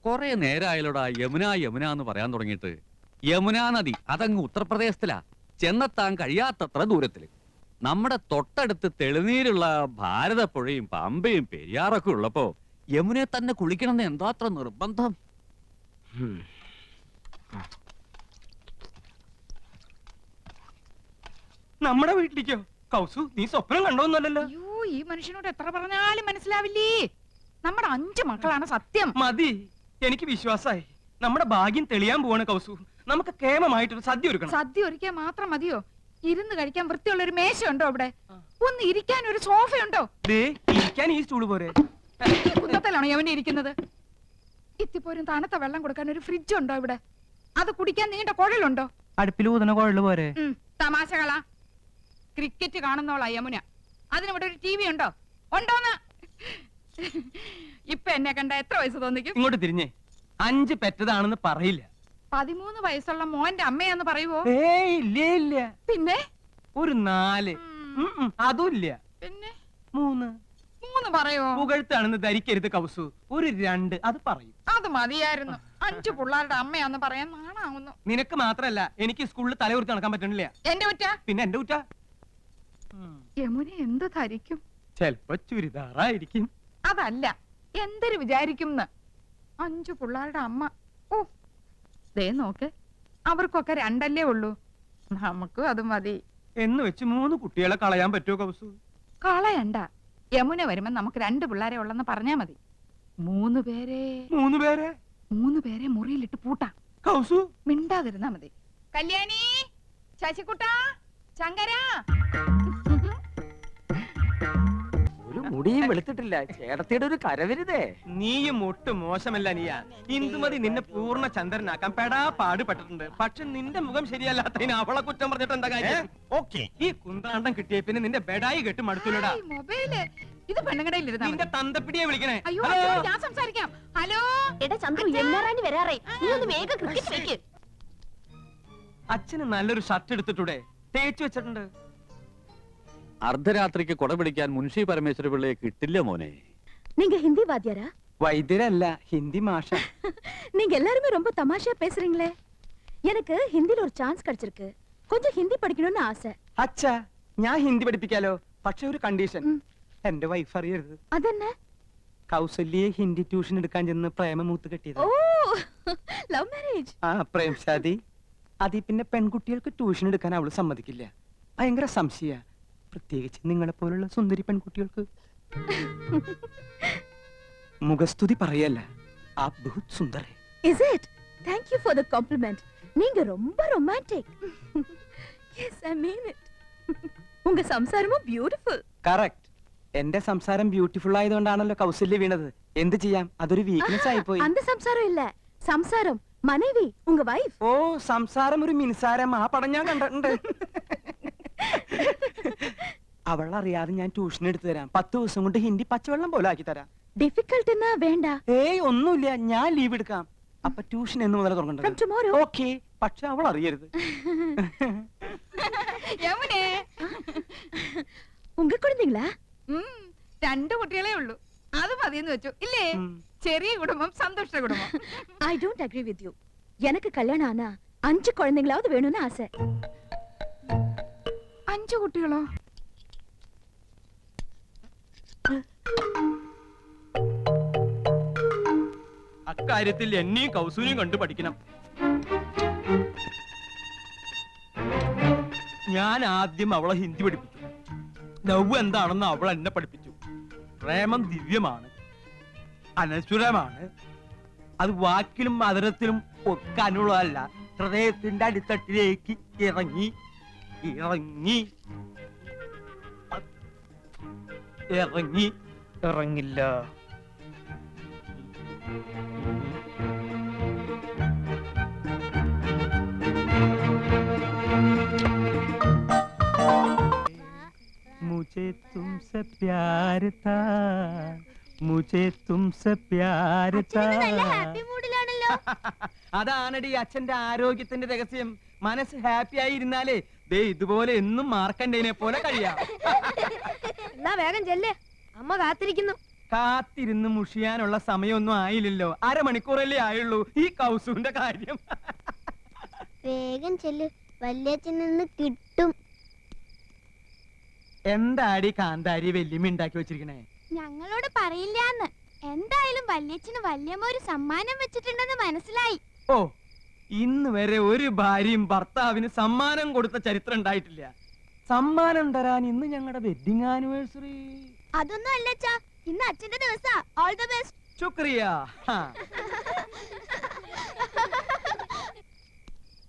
കൊറേ നേരമായാലോടാ യമുന യമുന എന്ന് പറയാൻ തുടങ്ങിയിട്ട്. യമുനാ നദി അതങ്ങ് ഉത്തർപ്രദേശത്തിലാ, ചെന്നെത്താൻ കഴിയാത്തത്ര ദൂരത്തില്. നമ്മുടെ തൊട്ടടുത്ത് തെളിനീരുള്ള ഭാരതപ്പുഴയും പമ്പയും പെരിയാറൊക്കെ ഉള്ളപ്പോ യമുനയെ തന്നെ കുളിക്കണമെന്ന് എന്താ അത്ര നിർബന്ധം? നമ്മുടെ വീട്ടിലേക്കോ? കൗസു, നീ സ്വപ്നം കണ്ടോന്നല്ലോ. അയ്യോ, ഈ മനുഷ്യനോട് എത്ര പറഞ്ഞാലും മനസ്സിലാവില്ലേ. നമ്മുടെ 5 മക്കളാണ് സത്യം. മതി, എനിക്ക് വിശ്വാസായി. നമ്മുടെ ഭാഗ്യം തെളിയാൻ പോവാണ് കൗസു. നമുക്ക് കേമമായിട്ടൊരു സദ്യ ഒരുക്കണം. സദ്യ ഒരുക്കാൻ മാത്രം മതിയോ? ഇരുന്ന് കഴിക്കാൻ വൃത്തിയുള്ള ഒരു മേശയുണ്ടോ അവിടെ? ഒന്ന് ഇരിക്കാൻ ഒരു സോഫയുണ്ടോ? ഇരിക്കാൻ ഈ സ്റ്റൂള് പോരെ? കുന്നത്തിലാണോ യവനെ ഇരിക്കുന്നത്? ഇത്തിപ്പോരും തണുത്ത വെള്ളം കൊടുക്കാൻ ഒരു ഫ്രിഡ്ജ് ഉണ്ടോ ഇവിടെ? അത് കുടിക്കാൻ നീണ്ട കുഴലുണ്ടോ? അടുപ്പിൽ ഊതുന്ന കുഴല് പോരെ? തമാശകളാ. ക്രിക്കറ്റ് കാണുന്നോളാ യമുന. അതിനിവിടെ ഒരു TV ഉണ്ടോ? ഉണ്ടോന്ന്? ഇപ്പൊ എന്നെ കണ്ട എത്ര വയസ്സ് തോന്നിക്കും? ഇങ്ങോട്ട് തിരിഞ്ഞേ. 5 പെറ്റതാണെന്ന് പറയില്ല. 13 വയസ്സുള്ള മോന്റെ അമ്മയാന്ന് പറയുവോ? ഇല്ല. പിന്നെ ഒരു 4. അതുമില്ല. പിന്നെ 3 പറയോ? പുകഴ്ത്താണെന്ന് ധരിക്കരുത് കൗസു. ഒരു 2 അത് പറയും. അത് മതിയായിരുന്നു. 5 പിള്ളേരുടെ അമ്മയാന്ന് പറയാൻ നാണാവുന്നു. നിനക്ക് മാത്രല്ല, എനിക്ക് സ്കൂളിൽ തലകുറിച്ച് നടക്കാൻ പറ്റണില്ല. എന്റെ കുറ്റ? പിന്നെ എന്റെ കുറ്റ. യമുന എന്ത് ധരിക്കും? ചെലപ്പോ ചുരിദാറായിരിക്കും. അതല്ല, എന്തൊരു വിചാരിക്കും? 5 പിള്ളേരുടെ അമ്മ. ഓ, ദേ നോക്ക്, അവർക്കൊക്കെ 2 ഉള്ളൂ. നമുക്കും അത് മതി എന്ന് വെച്ച് 3 കുട്ടികളെ കളയാൻ പറ്റുമോ കൗസു? കളയണ്ട. യമുന വരുമ്പോ നമുക്ക് 2 പിള്ളേരെ ഉള്ളെന്ന് പറഞ്ഞാ മതി. 3 പേരെ മുറിയിലിട്ട് പൂട്ടാം. കൗസു മിണ്ടാതിരുന്നാ മതി. കല്യാണി, ശശികുട്ട, ശങ്കര. ഒരു മുടിയും വെളുത്തിട്ടില്ല. ചേട്ടത്തിയുടെ ഒരു കരവരുതേ. നീയും ഒട്ടും മോശമല്ല നീയ. ഇന്ദുമതി നിന്നെ പൂർണ്ണ ചന്ദ്രനാക്കാൻ പെടാ പാടുപെട്ടിട്ടുണ്ട്. പക്ഷെ നിന്റെ മുഖം ശരിയല്ലാത്തതിന് അവളെ കുറ്റം പറഞ്ഞിട്ട് എന്താ കാര്യം? ഈ കുന്ത്രാണ്ടം കിട്ടിയ പിന്നെ നിന്റെ ബെഡായി കെട്ട് മടുത്തില്ലടാ. മൊബൈല് ഇത് പെണ്ണുകടയിൽ ഇരുന്നാ നിന്റെ തന്തപ്പിടിയെ വിളിക്കണേ. അയ്യോ, ഞാൻ സംസാരിക്കാം. ഹലോ എടാ ചന്ദ്രു, യമുനാറാണി വരാറേ, നീ ഒന്ന് വേഗം ക്രിക്കറ്റ് വെക്ക്. അച്ഛന് നല്ലൊരു ഷർട്ട് എടുത്തിട്ടൂടെ? തേച്ചു വെച്ചിട്ടുണ്ട്. അർദ്ധരാത്രിക്ക് കൊട പിടിക്കാൻ മുൻഷി പരമേശ്വര പിള്ളയെ കിട്ടില്ല മോനെ. நீங்க ஹிந்தி வாத்தியாரா? വൈദ്യരല്ല, ഹിന്ദി മാഷ. நீங்க எல்லாருமே ரொம்ப தமாஷா பேசுறீங்களே. எனக்கு ஹிந்தில ஒரு சான்ஸ் கிடைச்சிருக்கு. கொஞ்சம் ஹிந்தி படிக்கணும்னு ஆசை. അച്ഛാ, ഞാൻ ഹിന്ദി പഠിപ്പിക്കാലോ. പക്ഷെ ഒരു കണ്ടീഷൻ. എന്റെ വൈഫ് അറിയരുത്. അതെന്നെ? കൗസല്യെ ഹിന്ദി ട്യൂഷൻ എടുക്കാൻ ചെന്ന് പ്രേമമൂത്ത് കെട്ടിയത്. ഓ, ലവ് മാരേജ്. ആ, പ്രേം ശാദി. അതി പിന്നെ പെൺകുട്ടികൾക്ക് ട്യൂഷൻ എടുക്കാൻ അവള് സമ്മതിക്കില്ല. ഭയങ്കര സംശയ, പ്രത്യേകിച്ച് നിങ്ങളെ പോലുള്ള സുന്ദരി പെൺകുട്ടികൾക്ക്. മുഖസ്തുതി പറയല്ല, ആപ് ബഹുത് സുന്ദർ ഹൈ. Is it? Thank you for the compliment. நீங்க ரொம்ப romantic. Yes, I mean it. உங்க സംസാരമോ beautiful. കറക്റ്റ്. എന്റെ സംസാരം ബ്യൂട്ടിഫുൾ ആയതുകൊണ്ടാണല്ലോ കൗസല്യ വീണത്. എന്ത് ചെയ്യാം, അതൊരു വീക്ക്നെസ് ആയി പോയി. அந்த സംസാരം ഇല്ല, സംസാരം മனைவி, உங்க വൈഫ്. ഓ, സംസാരം ഒരു മിൻസാരം. ആ പടം ഞാൻ കണ്ടിട്ടുണ്ട്. അവളറിയാതെ ഞാൻ ട്യൂഷൻ എടുത്തു തരാം. 10 ദിവസം കൊണ്ട് ഹിന്ദി പച്ചവെള്ളം പോലെ ആക്കി തരാം. ഡിഫിക്കൽട്ട് എന്നാ വേണ്ട. ഏയ് ഒന്നുമില്ല, ഞാൻ ലീവ് എടുക്കാം. അപ്പൊ ട്യൂഷൻ എന്ന് മുതൽ തുടങ്ങേണ്ടത്. ഓക്കെ, പക്ഷെ അവൾ അറിയരുത്. യമുനേ, உங்க குழந்தைங்களா? 2 കുട്ടികളേ ഉള്ളൂ. അത് മതിയെന്ന് വെച്ചു ഇല്ലേ? ചെറിയ കുടുംബം, സന്തോഷ കുടുംബം. I don't agree with you. எனக்கு கல்யாணம் ஆனா 5 குழந்தைங்களாவது வேணும்னு ஆசை. 5 കുട്ടികളോ? അക്കാര്യത്തിൽ എന്നെയും കൗസൂനെയും കണ്ടു പഠിക്കണം. ഞാൻ ആദ്യം അവളെ ഹിന്ദി പഠിപ്പിച്ചു. ലവ് എന്താണെന്ന് അവൾ എന്നെ പഠിപ്പിച്ചു. പ്രേമം ദിവ്യമാണ്, അനശ്വരമാണ്. അത് വാക്കിലും അതരത്തിലും ഒക്കെ അനുള്ളതല്ല, ഹൃദയത്തിന്റെ അടിത്തട്ടിലേക്ക് ഇറങ്ങി ഇറങ്ങി ഇറങ്ങി ഇറങ്ങില്ല. मुझे तुमसे प्यार था, मुझे तुमसे प्यार था. അതാണടി അച്ഛന്റെ ആരോഗ്യത്തിന്റെ രഹസ്യം. മനസ്സ് ഹാപ്പി ആയി ഇരുന്നാലേ ദേ ഇതുപോലെ എന്നും മാർക്കണ്ടേനെ പോലെ കഴിയാം. എന്നാ വേഗം ചെല്ലേ, അമ്മ കാത്തിരിക്കുന്നു. കാത്തിരുന്ന് മുഷിയാനുള്ള സമയമൊന്നും ആയില്ലല്ലോ, അരമണിക്കൂറല്ലേ ആയുള്ളൂ ഈ കൗസുവിന്റെ കാര്യം. വേഗം ചെല്ല്, വല്യച്ഛൻ നിന്ന് കിട്ടും. എന്താടി കാന്താരി വല്യമ്മ ഉണ്ടാക്കി വെച്ചിരിക്കണേ? ഞങ്ങളോട് പറയില്ലാന്ന്. എന്തായാലും വല്യച്ഛന് വല്യമ്മ ഒരു സമ്മാനം വെച്ചിട്ടുണ്ടെന്ന് മനസ്സിലായി. ഓ, ഇന്ന് വരെ ഒരു ഭാര്യയും ഭർത്താവിന് സമ്മാനം കൊടുത്ത ചരിത്രം ഉണ്ടായിട്ടില്ല. സമ്മാനം തരാൻ ഇന്ന് ഞങ്ങളുടെ വെഡിങ് ആനിവേഴ്സറി. അതൊന്നും അല്ലച്ചാ, ഇന്ന് അച്ഛന്റെ ദിവസാ. All the best. ശുക്രിയ.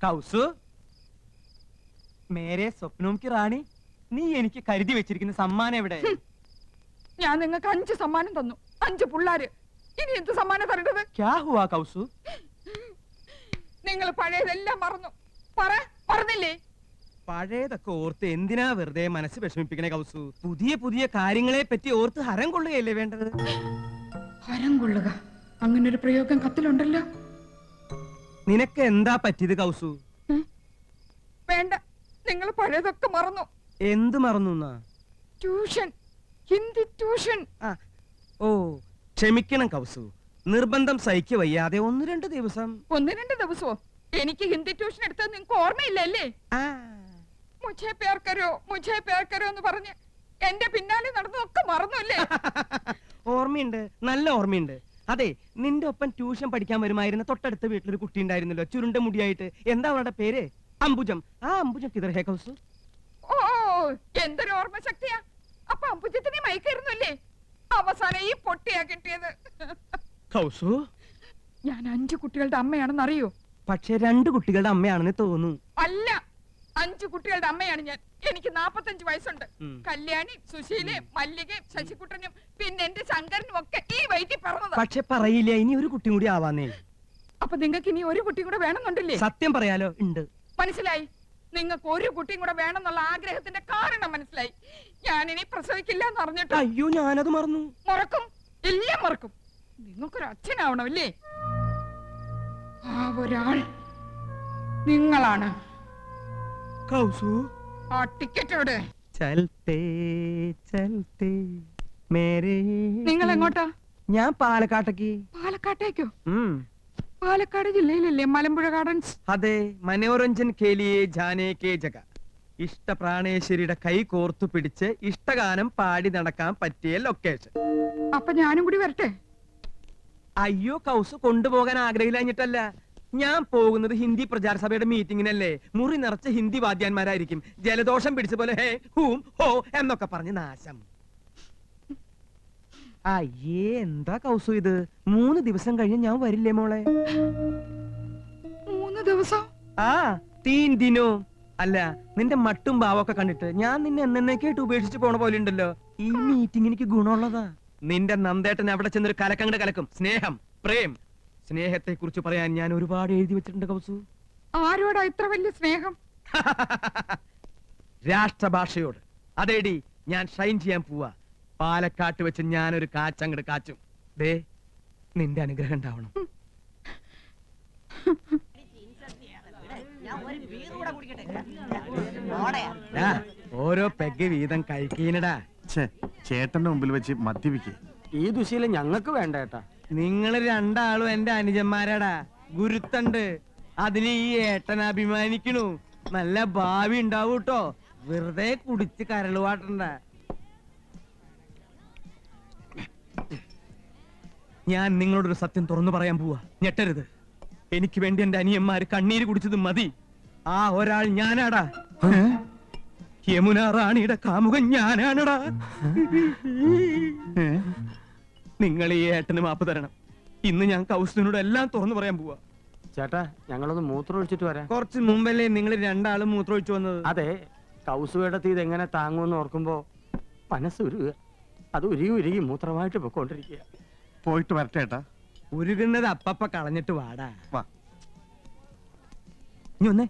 കൗസു, മേരെ സ്വപ്നവും കി റാണി, നീ എനിക്ക് കരുതി വെച്ചിരിക്കുന്ന സമ്മാനം എവിടെ? ഞാൻ നിങ്ങൾക്ക് 5 സമ്മാനം തന്നു, 5 പിള്ളാര്. ഇനി എന്ത് സമ്മാനം തരേണ്ടത്? ക്യാ ഹുവാ കൗസു? നിങ്ങൾ പഴയതെല്ലാം മറന്നു. മറന്നില്ലേ? പഴയതൊക്കെ ഓർത്ത് എന്തിനാ വെറുതെ മനസ്സ് വിഷമിപ്പിക്കണേ കൗസു? പുതിയ പുതിയ കാര്യങ്ങളെ പറ്റി ഓർത്ത് ഹരം കൊള്ളുകയല്ലേ വേണ്ടത്? ഹരം കൊള്ളുക, അങ്ങനൊരു പ്രയോഗം കത്തിലുണ്ടല്ലോ. നിനക്ക് എന്താ പറ്റിയത് കൗസു? വേണ്ട, നിങ്ങൾ പഴയതൊക്കെ മറന്നു. എന്ത് മറന്നു? Tuition, Hindi tuition. ഓ, ക്ഷമിക്കണം കൗസു, നിർബന്ധം സഹിക്ക വയ്യാതെ 1-2 ദിവസം. 1-2 ദിവസമോ? എനിക്ക് ഹിന്ദി ട്യൂഷൻ എടുത്തത് നിങ്ങൾക്ക് ഓർമ്മയില്ലല്ലേ? മുझे प्यार करो, मुझे प्यार करो എന്ന് പറഞ്ഞ് എന്റെ പിന്നാലെ നടന്നതൊക്കെ മറന്നുല്ലേ? ഓർമ്മയുണ്ട്, നല്ല ഓർമ്മയുണ്ട്. അതെ, നിന്റെ ഒപ്പം ട്യൂഷൻ പഠിക്കാൻ വരുമായിരുന്ന തൊട്ടടുത്ത വീട്ടിലൊരു കുട്ടി ഉണ്ടായിരുന്നല്ലോ, ചുരുണ്ട മുടിയായിട്ട്. എന്താ അവളുടെ പേര്? അംബുജം. ആ അംബുജം കിതർ ഹേ കൗസു? ഓ, എന്തൊരു ഓർമ്മശക്തിയാ. അപ്പൊ അംബുജത്തിനെ മയക്കായിരുന്നല്ലേ? അവസാനം ഈ പൊട്ടിയാ കിട്ടിയത്. കൗസു, ഞാൻ 5 കുട്ടികളുടെ അമ്മയാണെന്ന് അറിയോ? പക്ഷെ 2 കുട്ടികളുടെ അമ്മയാണെന്ന് തോന്നുന്നു. അല്ല, 5 കുട്ടികളുടെ അമ്മയാണ് ഞാൻ. എനിക്ക് 45 വയസ്സുണ്ട്. കല്യാണി, സുശീല, മല്ലിക, ശശികുട്ടനും പിന്നെ എന്റെ ശങ്കരനും ഒക്കെ ഈ വയറ്റിൽ പറഞ്ഞത്. പക്ഷെ പറയില്ല, ഇനി ഒരു കുട്ടി കൂടി ആവാന്നേ. അപ്പൊ നിങ്ങൾക്ക് ഇനി ഒരു കുട്ടി കൂടെ വേണമെന്നുണ്ടല്ലേ? സത്യം പറയാലോ, ഉണ്ട്. മനസ്സിലായി. നിങ്ങൾക്ക് ഒരു കുട്ടിയും കൂടെ വേണമെന്നുള്ള ആഗ്രഹത്തിന്റെ കാരണം മനസ്സിലായി. ഞാനിനി പ്രസവിക്കില്ല എന്ന് അറിഞ്ഞിട്ട്. അയ്യോ, ഞാനത് മറന്നു. മറക്കും, എല്ലാം മറക്കും. നിങ്ങൾക്കൊരു അച്ഛനാവണമല്ലേ? ആ ഒരാൾ നിങ്ങളാണ്. കൗസു, ആ ടിക്കറ്റോട് ചൽത്തേ ചൽത്തേ മേരേ. നിങ്ങൾ എങ്ങോട്ടാ? ഞാൻ പാലക്കാട്ടേക്ക്. പാലക്കാട്ടേക്കോ? പാലക്കാട് ജില്ലയിലല്ലേ മലമ്പുഴ ഗാർഡൻസ്? അതെ, മനോരഞ്ജൻ കേലിയെ ജാനേ കേ ജഗ. ഇഷ്ടപ്രാണേശ്വരിയുടെ കൈ കോർത്തു പിടിച്ച് ഇഷ്ടഗാനം പാടി നടക്കാൻ പറ്റിയ ലൊക്കേഷൻ. അപ്പൊ ഞാനും കൂടി വരട്ടെ? അയ്യോ കൗസു, കൊണ്ടുപോകാൻ ആഗ്രഹിച്ചിട്ടല്ല. ഞാൻ പോകുന്നത് ഹിന്ദി പ്രചാര സഭയുടെ മീറ്റിങ്ങിനല്ലേ. മുറി നിറച്ച് ഹിന്ദി വാദ്യാന്മാരായിരിക്കും. ജലദോഷം പിടിച്ച പോലെ ഹേ ഹൂം ഹോ എന്നൊക്കെ പറഞ്ഞ് നാശം. അയ്യേ, എന്താ കൗസു ഇത്? 3 ദിവസം കഴിഞ്ഞ് ഞാൻ വരില്ലേ മോളെ? 3 ദിവസം? ആ, 3 ദിനോ. അല്ല, നിന്റെ മട്ടും ഭാവമൊക്കെ കണ്ടിട്ട് ഞാൻ നിന്നെ എന്നേക്കായിട്ട് ഉപേക്ഷിച്ച് പോണ പോലെ ഉണ്ടല്ലോ. ഈ മീറ്റിംഗ് എനിക്ക് ഗുണമുള്ളതാ. നിന്റെ നന്ദേട്ടൻ അവിടെ ചെന്നൊരു കലക്കങ്ങട് കലക്കും. സ്നേഹം, പ്രേം, സ്നേഹത്തെ കുറിച്ച് പറയാൻ ഞാൻ ഒരുപാട് എഴുതി വെച്ചിട്ടുണ്ട് കൗസു. ആരോടാ ഇത്ര വലിയ സ്നേഹം? രാഷ്ട്രഭാഷയോട്. അതേടി, ഞാൻ ഷൈൻ ചെയ്യാൻ പോവാ. പാലക്കാട്ട് വെച്ച് ഞാനൊരു കാച്ചങ്ങട് കാച്ചും. ദേ, നിന്റെ അനുഗ്രഹം ഉണ്ടാവണം. ഓരോ പെഗ് വീതം കഴിക്കീനടാ. ചേട്ടന്റെ മുമ്പിൽ വെച്ച് മദ്യപിക്കേ. ഈ ദുശീലം ഞങ്ങൾക്ക് വേണ്ട ഏട്ടാ. നിങ്ങള് 2 ആളും എന്റെ അനുജന്മാരാടാ. ഗുരുത്തണ്ട്, അതിന് ഈ ഏട്ടൻ അഭിമാനിക്കണു. നല്ല ഭാവി ഉണ്ടാവും കേട്ടോ. വെറുതെ കുടിച്ച് കരളുവാട്ടണ്ട. ഞാൻ നിങ്ങളോടൊരു സത്യം തുറന്നു പറയാൻ പോവാ, ഞെട്ടരുത്. എനിക്ക് വേണ്ടി എന്റെ അനിയന്മാര് കണ്ണീര് കുടിച്ചത് മതി. ആ ഒരാൾ ഞാനാടാ. യമുന റാണിയുടെ കാമുകൻ ഞാനാണടാ. നിങ്ങൾ ഈ ഏട്ടന് മാപ്പ് തരണം. ഇന്ന് ഞാൻ കൗസുവിനോട് എല്ലാം തുറന്നു പറയാൻ പോവാ. ചേട്ടാ, ഞങ്ങളൊന്ന് മൂത്രം ഒഴിച്ചിട്ട് വരാം. കുറച്ച് മുമ്പല്ലേ നിങ്ങൾ 2 ആളും മൂത്രം ഒഴിച്ചു വന്നത്? അതെ, കൗസുവേടത്തി ഇതെങ്ങനെ താങ്ങുമെന്ന് ഓർക്കുമ്പോ മനസ്സുരുക. അത് ഉരുകി ഉരുകി മൂത്രമായിട്ട് പൊക്കോണ്ടിരിക്കുക. പോയിട്ട് വരട്ടെ ഏട്ടാ. ഉരുകുന്നത് അപ്പപ്പ കളഞ്ഞിട്ട് വാടാ. വാ. ഇനി ഒന്നേ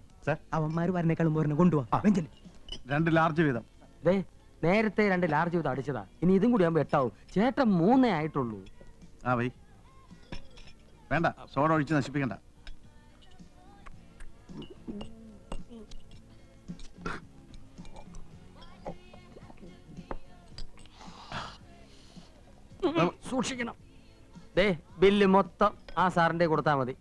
അവന്മാര് വരണേക്കാളും പോരണ കൊണ്ടുപോവാ. 2 ലാർജ് വീതം. നേരത്തെ 2 ലാർജ് വീതം അടിച്ചതാ. ഇനി ഇതും കൂടി ആകുമ്പോ 8 ആവും. ചേട്ടൻ 3 ആയിട്ടുള്ളൂ. ആ വൈ വേണ്ട, സോഡ ഒഴിച്ച് നശിപ്പിക്കണ്ട. സൂക്ഷിക്കണം. ബില്ല് മൊത്തം ആ സാറിന്റെ കൊടുത്താ മതി.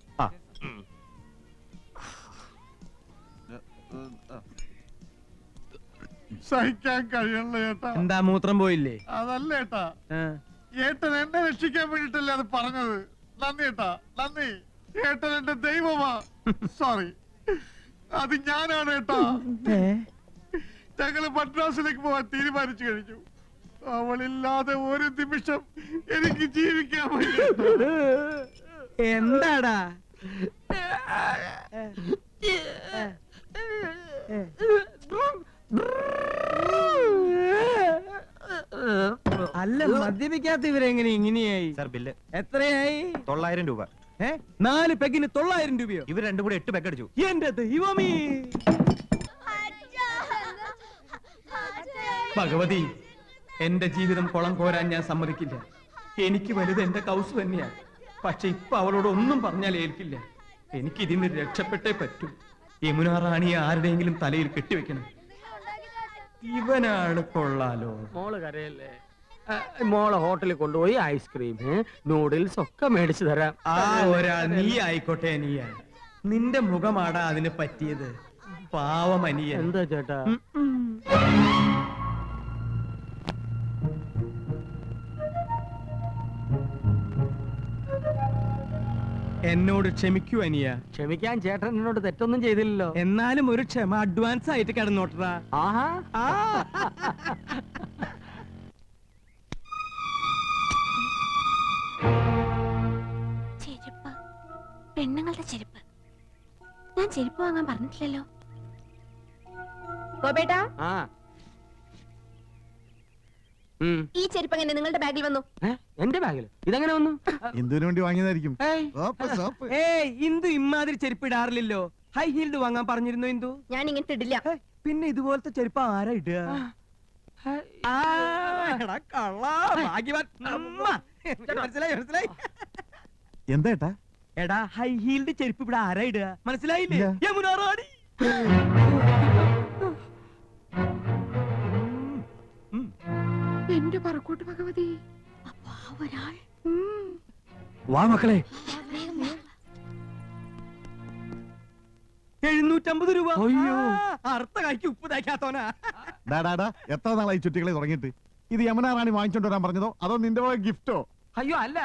സഹിക്കാൻ കഴിയണല്ലോ ഏട്ടാ. എന്താ മൂത്രം പോയില്ലേ? അതല്ല ഏട്ടാ, ഏട്ടൻ എന്നെ രക്ഷിക്കാൻ വേണ്ടിട്ടല്ലേ അത് പറഞ്ഞത്. നന്ദി ഏട്ടാ, നന്ദി. ഏട്ടൻ എന്റെ ദൈവമാ. സോറി, അത് ഞാനാണ് ഏട്ടാ. ഞങ്ങള് മദ്രാസിലേക്ക് പോവാൻ തീരുമാനിച്ചു കഴിഞ്ഞു. അവളില്ലാതെ ഒരു നിമിഷം എനിക്ക് ജീവിക്കാൻ പറ്റില്ല. എന്താടാ? അല്ല, മദ്യപിക്കാത്ത ഇവരെങ്ങനെ ഇങ്ങനെയായി? സാർ ബില്ല് എത്രയായി? 900 രൂപ. 4 പെഗിന് 900 രൂപയോ? ഇവർ രണ്ടും കൂടെ 8 പെഗ് അടിച്ചു. എന്റെ ദൈവമേ ഭഗവതി, എന്റെ ജീവിതം കുളം കോരാൻ ഞാൻ സമ്മതിക്കില്ല. എനിക്ക് വലുത് എന്റെ കൗസ് തന്നെയാ. പക്ഷെ ഇപ്പൊ അവളോട് ഒന്നും പറഞ്ഞാൽ ഏൽക്കില്ല. എനിക്ക് ഇതിന് രക്ഷപ്പെട്ടേ പറ്റൂ. യമുന റാണിയെ ആരുടെയെങ്കിലും തലയിൽ കെട്ടിവെക്കണം. ഇവനാണ് കൊള്ളാലോ. മോള് കരയല്ലേ? മോളെ ഹോട്ടലിൽ കൊണ്ടുപോയി ഐസ്ക്രീം, നൂഡിൽസ് ഒക്കെ മേടിച്ചു തരാം. ആ ഒരാൾ നീ ആയിക്കോട്ടെ. നീയാ, നിന്റെ മുഖമാടാ അതിന് പറ്റിയത്. പാവമനിയ. എന്താ ചേട്ടാ? എന്നോട് ക്ഷമിക്കൂ അനിയ. ക്ഷമിക്കാൻ ചേട്ടൻ എന്നോട് തെറ്റൊന്നും ചെയ്തില്ലല്ലോ. എന്നാലും ഒരു ക്ഷമ അഡ്വാൻസ് ആയിട്ട് കിടന്നോട്ടറാ. ആഹാ. ചെരുപ്പ്, പെണ്ണുങ്ങളുടെ ചെരുപ്പ്. ഞാൻ ചെരുപ്പ് വാങ്ങാൻ പറഞ്ഞിട്ടില്ലല്ലോ. ഗോപേട്ടാ, ഈ ചെരുപ്പ് എങ്ങനെ നിങ്ങളുടെ ബാഗിൽ വന്നു? എന്റെ ബാഗിൽ ഇതെങ്ങനെ വന്നു? എന്തിനു വേണ്ടി വാങ്ങിയതായിരിക്കും. ഇന്ദു ഇമാതിരി ചെരുപ്പ് ഇടാറില്ലല്ലോ. ഹൈ ഹീൽഡ് വാങ്ങാൻ പറഞ്ഞിരുന്നു ഇന്ദു. ഞാൻ ഇങ്ങനത്തെ ഇടില്ല. പിന്നെ ഇതുപോലത്തെ ചെരുപ്പ് ആരാ ഇടുക? മനസ്സിലായി. എന്താ എടാ, ഹൈ ഹീൽഡ് ചെരുപ്പ് ഇവിടെ ആരാ ഇടുക? മനസ്സിലായില്ലേ? യമുന റാണി. എന്റെ പറക്കോട്ട് ഭഗവതി. ഒരാൾ. വാ മക്കളെ. 750 രൂപ. അയ്യോ, അർത്ഥ കായ്ക്ക് ഉപ്പ് തയ്ക്കാത്തോനാ. എത്ര നാളായി ചുറ്റികളെ തുടങ്ങിയിട്ട്? ഇത് യമുന റാണി വാങ്ങിച്ചോണ്ട് വരാൻ പറഞ്ഞതോ അതോ നിന്റെ ഗിഫ്റ്റോ? അയ്യോ അല്ല,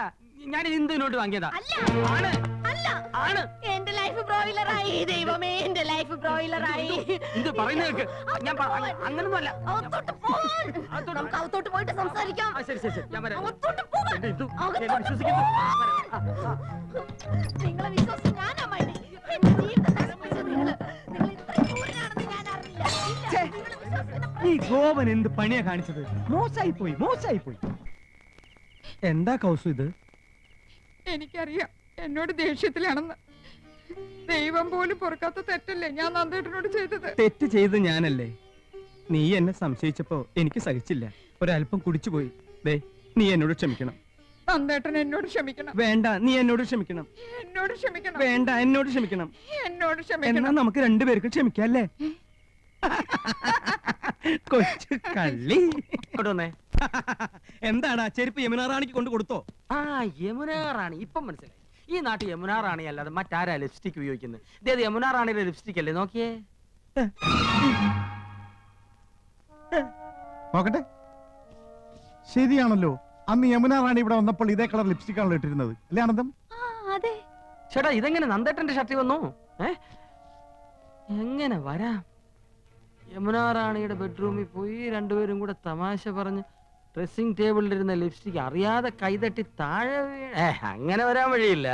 ഞാൻ ഇന്ദുവിനോട്ട് വാങ്ങിയതാ. എന്റെ ലൈഫ് ബ്രോയിലറായി. ദൈവമേ, എന്റെ ലൈഫ് ബ്രോയിലറായി. ഇത് പറയുന്ന കേൾക്ക്. ഞാൻ അങ്ങനൊന്നും അല്ല. നമുക്ക് അകത്തോട്ട് പോയിട്ട് സംസാരിക്കാം. ശരി ശരി ശരി, ഞാൻ വരാം. നിങ്ങളെ വിശ്വസിച്ച് ഞാനാ മൈനി. എന്റെ ജീവിതം നശിപ്പിച്ചത് നിങ്ങള്. നിങ്ങൾ ഇത്രയും ക്രൂരനാണെന്ന് ഞാൻ അറിഞ്ഞില്ല. ഈ ഗോപൻ എന്ത് പണിയാ കാണിച്ചത്? മോശമായി പോയി. എന്താ കൗസു ഇത്? എനിക്കറിയാം എന്നോട് ദേഷ്യത്തിലാണെന്ന്. ദൈവം പോലും പൊറുക്കാത്ത തെറ്റല്ലേ ഞാൻ നന്ദേട്ടനോട് ചെയ്തത്. തെറ്റ് ചെയ്ത് ഞാനല്ലേ? നീ എന്നെ സംശയിച്ചപ്പോ എനിക്ക് സഹിച്ചില്ല. ഒരല്പം കുടിച്ചുപോയി. ദേ, നീ എന്നോട് ക്ഷമിക്കണം. നന്ദേട്ടൻ എന്നോട് ക്ഷമിക്കണം. വേണ്ട, നീ എന്നോട് ക്ഷമിക്കണം. എന്നോട് ക്ഷമിക്കണം. വേണ്ട, എന്നോട് ക്ഷമിക്കണം. എന്നോട് ക്ഷമിക്കണം. എന്നാ നമുക്ക് രണ്ടുപേർക്കും ക്ഷമിക്കല്ലേ? കൊച്ചു കള്ളി. എന്താടാ, ചെരുപ്പ് യമുന റാണിക്ക് കൊണ്ട് കൊടുത്തോ? ആ, യമുന റാണി. ഇപ്പം മനസ്സിലായി. ഈ നാട്ടിൽ യമുന റാണി അല്ലാതെ മറ്റാരാ ലിപ്സ്റ്റിക് ഉപയോഗിക്കുന്നത്? ഇതേത് യമുന റാണിയുടെ ലിപ്സ്റ്റിക് അല്ലേ? നോക്കിയേ. നോക്കട്ടെ, ശരിയാണല്ലോ. അന്ന് യമുന റാണി ഇവിടെ വന്നപ്പോൾ ഇതേ കളർ ലിപ്സ്റ്റിക് ആണല്ലോ ഇട്ടിരുന്നത്, അല്ലേ ആനന്ദം? അതെ. ചേട്ടാ, ഇതെങ്ങനെ നന്ദേട്ടന്റെ ഷർട്ടിൽ വന്നു? എങ്ങനെ വരാം? യമുന റാണിയുടെ ബെഡ്റൂമിൽ പോയി രണ്ടുപേരും കൂടെ തമാശ പറഞ്ഞ് ഡ്രസ്സിംഗ് ടേബിളിലിരുന്ന ലിപ്സ്റ്റിക് അറിയാതെ കൈതട്ടി താഴെ അങ്ങനെ വരാൻ വഴിയില്ല.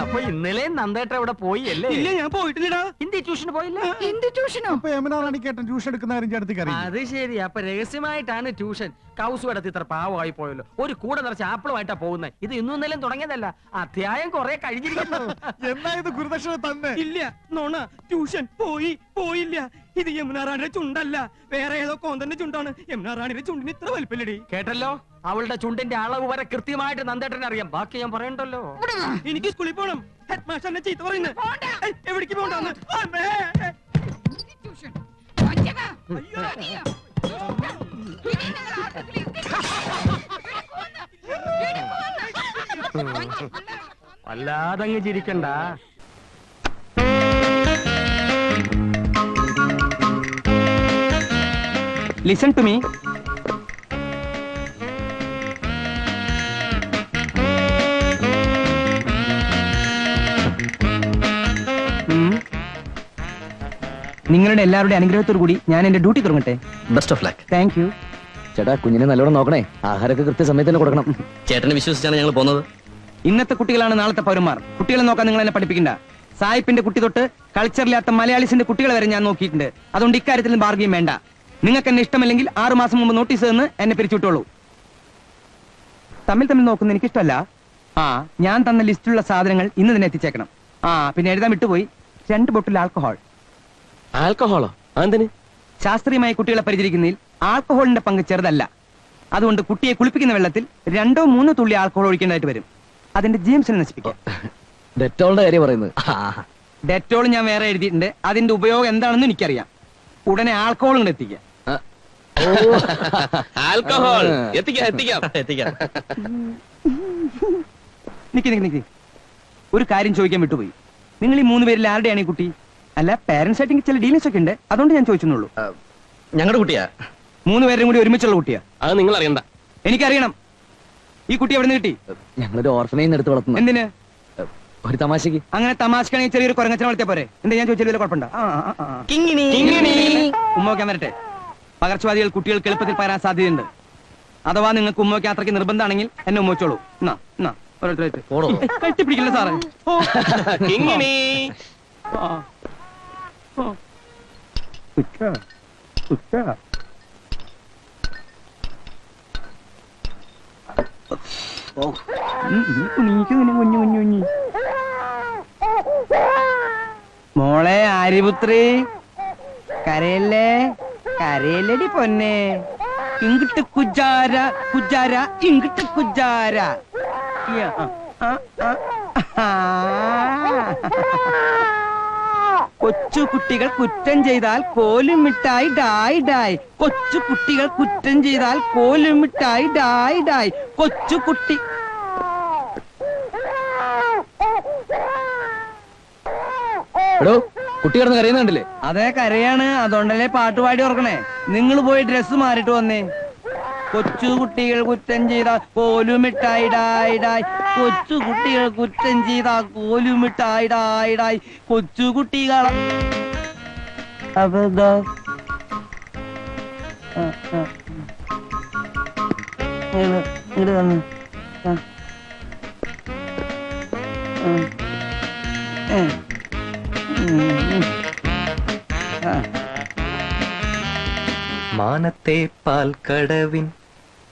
അപ്പൊ ഇന്നലെ നന്ദേട്ട ഇവിടെ പോയി അല്ലേ? ഇല്ല, ഞാൻ പോയിട്ടില്ലടാ. ഹിന്ദി ട്യൂഷന് പോയില്ല. എന്ത് ട്യൂഷനോ? അപ്പൊ യമുനാറാണിക്കേട്ടൻ ട്യൂഷൻ എടുക്കുന്ന കാര്യം ചേട്ടത്തിക്ക് അറിയാം. അത് ശരി. അപ്പൊ രഹസ്യമായിട്ടാണ് ട്യൂഷൻ. കൗസു എടുത്ത് ഇത്ര പാവമായി പോയല്ലോ. ഒരു കൂടെ നിറച്ച് ആപ്പിളുമായിട്ടാ പോകുന്നത്. ഇത് ഇന്നും ഇന്നലെയും തുടങ്ങിയതല്ല, അധ്യായം കുറെ കഴിഞ്ഞിരിക്കുന്നു. എന്നാ ഇത് ഗുരുദക്ഷിണ തന്നെ? ഇല്ല, നോണ. ട്യൂഷൻ പോയില്ല. ഇത് യമുനാറാണിയുടെ ചുണ്ടല്ല, വേറെ ഏതോ കോന്തന്റെ ചുണ്ടാണ്. യമുനാറാണിയുടെ ചുണ്ടിന് ഇത്ര വലിപ്പില്ലടി. കേട്ടല്ലോ, അവളുടെ ചുണ്ടിന്റെ അളവ് വരെ കൃത്യമായിട്ട് നന്ദേട്ടനെ അറിയാം. ബാക്കി ഞാൻ പറയണ്ടല്ലോ. എനിക്ക് സ്കൂളിൽ പോണം. ഹെഡ് മാസ്റ്ററിനെ ചീത്ത പറയുന്നത്. എവിടേക്ക് പോകണ്ടെന്ന്. വല്ലാതങ്ങ് ചിരിക്കണ്ട. Listen to me. നിങ്ങളുടെ എല്ലാവരുടെ അനുഗ്രഹത്തോടു കൂടി ഞാൻ എന്റെ ഡ്യൂട്ടി തുടങ്ങട്ടെ. Best of luck. Thank you. ചേട്ടാ, കുഞ്ഞിനെ നല്ലോണം നോക്കണേ. ആഹാരമൊക്കെ കൃത്യസമയത്ത് തന്നെ കൊടുക്കണം. ചേട്ടനെ വിശ്വസിച്ചാണ് ഞങ്ങൾ പോകുന്നത്. ഇന്നത്തെ കുട്ടികളാണ് നാളത്തെ പൗരന്മാർ. കുട്ടികളെ നോക്കാൻ നിങ്ങൾ എന്നെ പഠിപ്പിക്കണ്ട. സായിപ്പിന്റെ കുട്ടി തൊട്ട് കൾച്ചറില്ലാത്ത മലയാളീസിന്റെ കുട്ടികളെ വരെ ഞാൻ നോക്കിയിട്ടുണ്ട്. അതുകൊണ്ട് ഇക്കാര്യത്തിൽ ബാർഗിയും വേണ്ട. നിങ്ങൾക്ക് എന്നെ ഇഷ്ടമല്ലെങ്കിൽ 6 മാസം മുമ്പ് നോട്ടീസ് തന്ന് എന്നെ പിരിച്ചുവിട്ടോളൂ. തമ്മിൽ നോക്കുന്ന എനിക്ക് ഇഷ്ടമല്ല. ഞാൻ തന്ന ലിസ്റ്റിലുള്ള സാധനങ്ങൾ ഇന്ന് തന്നെ എത്തിച്ചേക്കണം. പിന്നെ എഴുതാൻ വിട്ടുപോയി, 2 ബോട്ടിൽ ആൽക്കഹോൾ. ആൽക്കഹോളോ? എന്തിന്? ശാസ്ത്രീയമായി കുട്ടികളെ പരിചരിക്കുന്നതിൽ ആൽക്കഹോളിന്റെ പങ്ക് ചെറുതല്ല. അതുകൊണ്ട് കുട്ടിയെ കുളിപ്പിക്കുന്ന വെള്ളത്തിൽ 2-3 തുള്ളി ആൽക്കഹോൾ ഒഴിക്കേണ്ടതായിട്ട് വരും. അതിന്റെ ജീംസിനെ നശിപ്പിക്കാം. ഡെറ്റോളിന്റെ കാര്യം പറയുന്നത്. ഡെറ്റോൾ ഞാൻ വേറെ എഴുതിയിട്ടുണ്ട്. അതിന്റെ ഉപയോഗം എന്താണെന്ന് എനിക്കറിയാം. ഉടനെ ആൽക്കഹോൾ ഇങ്ങോട്ട് എത്തിക്കാം. ആൽക്കഹോൾ എത്തിക്കാം. നിക്ക്. ഒരു കാര്യം ചോദിക്കാൻ വിട്ടുപോയി. നിങ്ങൾ ഈ 3 പേരിൽ ആരുടെയാണ് ഈ കുട്ടി? അല്ല, പാരന്റ്സ് ആയിട്ട് ചില ഡീലിങ്സ് ഒക്കെ ഉണ്ട്, അതുകൊണ്ട് ഞാൻ ചോദിച്ചെന്നുള്ളൂ. ഞങ്ങളുടെ കുട്ടിയാ. 3 പേരും കൂടി ഒരുമിച്ചുള്ള കുട്ടിയാ. അത് നിങ്ങൾ അറിയണ്ട. എനിക്കറിയണം. ഈ കുട്ടി എവിടെ നിന്ന് കിട്ടി? ഞങ്ങളൊരു ഓർഫനേജ് എടുത്ത് വളർത്തുന്നു. എന്തിന്? ഒരു തമാശക്ക്. അങ്ങനെ തമാശക്കാണെങ്കിൽ ചെറിയൊരു കുരങ്ങച്ചനെ വളർത്തിയാ പോരെ? എന്താ ഞാൻ ചോദിച്ചാൽ വലിയ കുഴപ്പമുണ്ടോ? ഉമ്മ വയ്ക്കാൻ വരട്ടെ. പകർച്ചവാദികൾ കുട്ടികൾക്ക് എളുപ്പത്തിൽ പകരാൻ സാധ്യതയുണ്ട്. അഥവാ നിങ്ങൾക്ക് ഉമ്മ വയ്ക്കാൻ അത്രയ്ക്ക് നിർബന്ധമാണെങ്കിൽ എന്നെ ഉമ്മ വെച്ചോളൂ. കെട്ടിപ്പിടിക്കില്ല സാറേ. മോളെ ആര്യപുത്രി, കരയല്ലടി പൊന്നെ. ഇങ്ങിട്ട് കുജാര ഇങ്ങിട്ട് കുജാര. കൊച്ചു കുട്ടികൾ കുറ്റം ചെയ്താൽ കോലും മിഠായി ഡായ് ഡായ്. കൊച്ചു കുട്ടികൾ കുറ്റം ചെയ്താൽ കോലും മിഠായി ഡായ് ഡായ്. കൊച്ചു കുട്ടി കുട്ടി കിടന്ന് കരയുന്നുണ്ടല്ലേ? അതെ, കരയാണ്. അതുകൊണ്ടല്ലേ പാട്ട് പാടി ഓർക്കണേ. നിങ്ങൾ പോയി ഡ്രസ് മാറിയിട്ട് വന്നേ. കൊച്ചു കുട്ടികൾ കുറ്റം ചെയ്താൽ കോലും മിഠായി ഡായ് ഡായ്. കൊച്ചു കുട്ടികൾ കുറ്റം ചെയ്താൽ കോലും മിഠായി ഡായ് ഡായ്. കൊച്ചു കുട്ടികൾ മാനത്തെ പാൽക്കടവിൻ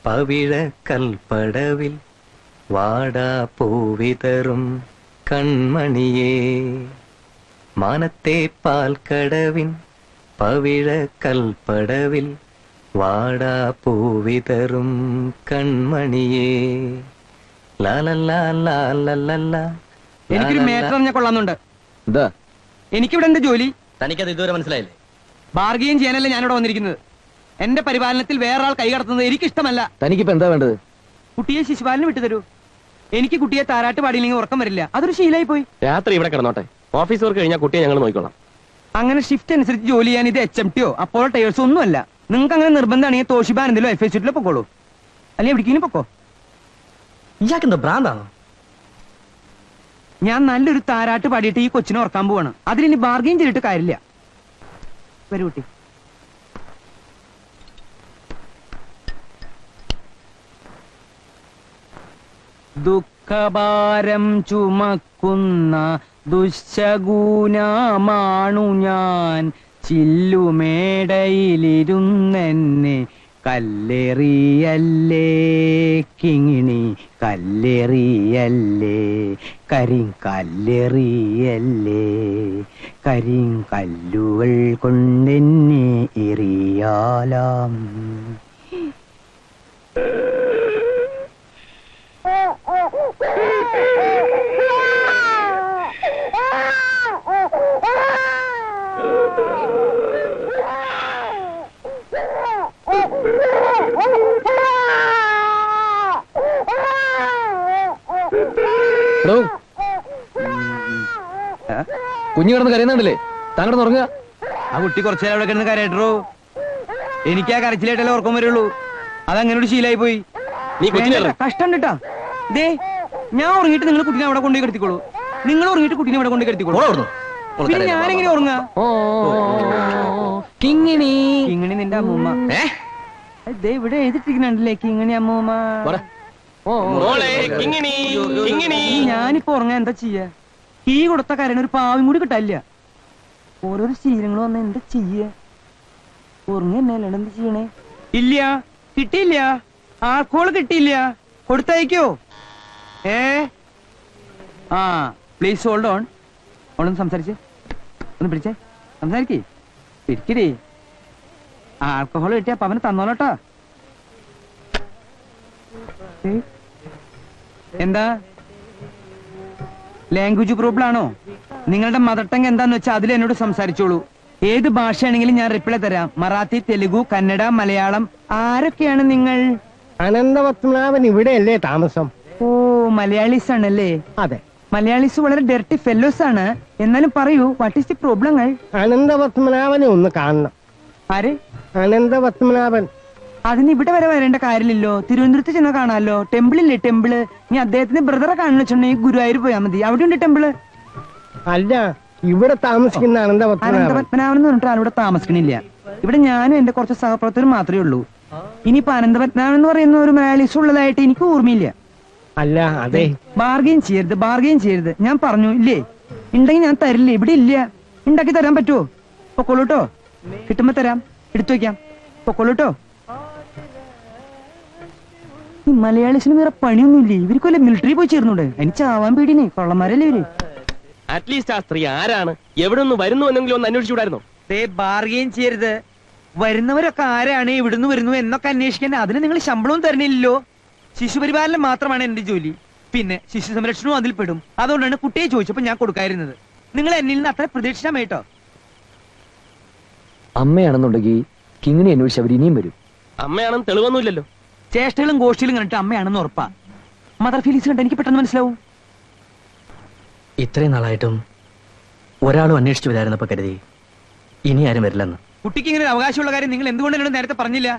പവിഴ കൽപ്പടവിൽ വാടാ പൂവിതറും കൺമണിയേ. മാനത്തെ പാൽക്കടവിൻ പവിഴ കൽപ്പടവിൽ വാടാ പൂവിതറും കൺമണിയേ. എനിക്കൊരു മേറ്റർ അറിഞ്ഞാൽ കൊള്ളാന്നുണ്ട്. എന്താ? എനിക്കിവിടെ എന്റെ ജോലി. തനിക്കത് ഇതുവരെ മനസ്സിലായില്ലേ? ബാർഗെയിൻ ചെയ്യാനല്ലേ ഞാനിവിടെ വന്നിരിക്കുന്നത്. എന്റെ പരിപാലനത്തിൽ വേറൊരാൾ കൈകടത്തുന്നത് എനിക്കിഷ്ടമല്ല. തനിക്കിപ്പോ എന്താ വേണ്ടത്? കുട്ടിയെ ശിശുപാലനം വിട്ടുതരൂ. എനിക്ക് കുട്ടിയെ താരാട്ട് പാടിയില്ലെങ്കിൽ ഉറക്കം വരില്ല. അതൊരു ശീലമായി പോയി. രാത്രി ഇവിടെ കിടന്നോട്ടെ. ഓഫീസ് വർക്ക് കഴിഞ്ഞാൽ കുട്ടിയെ ഞങ്ങൾ നോക്കിക്കോളാം. അങ്ങനെ ഷിഫ്റ്റ് അനുസരിച്ച് ജോലി ചെയ്യാൻ ഇത് HMTയോ അപ്പോളോ ടയേഴ്സോ ഒന്നുമല്ല. നിങ്ങൾക്ക് അങ്ങനെ നിർബന്ധമാണെങ്കിൽ തോഷിബാനന്ദിലോ FSCలో പൊക്കോളൂ. അല്ലെ എവിടേക്കെങ്കിലും പൊക്കോ. ഇയാൾക്കെന്താ ഭ്രാന്താണോ? ഞാൻ നല്ലൊരു താരാട്ട് പാടിയിട്ട് ഈ കൊച്ചിനെ ഉറക്കാൻ പോവാണ്. അതിനി ബാർഗെയിൻ ചെയ്തിട്ട് കാര്യമില്ല. വരൂ കുട്ടി. ദുഃഖ ദുഃഖഭാരം ചുമക്കുന്ന ദുശ്ശഗുണമാണു ഞാൻ. ചില്ലുമേടയിലിരുന്നെന്നെ കല്ലെറിയല്ലേ കിങ്ങിണി, കല്ലെറിയല്ലേ കരിങ്കല്ലെറിയല്ലേ, കരിങ്കല്ലുകൾ കൊണ്ടെന്നെ എറിയാലാം. കുഞ്ഞു കിടന്ന് കരയുന്നുണ്ടല്ലേ? താങ്കൾ ഉറങ്ങുക. ആ കുട്ടി കുറച്ചു നേരം അവിടെ കിടന്ന് കരയട്ടോ. എനിക്ക് ആ കരച്ചിലായിട്ടല്ലേ ഉറക്കം വരുള്ളൂ. അതങ്ങനെ ഒരു ശീലായി പോയി. കഷ്ടം കേട്ടാ. ദേ ഞാൻ ഉറങ്ങിയിട്ട് നിങ്ങൾ കുട്ടീനെ അവിടെ കൊണ്ടുപോയി കിടത്തിക്കോളൂ. നിങ്ങൾ ഉറങ്ങിയിട്ട് കുട്ടീനെ അവിടെ കൊണ്ടുപോയി കിടത്തിക്കോളൂ. പിന്നെ ഞാനെങ്ങനെ ഉറങ്ങാ? കിങ്ങിണി കിങ്ങിണി നിന്റെ അമ്മൂമ്മ. ദേ ഇവിടെ എഴുതിട്ടിരിക്കണല്ലേ കിങ്ങിണി അമ്മൂമ്മ. ഞാനിപ്പോ ഉറങ്ങാൻ എന്താ ചെയ്യാ? ഈ കൊടുത്ത കരണ് ഒരു പാവം കൂടി കിട്ടാനില്ല. ഓരോരോ ശീലങ്ങൾ വന്ന എന്താ ചെയ്യ? ഉറങ്ങന്നല്ല എന്ത് ചെയ്യണേ? ഇല്ല, കിട്ടിയില്ല. ആൾക്കോള് കിട്ടിയില്ല. കൊടുത്തയക്കോ? ആ പ്ലീസ് ഹോൾഡ് ഓൺ. ഓണൊന്ന് സംസാരിച്ചേ, ഒന്ന് പിടിച്ചേ, സംസാരിക്കേ, പിടിക്കടേ. ആൽക്കഹോൾ കിട്ടിയ അവന് തന്നോളട്ടോ. എന്താ ലാംഗ്വേജ് പ്രോബ്ലം ആണോ? നിങ്ങളുടെ മദർ ടങ് എന്താന്ന് വെച്ചാൽ അതിൽ എന്നോട് സംസാരിച്ചോളൂ. ഏത് ഭാഷയാണെങ്കിലും ഞാൻ റിപ്ലൈ തരാം. മറാത്തി, തെലുഗു, കന്നഡ, മലയാളം. ആരൊക്കെയാണ് നിങ്ങൾ? അനന്തപത്മനാഭൻ ഇവിടെയല്ലേ താമസം? ഓ മലയാളീസ് ആണല്ലേ? അതെ. മലയാളീസ് വളരെ ഡെർട്ടി ഫെല്ലോസ് ആണ്. എന്നാലും പറയൂ, വാട്ട് ഈസ് ദി പ്രോബ്ലങ്ങൾ? അനന്തപത്മനാഭനെ ഒന്ന് കാണണം. ആര്? അനന്തപത്മനാഭൻ. അതിന് ഇവിടെ വരെ വരേണ്ട കാര്യമില്ലല്ലോ. തിരുവനന്തപുരത്ത് ചെന്ന് കാണാമല്ലോ. ടെമ്പിളില്ലേ ടെമ്പിള്? നീ അദ്ദേഹത്തിന്റെ ബ്രദറെ കാണുന്ന വെച്ചിട്ടുണ്ടെങ്കിൽ ഗുരുവായൂർ പോയാൽ മതി. അവിടെ ഉണ്ട് ടെമ്പിള്. അല്ല, ഇവിടെ താമസിക്കുന്ന അനന്തപത്മനാഭൻ എന്ന് പറഞ്ഞിട്ട് ആളിവിടെ താമസിക്കണില്ല. ഇവിടെ ഞാനും എന്റെ കുറച്ച് സഹപ്രവർത്തകരും മാത്രമേ ഉള്ളൂ. ഇനിയിപ്പോ അനന്തപത്മനാഭൻ എന്ന് പറയുന്ന ഒരു മലയാളീസ് ഉള്ളതായിട്ട് എനിക്ക് ഓർമ്മയില്ല. അല്ല, അതെ. ബാർഗെയിൻ ചെയ്യരുത്, ബാർഗെയിൻ ചെയ്യരുത്. ഞാൻ പറഞ്ഞു ഇല്ലേ, ഉണ്ടെങ്കിൽ ഞാൻ തരില്ല. ഇവിടെ ഇല്ല. ഉണ്ടാക്കി തരാൻ പറ്റുമോ? പൊക്കോളൂട്ടോ. കിട്ടുമ്പോ തരാം, എടുത്തു വെക്കാം. പൊക്കോളൂട്ടോ. ഈ മലയാളീസിന് വേറെ പണിയൊന്നുമില്ലേ? ഇവർക്കല്ലേ മിലിറ്ററി പോയി ചേർന്നൂടെ? എനിക്ക് ചാവാൻ പേടിനെ. കൊള്ളന്മാരല്ലേ ഇവര്? അറ്റ്ലീസ്റ്റ് ആ സ്ത്രീ ആരാണ്, എവിടെ നിന്ന് വരുന്നു എന്നെങ്കിലും ഒന്ന് അന്വേഷിച്ചുകൂടായിരുന്നോ? ബാർഗെയിൻ ചെയ്യരുത്. വരുന്നവരൊക്കെ ആരാണ്, എവിടുന്ന് വരുന്നു എന്നൊക്കെ അന്വേഷിക്കാൻ അതിന് നിങ്ങൾ ശമ്പളവും തരണില്ലല്ലോ. ശിശുപരിപാലനം മാത്രമാണ് എന്റെ ജോലി. പിന്നെ ശിശു സംരക്ഷണവും അതിൽ പെടും. അതുകൊണ്ടാണ് കുട്ടിയെ ചോദിച്ചപ്പോ ഞാൻ കൊടുക്കാതിരുന്നത്. നിങ്ങൾ എന്നിൽ നിന്ന് അത്ര പ്രതീക്ഷിച്ചാൽ കേട്ടോ. അമ്മയാണെന്നുണ്ടെങ്കിൽ കിങ്ങിനെ അന്വേഷിച്ച് അവർ ഇനിയും വരും. അമ്മയാണെന്ന് തെളിവൊന്നുമില്ലല്ലോ. ചേഷ്ടകളും ഗോഷ്ടികളും കണ്ടിട്ട് അമ്മയാണെന്ന് ഉറപ്പാ. മദർ ഫീലിങ്സ് കണ്ട് എനിക്ക് പെട്ടെന്ന് മനസ്സിലാവും. ഇത്രയും നാളായിട്ടും ഒരാളും അന്വേഷിച്ചു വരായിരുന്നപ്പോ കരുതി ഇനി ആരും വരില്ലെന്ന്. കുട്ടിക്ക് ഇങ്ങനെ അവകാശമുള്ള കാര്യം നിങ്ങൾ എന്തുകൊണ്ട് എന്നോട് നേരത്തെ പറഞ്ഞില്ല?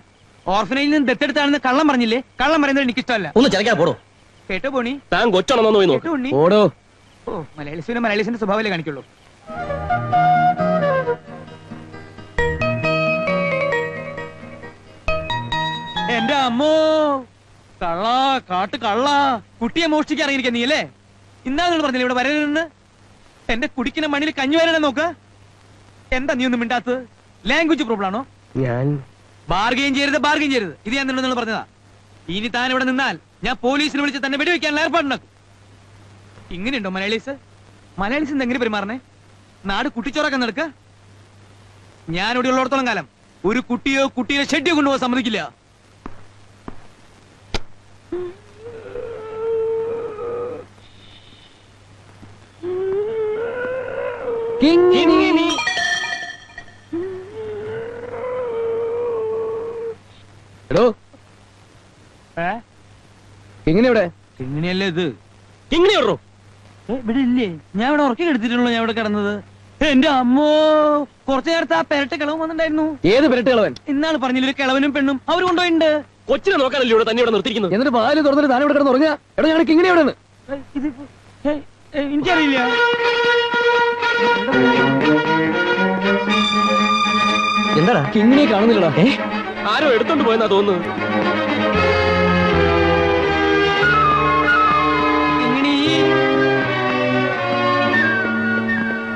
ഓർഫനേജിൽ നിന്ന് ദത്തെടുത്താണെന്ന് കള്ളം പറഞ്ഞില്ലേ? കള്ളം പറയുന്നത് എനിക്കിഷ്ടമല്ല. ഒന്ന് ചലക്കാൻ പോടോ. കേട്ടോ പോണി? താൻ കൊച്ചാണെന്നോ കേട്ടോ ഉണ്ണി? ഓടോ. ഓ മലയാളീസിന് മലയാളീസിന്റെ സ്വഭാവമല്ലേ കാണിക്കുള്ളൂ. എന്റെ അമ്മോ, കള്ള കാട്ട് കള്ള. കുട്ടിയെ മോഷ്ടിക്കാൻ ഇറങ്ങിയിരിക്കാൻ നീ അല്ലേ? ഇന്നാ നിങ്ങൾ പറഞ്ഞില്ലേ ഇവിടെ വരരുതെന്ന്? എന്റെ കുടിക്കുന്ന മണ്ണിൽ കഞ്ഞി വരണേ നോക്ക. എന്താ നീ ഒന്നും മിണ്ടാത്തത്? ലാംഗ്വേജ് പ്രോബ്ലം ആണോ? ഞാൻ ബാർഗെയിൻ ചെയ്യരുത്, ബാർഗെയിൻ ചെയ്യരുത്. ഇത് ഞാൻ നിങ്ങൾ പറഞ്ഞതാ. ഇനി താൻ ഇവിടെ നിന്നാൽ ഞാൻ പോലീസിനെ വിളിച്ച് തന്നെ വെടിവെക്കാനുള്ള ഏർപ്പാടുണ്ടാക്കും. ഇങ്ങനെയുണ്ടോ മലയാളീസ്? മലയാളീസ് എന്തെങ്കിലും പെരുമാറണേ? നാട് കുട്ടിച്ചോറാക്കാൻ നടക്ക. ഞാൻ ഇവിടെ ഉള്ളിടത്തോളം കാലം ഒരു കുട്ടിയോ കുട്ടിയെ ഷെഡിയോ കൊണ്ടുപോകാൻ സമ്മതിക്കില്ല. എടോ, കിങ്ങിണി എവിടെ? കിങ്ങിണിയല്ലേ ഇത്? കിങ്ങിണി എവിടോ? ഇവിടെ ഇല്ലേ? ഞാൻ ഇവിടെ ഉറക്കി എടുത്തിട്ടുള്ളൂ. ഞാൻ ഇവിടെ കിടന്നത്. എന്റെ അമ്മോ, കുറച്ചു നേരത്തെ ആ പെരട്ട് കിളവൻ വന്നിട്ടുണ്ടായിരുന്നു. ഏത് പെരട്ട് കിളവൻ? ഇന്നാള് പറഞ്ഞില്ല ഒരു കിളവനും പെണ്ണും അവർ കൊണ്ടുപോയിട്ടുണ്ട്. കൊച്ചിനെ നോക്കാനല്ലേ ഇവിടെ തന്നെ ഇവിടെ നിർത്തിയിരിക്കുന്നത്? എന്നിട്ട് വാല് തുറന്നിട്ട് താൻ ഇവിടെ കിടന്ന് ഉറങ്ങുക. എടാ, ഞങ്ങൾ കിങ്ങിണി എവിടെ? എനിക്കറിയില്ല. എന്താടാ കിങ്ങിണിയെ കാണുന്നില്ലടാ? ആരോ എടുത്തോണ്ട് പോയെന്നാ തോന്നുന്നു.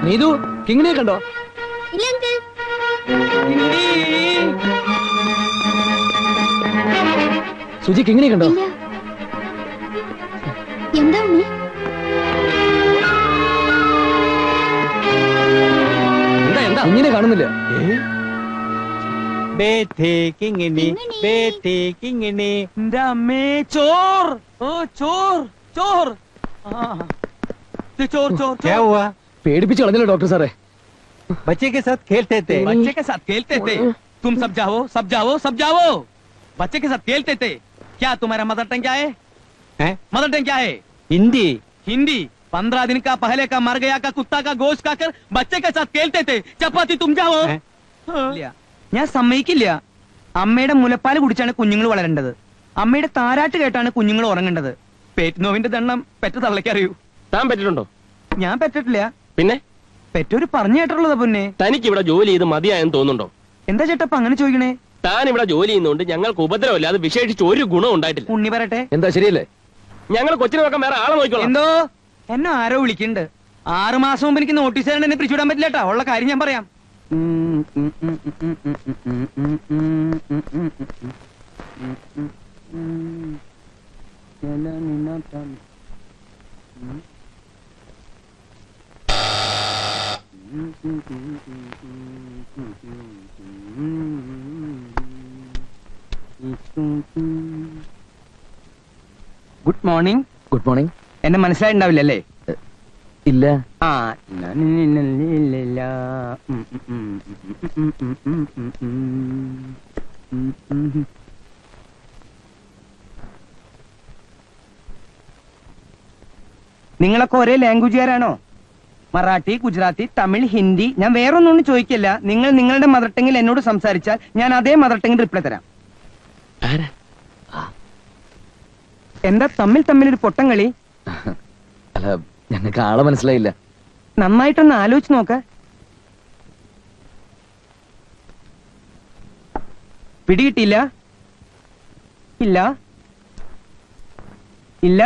നീതു കിങ്ങിണിയെ കണ്ടോ? ഇല്ല അങ്കിൾ. സുജി കിങ്ങിണിയെ കണ്ടോ? ഇല്ല. എന്താ ഉണ്ണി? എന്താ ഇങ്ങനെ കാണുന്നില്ല? അമ്മേ ചോർ, ഓ ചോർ ചോർ, ചോർ ചോർ ചോർ. പേടിപ്പിച്ചു കളഞ്ഞല്ലോ ഡോക്ടർ സാറേ. बच्चे के साथ खेलते थे, बच्चे के साथ खेलते थे. तुम सब जाओ सब जाओ सब जाओ. बच्चे के साथ खेलते थे. क्या तुम्हारा मदर टंग क्या है? मदर टंग क्या है? हिंदी. हिंदी. 15 दिन का पहले का मर गया का कुत्ता का गोश्त खाकर बच्चे के साथ खेलते थे. चपाती तुम जाओ. ഞാൻ സമ്മതിക്കില്ല. അമ്മയുടെ മുലപ്പാല് കുടിച്ചാണ് കുഞ്ഞുങ്ങൾ വളരേണ്ടത്. അമ്മയുടെ താരാട്ട് കേട്ടാണ് കുഞ്ഞുങ്ങൾ ഉറങ്ങേണ്ടത്. പേറ്റ് നോവിന്റെ ദണ്ണം പെറ്റ തള്ളക്കറിയൂ. താൻ പറ്റിട്ടുണ്ടോ? ഞാൻ പറ്റിട്ടില്ല. പിന്നെ പെറ്റൊരു പറഞ്ഞു കേട്ടുള്ളതാ പൊന്നെ. തനിക്ക് ഇവിടെ ജോലി ചെയ്ത് മതിയായെന്ന് തോന്നുന്നുണ്ടോ? എന്താ ചേട്ടപ്പ അങ്ങനെ ചോദിക്കണേ? താൻ ഇവിടെ ജോലി ചെയ്യുന്നോണ്ട് ഞങ്ങൾക്ക് ഉപദ്രവമില്ല, അത് വിശേഷിച്ച് ഒരു ഗുണം ഉണ്ടായിട്ടില്ല. ഉണ്ണി പറയട്ടെ. എന്താ ശരിയല്ലേ? ഞങ്ങൾ കൊച്ചിനെ നോക്കാൻ വേറെ ആളെ നോക്കിക്കോളാം. എന്തോ എന്നെ ആരോ വിളിക്കുന്നുണ്ട്. 6 മാസം മുമ്പ് എനിക്ക് നോട്ടീസ് തരാണ്ട് എന്നെ പിരിച്ചുവിടാൻ പറ്റില്ല കേട്ടോ. ഉള്ള കാര്യം ഞാൻ പറയാം. Good morning. Good morning. എന്നെ മനസ്സിലായിട്ടുണ്ടാവില്ലല്ലേ? ഇല്ല. ആ നിങ്ങളൊക്കെ ഒരേ ലാംഗ്വേജുകാരാണോ? മറാഠി, ഗുജറാത്തി, തമിഴ്, ഹിന്ദി. ഞാൻ വേറൊന്നും ചോദിക്കില്ല. നിങ്ങൾ നിങ്ങളുടെ മദർ ടങ്ങിൽ എന്നോട് സംസാരിച്ചാൽ ഞാൻ അതേ മദർ ടങ്ങിൽ റിപ്ലൈ തരാം. എന്താ തമ്മിൽ ഒരു പൊട്ടം കളി? അല്ല, ഞങ്ങൾക്ക് ആളെ മനസ്സിലായില്ല. നന്നായിട്ടൊന്ന് ആലോചിച്ച് നോക്ക. പിടികിട്ടിയില്ല? ഇല്ല ഇല്ല.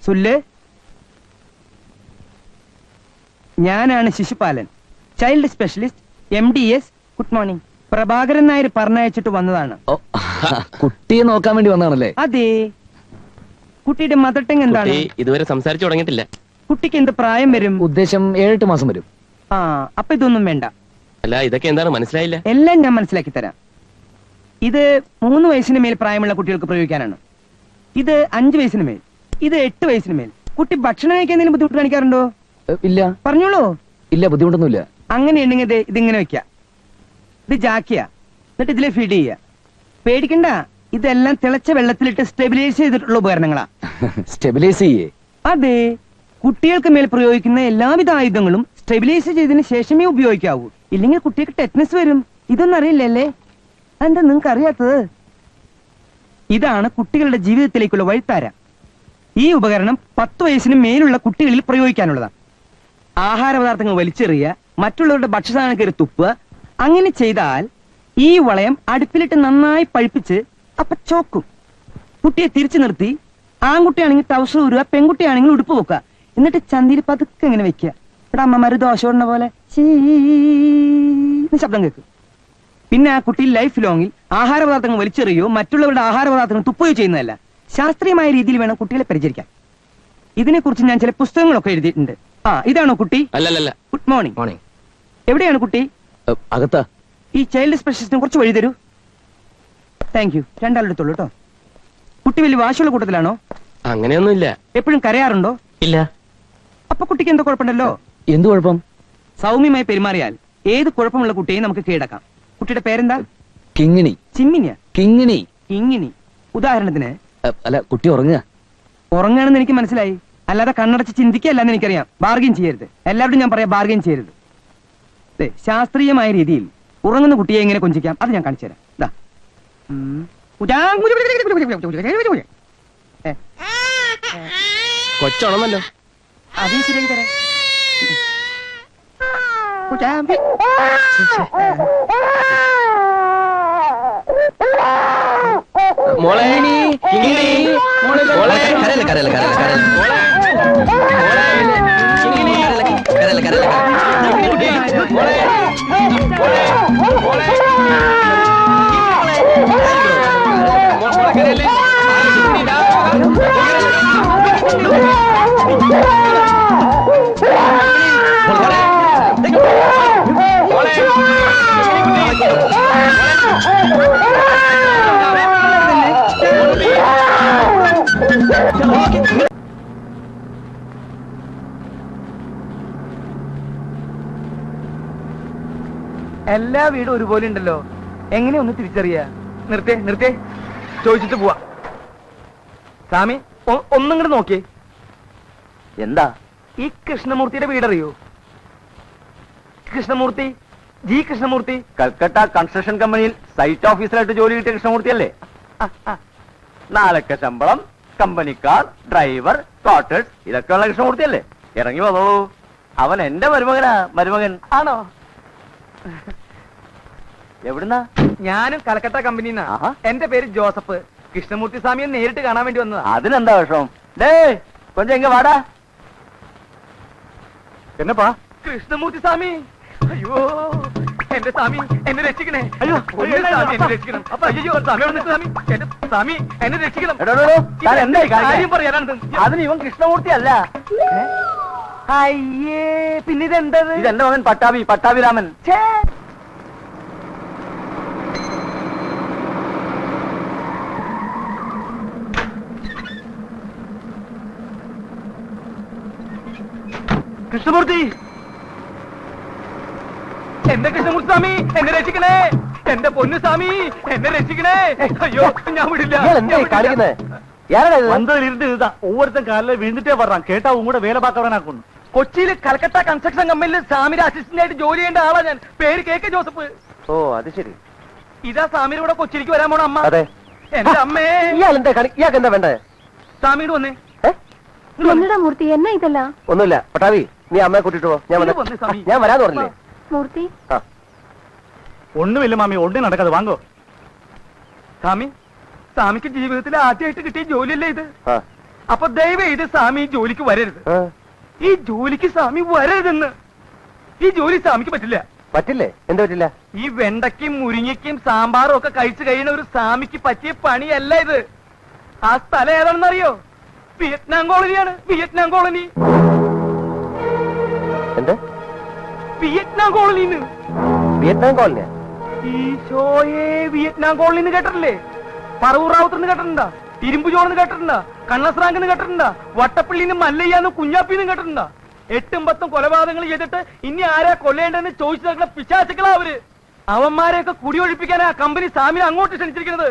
സുല്ല്, ഞാനാണ് Shishupalan, child specialist, MDS. Good morning. Prabhakaran Nair പറഞ്ഞയച്ചിട്ട് വന്നതാണ്. കുട്ടിയെ നോക്കാൻ വേണ്ടി വന്നതാണല്ലേ? അതെ. കുട്ടിയുടെ മദർ ടങ് എന്താണ്? ഇതുവരെ സംസാരിച്ചു തുടങ്ങിയിട്ടില്ല. കുട്ടിക്ക് എന്ത് പ്രായം വരും? ഉദ്ദേശം 7-8 മാസം വരും. ആ, അപ്പൊ ഇതൊന്നും വേണ്ട. അല്ല, ഇതൊക്കെ എന്താണ് മനസ്സിലായില്ല? എല്ലാം ഞാൻ മനസ്സിലാക്കി തരാം. ഇത് 3 വയസ്സിന് മേൽ പ്രായമുള്ള കുട്ടികൾക്ക് പ്രയോഗിക്കാനാണ്. ഇത് 5 വയസ്സിന് മേൽ, ഇത് 8 വയസ്സിന് മേൽ. കുട്ടി ഭക്ഷണം കഴിക്കാൻ എന്തെങ്കിലും ബുദ്ധിമുട്ട് കാണിക്കാറുണ്ടോ? ഇല്ല. പറഞ്ഞോളൂ. ഇല്ല, ബുദ്ധിമുട്ടൊന്നുമില്ല. അങ്ങനെയുണ്ടെങ്കിൽ ഇതിങ്ങനെ വെക്കാം. ഇത് ജാക്കിയ, എന്നിട്ട് ഇതിലെ ഫീഡ് ചെയ്യുക. പേടിക്കണ്ട, ഇതെല്ലാം തിളച്ച വെള്ളത്തിലിട്ട് സ്റ്റെബിലൈസ് ചെയ്തിട്ടുള്ള ഉപകരണങ്ങളാ. സ്റ്റെബിലൈസ് ചെയ്യേ? അതെ. കുട്ടികൾക്ക് മേൽ പ്രയോഗിക്കുന്ന എല്ലാവിധ ആയുധങ്ങളും സ്റ്റെബിലൈസ് ചെയ്തതിന് ശേഷമേ ഉപയോഗിക്കാവൂ. ഇല്ലെങ്കിൽ കുട്ടിക്ക് ടെറ്റനസ് വരും. ഇതൊന്നും അറിയില്ലല്ലേ? എന്താ നിങ്ങൾക്ക് അറിയാത്തത്? ഇതാണ് കുട്ടികളുടെ ജീവിതത്തിലേക്കുള്ള വഴിത്താര. ഈ ഉപകരണം 10 വയസ്സിന് മേലുള്ള കുട്ടികളിൽ പ്രയോഗിക്കാനുള്ളതാണ്. ആഹാര പദാർത്ഥങ്ങൾ വലിച്ചെറിയുക, മറ്റുള്ളവരുടെ ഭക്ഷ്യസാധനം കയറി തുപ്പുക. അങ്ങനെ ചെയ്താൽ ഈ വളയം അടുപ്പിലിട്ട് നന്നായി പഴിപ്പിച്ച് അപ്പൊ ചോക്കും. കുട്ടിയെ തിരിച്ചു നിർത്തി, ആൺകുട്ടിയാണെങ്കിൽ ടൗസർ ഊരുക, പെൺകുട്ടിയാണെങ്കിൽ ഉടുപ്പ് വെക്കുക. എന്നിട്ട് ചന്തിയിൽ പതുക്കെ ഇങ്ങനെ വെക്കുക. ഇവിടെ അമ്മമാര് ദോശ ഇടുന്ന പോലെ ശബ്ദം കേൾക്കും. പിന്നെ ആ കുട്ടി ലൈഫ് ലോങ്ങിൽ ആഹാര പദാർത്ഥങ്ങൾ വലിച്ചെറിയോ മറ്റുള്ളവരുടെ ആഹാര പദാർത്ഥങ്ങൾ തുപ്പുകയോ ചെയ്യുന്നതല്ല. ശാസ്ത്രീയമായ രീതിയിൽ വേണം കുട്ടികളെ പരിചരിക്കാൻ. ഇതിനെക്കുറിച്ച് ഞാൻ ചില പുസ്തകങ്ങളൊക്കെ എഴുതിയിട്ടുണ്ട്. ആ, ഇതാണോ കുട്ടി? അല്ലല്ല. Good morning. മോർണിംഗ്. എവിടെയാണ് കുട്ടി? അകത്താ. ഈ ചൈൽഡ് സ്പെഷ്യലിസ്റ്റിനെ കുറച്ച് വഴി തരൂ. Thank you. 2 ആളെടുത്തോളൂ കേട്ടോ. കുട്ടി വലിയ വാശിയുള്ള കൂട്ടത്തിലാണോ? അങ്ങനെയൊന്നുമില്ല. എപ്പോഴും കരയാറുണ്ടോ? ഇല്ല. അപ്പൊ കുട്ടിക്ക് എന്തോ കുഴപ്പമുണ്ടല്ലോ? എന്ത് കുഴപ്പം? സൗമ്യമായി പെരുമാറിയാൽ ഏത് കുഴപ്പമുള്ള കുട്ടിയെയും നമുക്ക് കീഴടക്കാം. കുട്ടിയുടെ പേരെന്താ? കിങ്ങിണി. ചിമ്മിനിയ? കിങ്ങിണി. കിങ്ങിണി. ഉദാഹരണത്തിന്? അല്ല, കുട്ടി ഉറങ്ങുക. ഉറങ്ങാണെന്ന് എനിക്ക് മനസ്സിലായി. അല്ലാതെ കണ്ണടച്ച് ചിന്തിക്കല്ലെന്ന് എനിക്കറിയാം. ബാർഗെയിൻ ചെയ്യരുത്. എല്ലാവരും ഞാൻ പറയാം, ബാർഗെയിൻ ചെയ്യരുത്. ശാസ്ത്രീയമായ രീതിയിൽ ഉറങ്ങുന്ന കുട്ടിയെ എങ്ങനെ കൊഞ്ചിക്കാം അത് ഞാൻ കാണിച്ചു തരാം. കൊച്ചാണെന്നല്ലോ. അതേ ശരിയാക്കി തരാം. മോളെ, കരയല്ല കരയല്ല കരയല്ല കരയല്ല കരയല്ല എല്ലാ വീടും ഒരുപോലെ ഉണ്ടല്ലോ. എങ്ങനെ ഒന്ന് തിരിച്ചറിയാ? നിർത്തേ നിർത്തേ, ചോദിച്ചിട്ട് പോവാ. സ്വാമി ഒന്നും കൂടെ നോക്കിയേ. എന്താ? ഈ കൃഷ്ണമൂർത്തിയുടെ വീടറിയോ? കൃഷ്ണമൂർത്തി, ജി കൃഷ്ണമൂർത്തി. കൽക്കട്ട കൺസ്ട്രക്ഷൻ കമ്പനിയിൽ സൈറ്റ് ഓഫീസറായിട്ട് ജോലി കിട്ടിയ കൃഷ്ണമൂർത്തി അല്ലേ? 4 ലക്ഷം ശമ്പളം, കമ്പനിക്കാർ, ഡ്രൈവർ, ക്വാർട്ടേഴ്സ്, ഇതൊക്കെ ഉള്ള കൃഷ്ണമൂർത്തി അല്ലേ? ഇറങ്ങി വന്നോളൂ. അവൻ എന്റെ മരുമകനാ. മരുമകൻ ആണോ? എവിടുന്നാ? ഞാനും കൽക്കട്ട കമ്പനിന്നാ. എന്റെ പേര് ജോസഫ്. കൃഷ്ണമൂർത്തി സ്വാമിയെ നേരിട്ട് കാണാൻ വേണ്ടി വന്നതാ. അതിനെന്താ വിഷമം? ഡേ കൊഞ്ചം എങ്ക വാടാ. എന്നപ്പാ? കൃഷ്ണമൂർത്തി സ്വാമി, അയ്യോ എന്റെ സ്വാമി എന്നെ രക്ഷിക്കണേ. അയ്യോ സ്വാമി എന്നെ രക്ഷിക്കണം. അയ്യോ സ്വാമി സ്വാമി എന്റെ സ്വാമി എന്നെ രക്ഷിക്കണം. കാര്യം പറയാനാണ്. അതിന് ഇവൻ കൃഷ്ണമൂർത്തി അല്ല. അയ്യേ, പിന്നെ ഇതെന്തത്? ഇതെന്റെ മകൻ പട്ടാഭി, പട്ടാഭിരാമൻ. കൃഷ്ണമൂർത്തി, എന്റെ കൃഷ്ണമൂർത്തി സ്വാമി എന്നെ രക്ഷിക്കണേ. എന്റെ പൊന്നു സ്വാമി എന്നെ രക്ഷിക്കണേ. അയ്യോ ഞാൻ വിടില്ല. ഒവ്വൊരുത്തൻ കാലിലെ വീഴ്ന്നിട്ടേ പറഞ്ഞ കേട്ടാ കൂടെ വേല പാക്കവനാക്കുന്നു. കൊച്ചിയിൽ കൽക്കട്ട കൺസ്ട്രക്ഷൻ കമ്പനിയിൽ സ്വാമിയുടെ അസിസ്റ്റന്റ് ആയിട്ട് ജോലി ചെയ്യേണ്ട ആളാ ഞാൻ. പേര് KK ജോസഫ്. ഓ അത് ശരി. ഇതാ സ്വാമിയുടെ കൂടെ കൊച്ചിയിലേക്ക് വരാൻ പോണ അമ്മ. അതെ. എന്റെ അമ്മേ. ഇയാൾക്ക് എന്താ വേണ്ടേ? സ്വാമിയുടെ വന്നേ. ഒന്നുടാ മൂർത്തി, എന്നാ ഇതല്ല? ഒന്നുമില്ല പട്ടാവി, നീ അമ്മയെ കൂട്ടിട്ട് പോ. ഞാൻ വരാന്ന് പറഞ്ഞില്ലേ? മൂർത്തി ഒന്നുമില്ല മാമി, ഒന്നും നടക്കാതെ വാങ്ങോ. സ്വാമി, സ്വാമിക്ക് ജീവിതത്തിൽ ആദ്യമായിട്ട് കിട്ടിയ ജോലിയല്ലേ ഇത്? അപ്പൊ ദയവ് ഇത് സ്വാമി ജോലിക്ക് വരരുത്. ഈ ജോലിക്ക് സ്വാമി വരരുതെന്ന്. ഈ ജോലി സ്വാമിക്ക് പറ്റില്ല. പറ്റില്ലേ? എന്താ പറ്റില്ല? ഈ വെണ്ടയ്ക്കും മുരിങ്ങയ്ക്കും സാമ്പാറും ഒക്കെ കഴിച്ചു കഴിയുന്ന ഒരു സ്വാമിക്ക് പറ്റിയ പണിയല്ല ഇത്. ആ സ്ഥലം ഏതാണെന്നറിയോ? വിയറ്റ്നാം കോളനിയാണ്. Vietnam colony. എന്താ? വിയറ്റ്നാം കോളനിന്ന്. വിയറ്റ്നാം കോളനിയാ? ഈശോയെ, വിയറ്റ്നാം കോളനിന്ന് കേട്ടിട്ടില്ലേ? പറവൂർ റാവുത്തർന്ന് കേട്ടിട്ടുണ്ടാ? ഇരുമ്പുചോണെന്ന് കേട്ടിട്ടുണ്ടാ? കണ്ണസ്രാങ്കെന്ന് കേട്ടിട്ടുണ്ടാ? വട്ടപ്പള്ളിന്ന് മല്ലയ്യാന്ന് കുഞ്ഞാപ്പിന്ന് കേട്ടിട്ടുണ്ടാ? 8ഉം 10ഉം കൊലപാതകങ്ങൾ ചെയ്തിട്ട് ഇനി ആരാ കൊല്ലേണ്ടെന്ന് ചോദിച്ചു നടക്കുന്ന പിശാചുക്കളാ അവര്. അവന്മാരെയൊക്കെ കുടിയൊഴിപ്പിക്കാനാ കമ്പനി സ്വാമിനെ അങ്ങോട്ട് ക്ഷണിച്ചിരിക്കുന്നത്.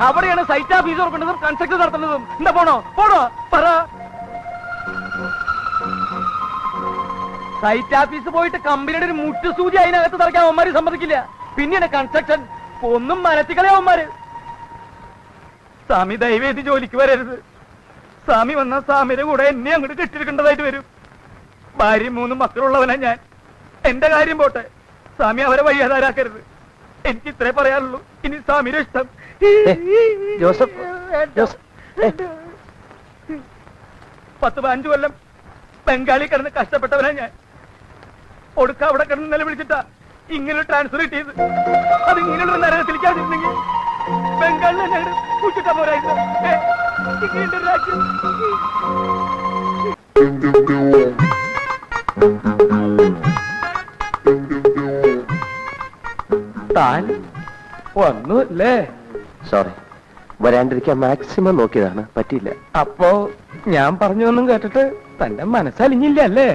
അവിടെയാണ് സൈറ്റ് ഓഫീസ് ഓർക്കുന്നതും കൺസ്ട്രക്ഷൻ നടത്തുന്നതും. എന്താ പോണോ? പോണോ പറ. സൈറ്റ് ഓഫീസ് പോയിട്ട് കമ്പനിയുടെ ഒരു മുട്ടുസൂചി അതിനകത്ത് തറയ്ക്കാൻ അവന്മാര് സമ്മതിക്കില്ല. പിന്നെയാണ് കൺസ്ട്രക്ഷൻ. ഒന്നും മനത്തിക്കളെ അവന്മാര്. സ്വാമി ദയവേദി ജോലിക്ക് വരരുത്. സ്വാമി വന്ന സ്വാമിയുടെ കൂടെ എന്നെ അങ്ങോട്ട് കെട്ടിയെടുക്കേണ്ടതായിട്ട് വരും. ഭാര്യയും 3 മക്കളുള്ളവനാ ഞാൻ. എന്റെ കാര്യം പോട്ടെ, സ്വാമി അവരെ വയ്യാതാരാക്കരുത്. എനിക്ക് ഇത്രേ പറയാനുള്ളൂ. ഇനി സ്വാമിയുടെ ഇഷ്ടം. ജോസഫ്, 10-15 കൊല്ലം ബംഗാളി കിടന്ന് കഷ്ടപ്പെട്ടവനാ ഞാൻ. ഒടുക്ക അവിടെ കിടന്ന് നിലവിളിച്ചിട്ടാ ഇങ്ങനെ ട്രാൻസ്ഫർ കിട്ടിയത്. അത് ഇങ്ങനെയുള്ള നരകത്തിലേക്കാതിരുന്നെങ്കിൽ ബംഗാളിലെ ഞങ്ങൾ കുച്ചിട്ടാ പോരായിരുന്നു. ഇങ്ങനെയുണ്ട് രാജ്യം. താൻ വന്നുല്ലേ? സോറി, വരാണ്ടിരിക്കാൻ മാക്സിമം നോക്കിയതാണ്, പറ്റിയില്ല. അപ്പോ ഞാൻ പറഞ്ഞൊന്നും കേട്ടിട്ട് തന്റെ മനസ്സലിഞ്ഞില്ല അല്ലേ?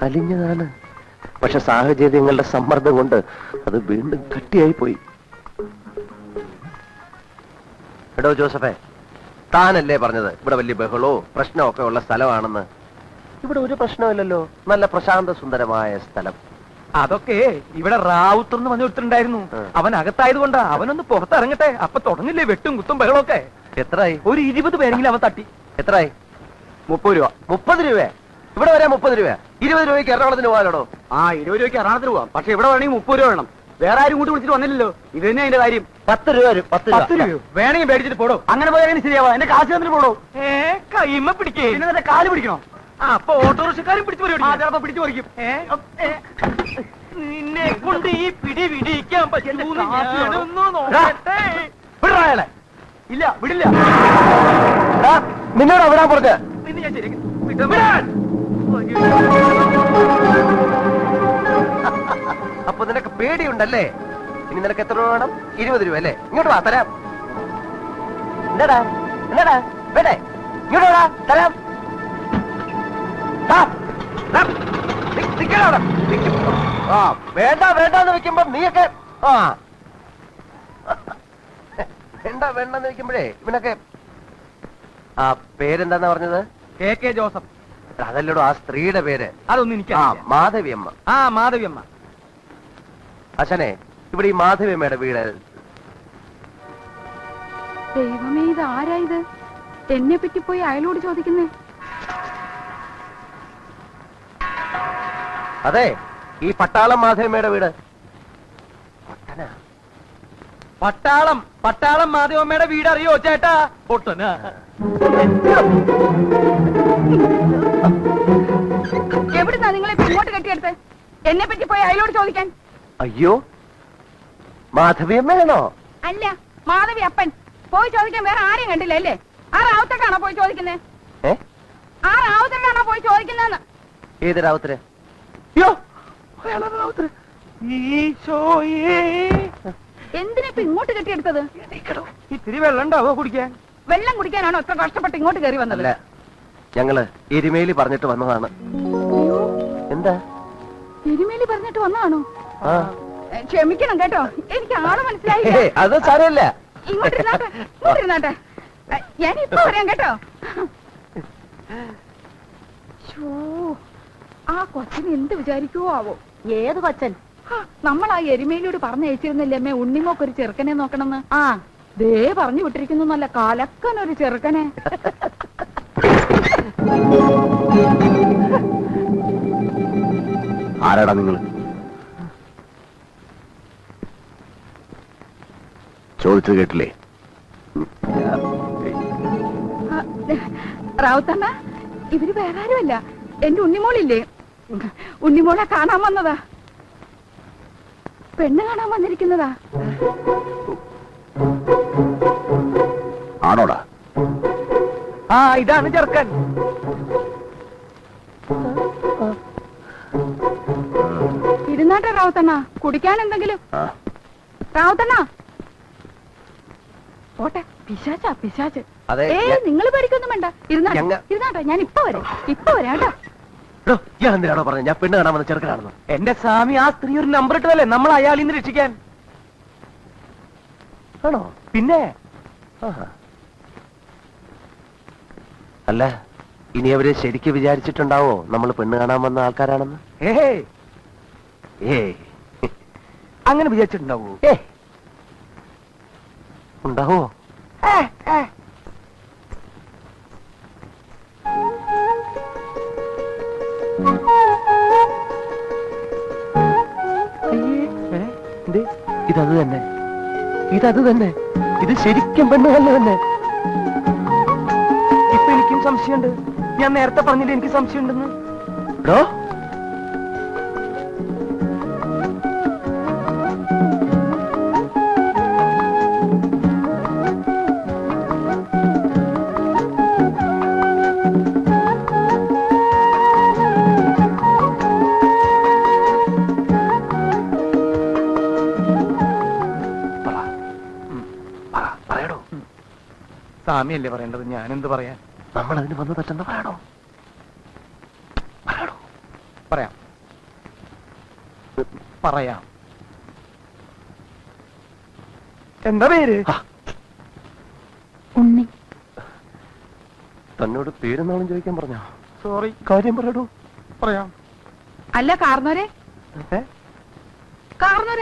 അലിഞ്ഞതാണ്, പക്ഷെ സാഹചര്യങ്ങളുടെ സമ്മർദ്ദം കൊണ്ട് അത് വീണ്ടും കട്ടിയായി പോയി. എടോ ജോസഫേ, താനല്ലേ പറഞ്ഞത് ഇവിടെ വലിയ ബഹളവും പ്രശ്നമൊക്കെ ഉള്ള സ്ഥലമാണെന്ന്? ഇവിടെ ഒരു പ്രശ്നമില്ലല്ലോ, നല്ല പ്രശാന്ത സുന്ദരമായ സ്ഥലം. അതൊക്കെ ഇവിടെ റാവുത്തർ എന്ന് പറഞ്ഞു കൊടുത്തിട്ടുണ്ടായിരുന്നു. അവൻ അകത്തായത് കൊണ്ടാ. അവനൊന്ന് പുറത്തിറങ്ങട്ടെ, അപ്പൊ തുടങ്ങില്ലേ വെട്ടും കുത്തും ബഹളമൊക്കെ. എത്രയായി? ഒരു 20 പേരെങ്കിലും അവൻ തട്ടി. എത്രയായി? 30 രൂപ. 30 രൂപ? ഇവിടെ വരാൻ 30 രൂപ? 20 രൂപയ്ക്ക് എറണാകുളത്തിന് പോകാനോ? 20 രൂപയ്ക്ക് എറണാകുളത്തിന് പോവാം, പക്ഷെ ഇവിടെ വേണമെങ്കിൽ 30 രൂപ വേണം. വേറെ ആരും കൂട്ടി വിളിച്ചിട്ട് വന്നില്ലല്ലോ. ഇത് തന്നെ അതിന്റെ കാര്യം. 10 രൂപ വരും. 10 രൂപയോ? വേണമെങ്കിൽ മേടിച്ചിട്ട് പോടോ. അങ്ങനെ പോയാൽ ശരിയാവാ. എന്റെ കാശ് തന്നിട്ട് പോടോ. കൈമ പിടിക്കേ. പിന്നെ നിന്റെ കാല് പിടിക്കണോ? അപ്പൊ ഓട്ടോറിക്ഷക്കാരും പിടിച്ചു ചിലപ്പോ പിടിച്ചു പറിക്കും. നിന്നെ കൊണ്ട് ഈ പിടി പിടിക്കാൻ പറ്റുന്നു. വിടാളെ. ഇല്ല വിടില്ല. നിന്നോട് വിടാൻ പറഞ്ഞ പിന്നെ ഞാൻ ശരിയാക്കി വിടാൻ. അപ്പൊ നിനക്ക് പേടിയുണ്ടല്ലേ? ഇനി നിനക്ക് എത്ര രൂപ വേണം? 20 രൂപ അല്ലേ? ഇങ്ങോട്ട് വാ, തരാം. എന്താടാ എന്താടാ വേണ്ടേ? ഇങ്ങോട്ട് വാ, തരാം. ആ വേണ്ട വേണ്ടെന്ന് വെക്കുമ്പോ നീയൊക്കെ വേണ്ട വേണ്ടെന്ന് വെക്കുമ്പോഴേ ഇവനൊക്കെ ആ പേരെന്താന്നാ പറഞ്ഞത്? KK Joseph. അതല്ലടോ ആ സ്ത്രീയുടെ പേര്. അതൊന്നും എനിക്ക് മാധവിയമ്മ. മാധവിയമ്മ. അച്ഛനെ ഇവിടെ ഈ മാധവിയമ്മയുടെ വീട്. ദൈവമേ, ഇത് ആരാ ഇത്? എന്നെ പറ്റി പോയി അയലോട് ചോദിക്കുന്നേ. അതെ, ഈ പട്ടാളം മാധവിയമ്മയുടെ വീട്. പട്ടാളം മാധവമ്മയുടെ വീട് അറിയോ ചേട്ടാ? പൊട്ടനാ. എവിടുന്നാ നിങ്ങളെ ഇങ്ങോട്ട് കെട്ടിയെടുത്ത് എന്നെ പറ്റി പോയി അയലോട് ചോദിക്കാൻ? അയ്യോ, മാധവിയമ്മയാണോ? അല്ല, മാധവി അപ്പൻ. പോയി ചോദിക്കാൻ വേറെ ആരെയും കണ്ടില്ല അല്ലേ? ആ റാവുത്തക്കാണോ പോയി ചോദിക്കുന്നേ? ആ റാവുത്തക്കാണോ പോയി ചോദിക്കുന്നതെന്ന്? ഏത് റാവുത്തര്? എന്തിനാ ഇങ്ങോട്ട് കെട്ടിയെടുത്തത്? ഇത്തിരി വെള്ളം ഉണ്ടാവോ കുടിക്കാൻ? വെള്ളം കുടിക്കാനാണോ ഇത്ര കഷ്ടപ്പെട്ട് ഇങ്ങോട്ട് കയറി വന്നത്? അല്ല, ഞങ്ങള് എരുമേലി പറഞ്ഞിട്ട് വന്നതാണ്. എന്താ എരുമേലി പറഞ്ഞിട്ട് വന്നതാണോ? ക്ഷമിക്കണം കേട്ടോ, എനിക്ക് ആള് മനസ്സിലായി. അത് സാരമില്ല. ഇങ്ങോട്ടിരുന്നാട്ടെ, ഞാൻ ഇപ്പൊ പറയാം കേട്ടോ. ആ കൊച്ചന് എന്ത് വിചാരിക്കുവോ ആവോ? ഏത് കൊച്ചൻ? നമ്മൾ ആ എരുമേലിയോട് പറഞ്ഞയച്ചിരുന്നില്ലേ അമ്മേ, ഉണ്ണിമോക്കൊരു ചെറുക്കനെ നോക്കണമെന്ന്? ദേ പറഞ്ഞു വിട്ടിരിക്കുന്നു, നല്ല കലക്കനൊരു ചെറുക്കനെ. ആരാടാ നിങ്ങൾ? ചോദിച്ചത് കേട്ടില്ലേ? റാവുത്തണ്ണ, ഇവര് വേറെ ആരുമല്ല, എന്റെ ഉണ്ണിമോളില്ലേ, ഉണ്ണിമോളെ കാണാൻ വന്നതാ. പെണ്ണ് കാണാൻ വന്നിരിക്കുന്നതാ. ആണോടാ? ഇതാണ് ചെറുക്കൻ. ഇരുന്നാട്ടെ റാവുത്തണ്ണ, കുടിക്കാൻ എന്തെങ്കിലും. റാവുത്തണ്ണ പോട്ടെ, പിശാച്ചാ പിശാച്ച്. നിങ്ങൾ പേടിക്കൊന്നും വേണ്ട, ഇരുന്നാട്ടെ, ഞാൻ ഇപ്പൊ വരാം കേട്ടോ. ഞാൻ എന്തിനാണോ പറഞ്ഞത് ഞാൻ പെണ്ണ് കാണാൻ വന്ന ചെറുക്കനാണെന്ന്? എന്റെ സ്വാമി, ആ സ്ത്രീ ഒരു നമ്പർ ഇട്ടതല്ലേ നമ്മൾ അയാളിൽ നിന്ന് രക്ഷിക്കാൻ. ആണോ? പിന്നെ അല്ല, ഇനി അവര് ശരിക്ക് വിചാരിച്ചിട്ടുണ്ടാവോ നമ്മൾ പെണ്ണ് കാണാൻ വന്ന ആൾക്കാരാണെന്ന്? അങ്ങനെ വിചാരിച്ചിട്ടുണ്ടാവോ? ഉണ്ടാവോ? ഇതത് തന്നെ, ഇതത് തന്നെ, ഇത് ശരിക്കും പെണ്ണുകല്ല് തന്നെ. ഇപ്പൊ എനിക്കും സംശയമുണ്ട്. ഞാൻ നേരത്തെ പറഞ്ഞില്ല എനിക്ക് സംശയമുണ്ടെന്ന്. സ്വാമിയല്ലേ പറയേണ്ടത്, ഞാനെന്ത് പറയാൻ? നമ്മൾ അതിന് വന്ന് തെറ്റെന്ന് പറയണോ? പറയാം. എന്താ പേര്? ഉണ്ണി. തന്നോട് പേരെന്നാളും ചോദിക്കാൻ പറഞ്ഞോ? സോറി. കാര്യം പറയടോ. പറയാം. അല്ല കാർന്നോരെ,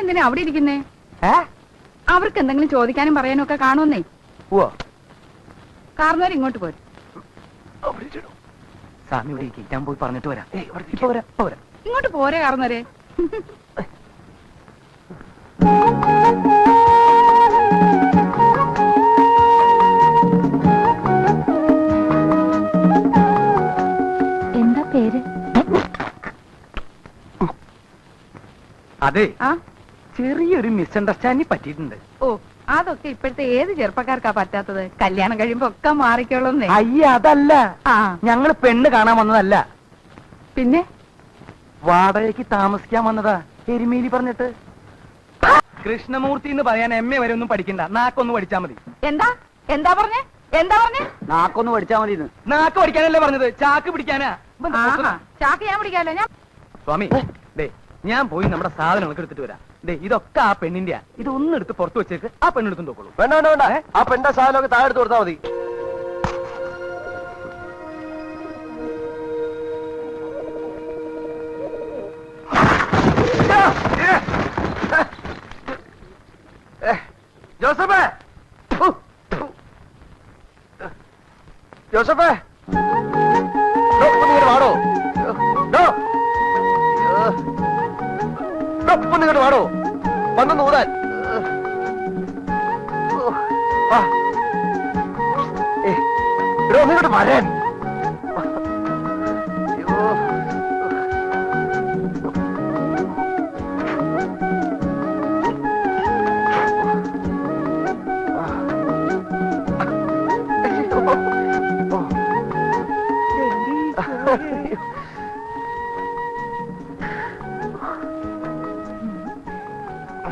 എന്തിനാ അവിടെ ഇരിക്കുന്നേ? അവർക്ക് എന്തെങ്കിലും ചോദിക്കാനും പറയാനും ഒക്കെ കാണുമെന്നേ. കാർന്നോര് ഇങ്ങോട്ട് പോരും. സ്വാമി ഇവിടെ ഇരിക്കും, ഞാൻ പോയി പറഞ്ഞിട്ട് വരാം. ഇങ്ങോട്ട് പോരെ കാർന്നോരെ. അതെ ചെറിയൊരു മിസ്അണ്ടർസ്റ്റാൻഡിങ് പറ്റിയിട്ടുണ്ട്. ഓ അതൊക്കെ ഇപ്പോഴത്തെ ഏത് ചെറുപ്പക്കാർക്കാ പറ്റാത്തത്? കല്യാണം കഴിയുമ്പോ ഒക്കെ മാറിക്കോളുന്നേ. അയ്യ അതല്ല, ഞങ്ങള് പെണ്ണ് കാണാൻ വന്നതല്ല, പിന്നെ വാടകയ്ക്ക് താമസിക്കാൻ വന്നതാ. എരുമേലി പറഞ്ഞിട്ട് കൃഷ്ണമൂർത്തി എന്ന് പറയാൻ MA വരെ ഒന്നും പഠിക്കണ്ട, നാക്കൊന്ന് പഠിച്ചാ മതി. എന്താ എന്താ പറഞ്ഞേ? എന്താ പറഞ്ഞേ? നാക്കൊന്ന് പഠിച്ചാ മതി. നാക്ക് പഠിക്കാനല്ലേ പറഞ്ഞത്, ചാക്ക് പിടിക്കാനാ. ചാക്ക് ഞാൻ പിടിക്കാല്ലോ. ഞാൻ സ്വാമി ദേ ഞാൻ പോയി നമ്മുടെ സാധനങ്ങളൊക്കെ എടുത്തിട്ട് വരാം. ദേ ഇതൊക്കെ ആ പെണ്ണിന്റെയാ, ഇതൊന്നും എടുത്ത് പുറത്ത് വെച്ചേക്ക്, ആ പെണ്ണെടുത്തും നോക്കോളൂ. വേണ്ട വേണ്ട വേണ്ട, ആ പെണ്ണിന്റെ സാധനമൊക്കെ താഴെ എടുത്ത് കൊടുത്താൽ മതി. ജോസഫേ, ജോസഫേ വാടോ, നിങ്ങോട്ട് വാടോ, വന്നു നൂതാൻ. നിങ്ങോട്ട് വരാൻ.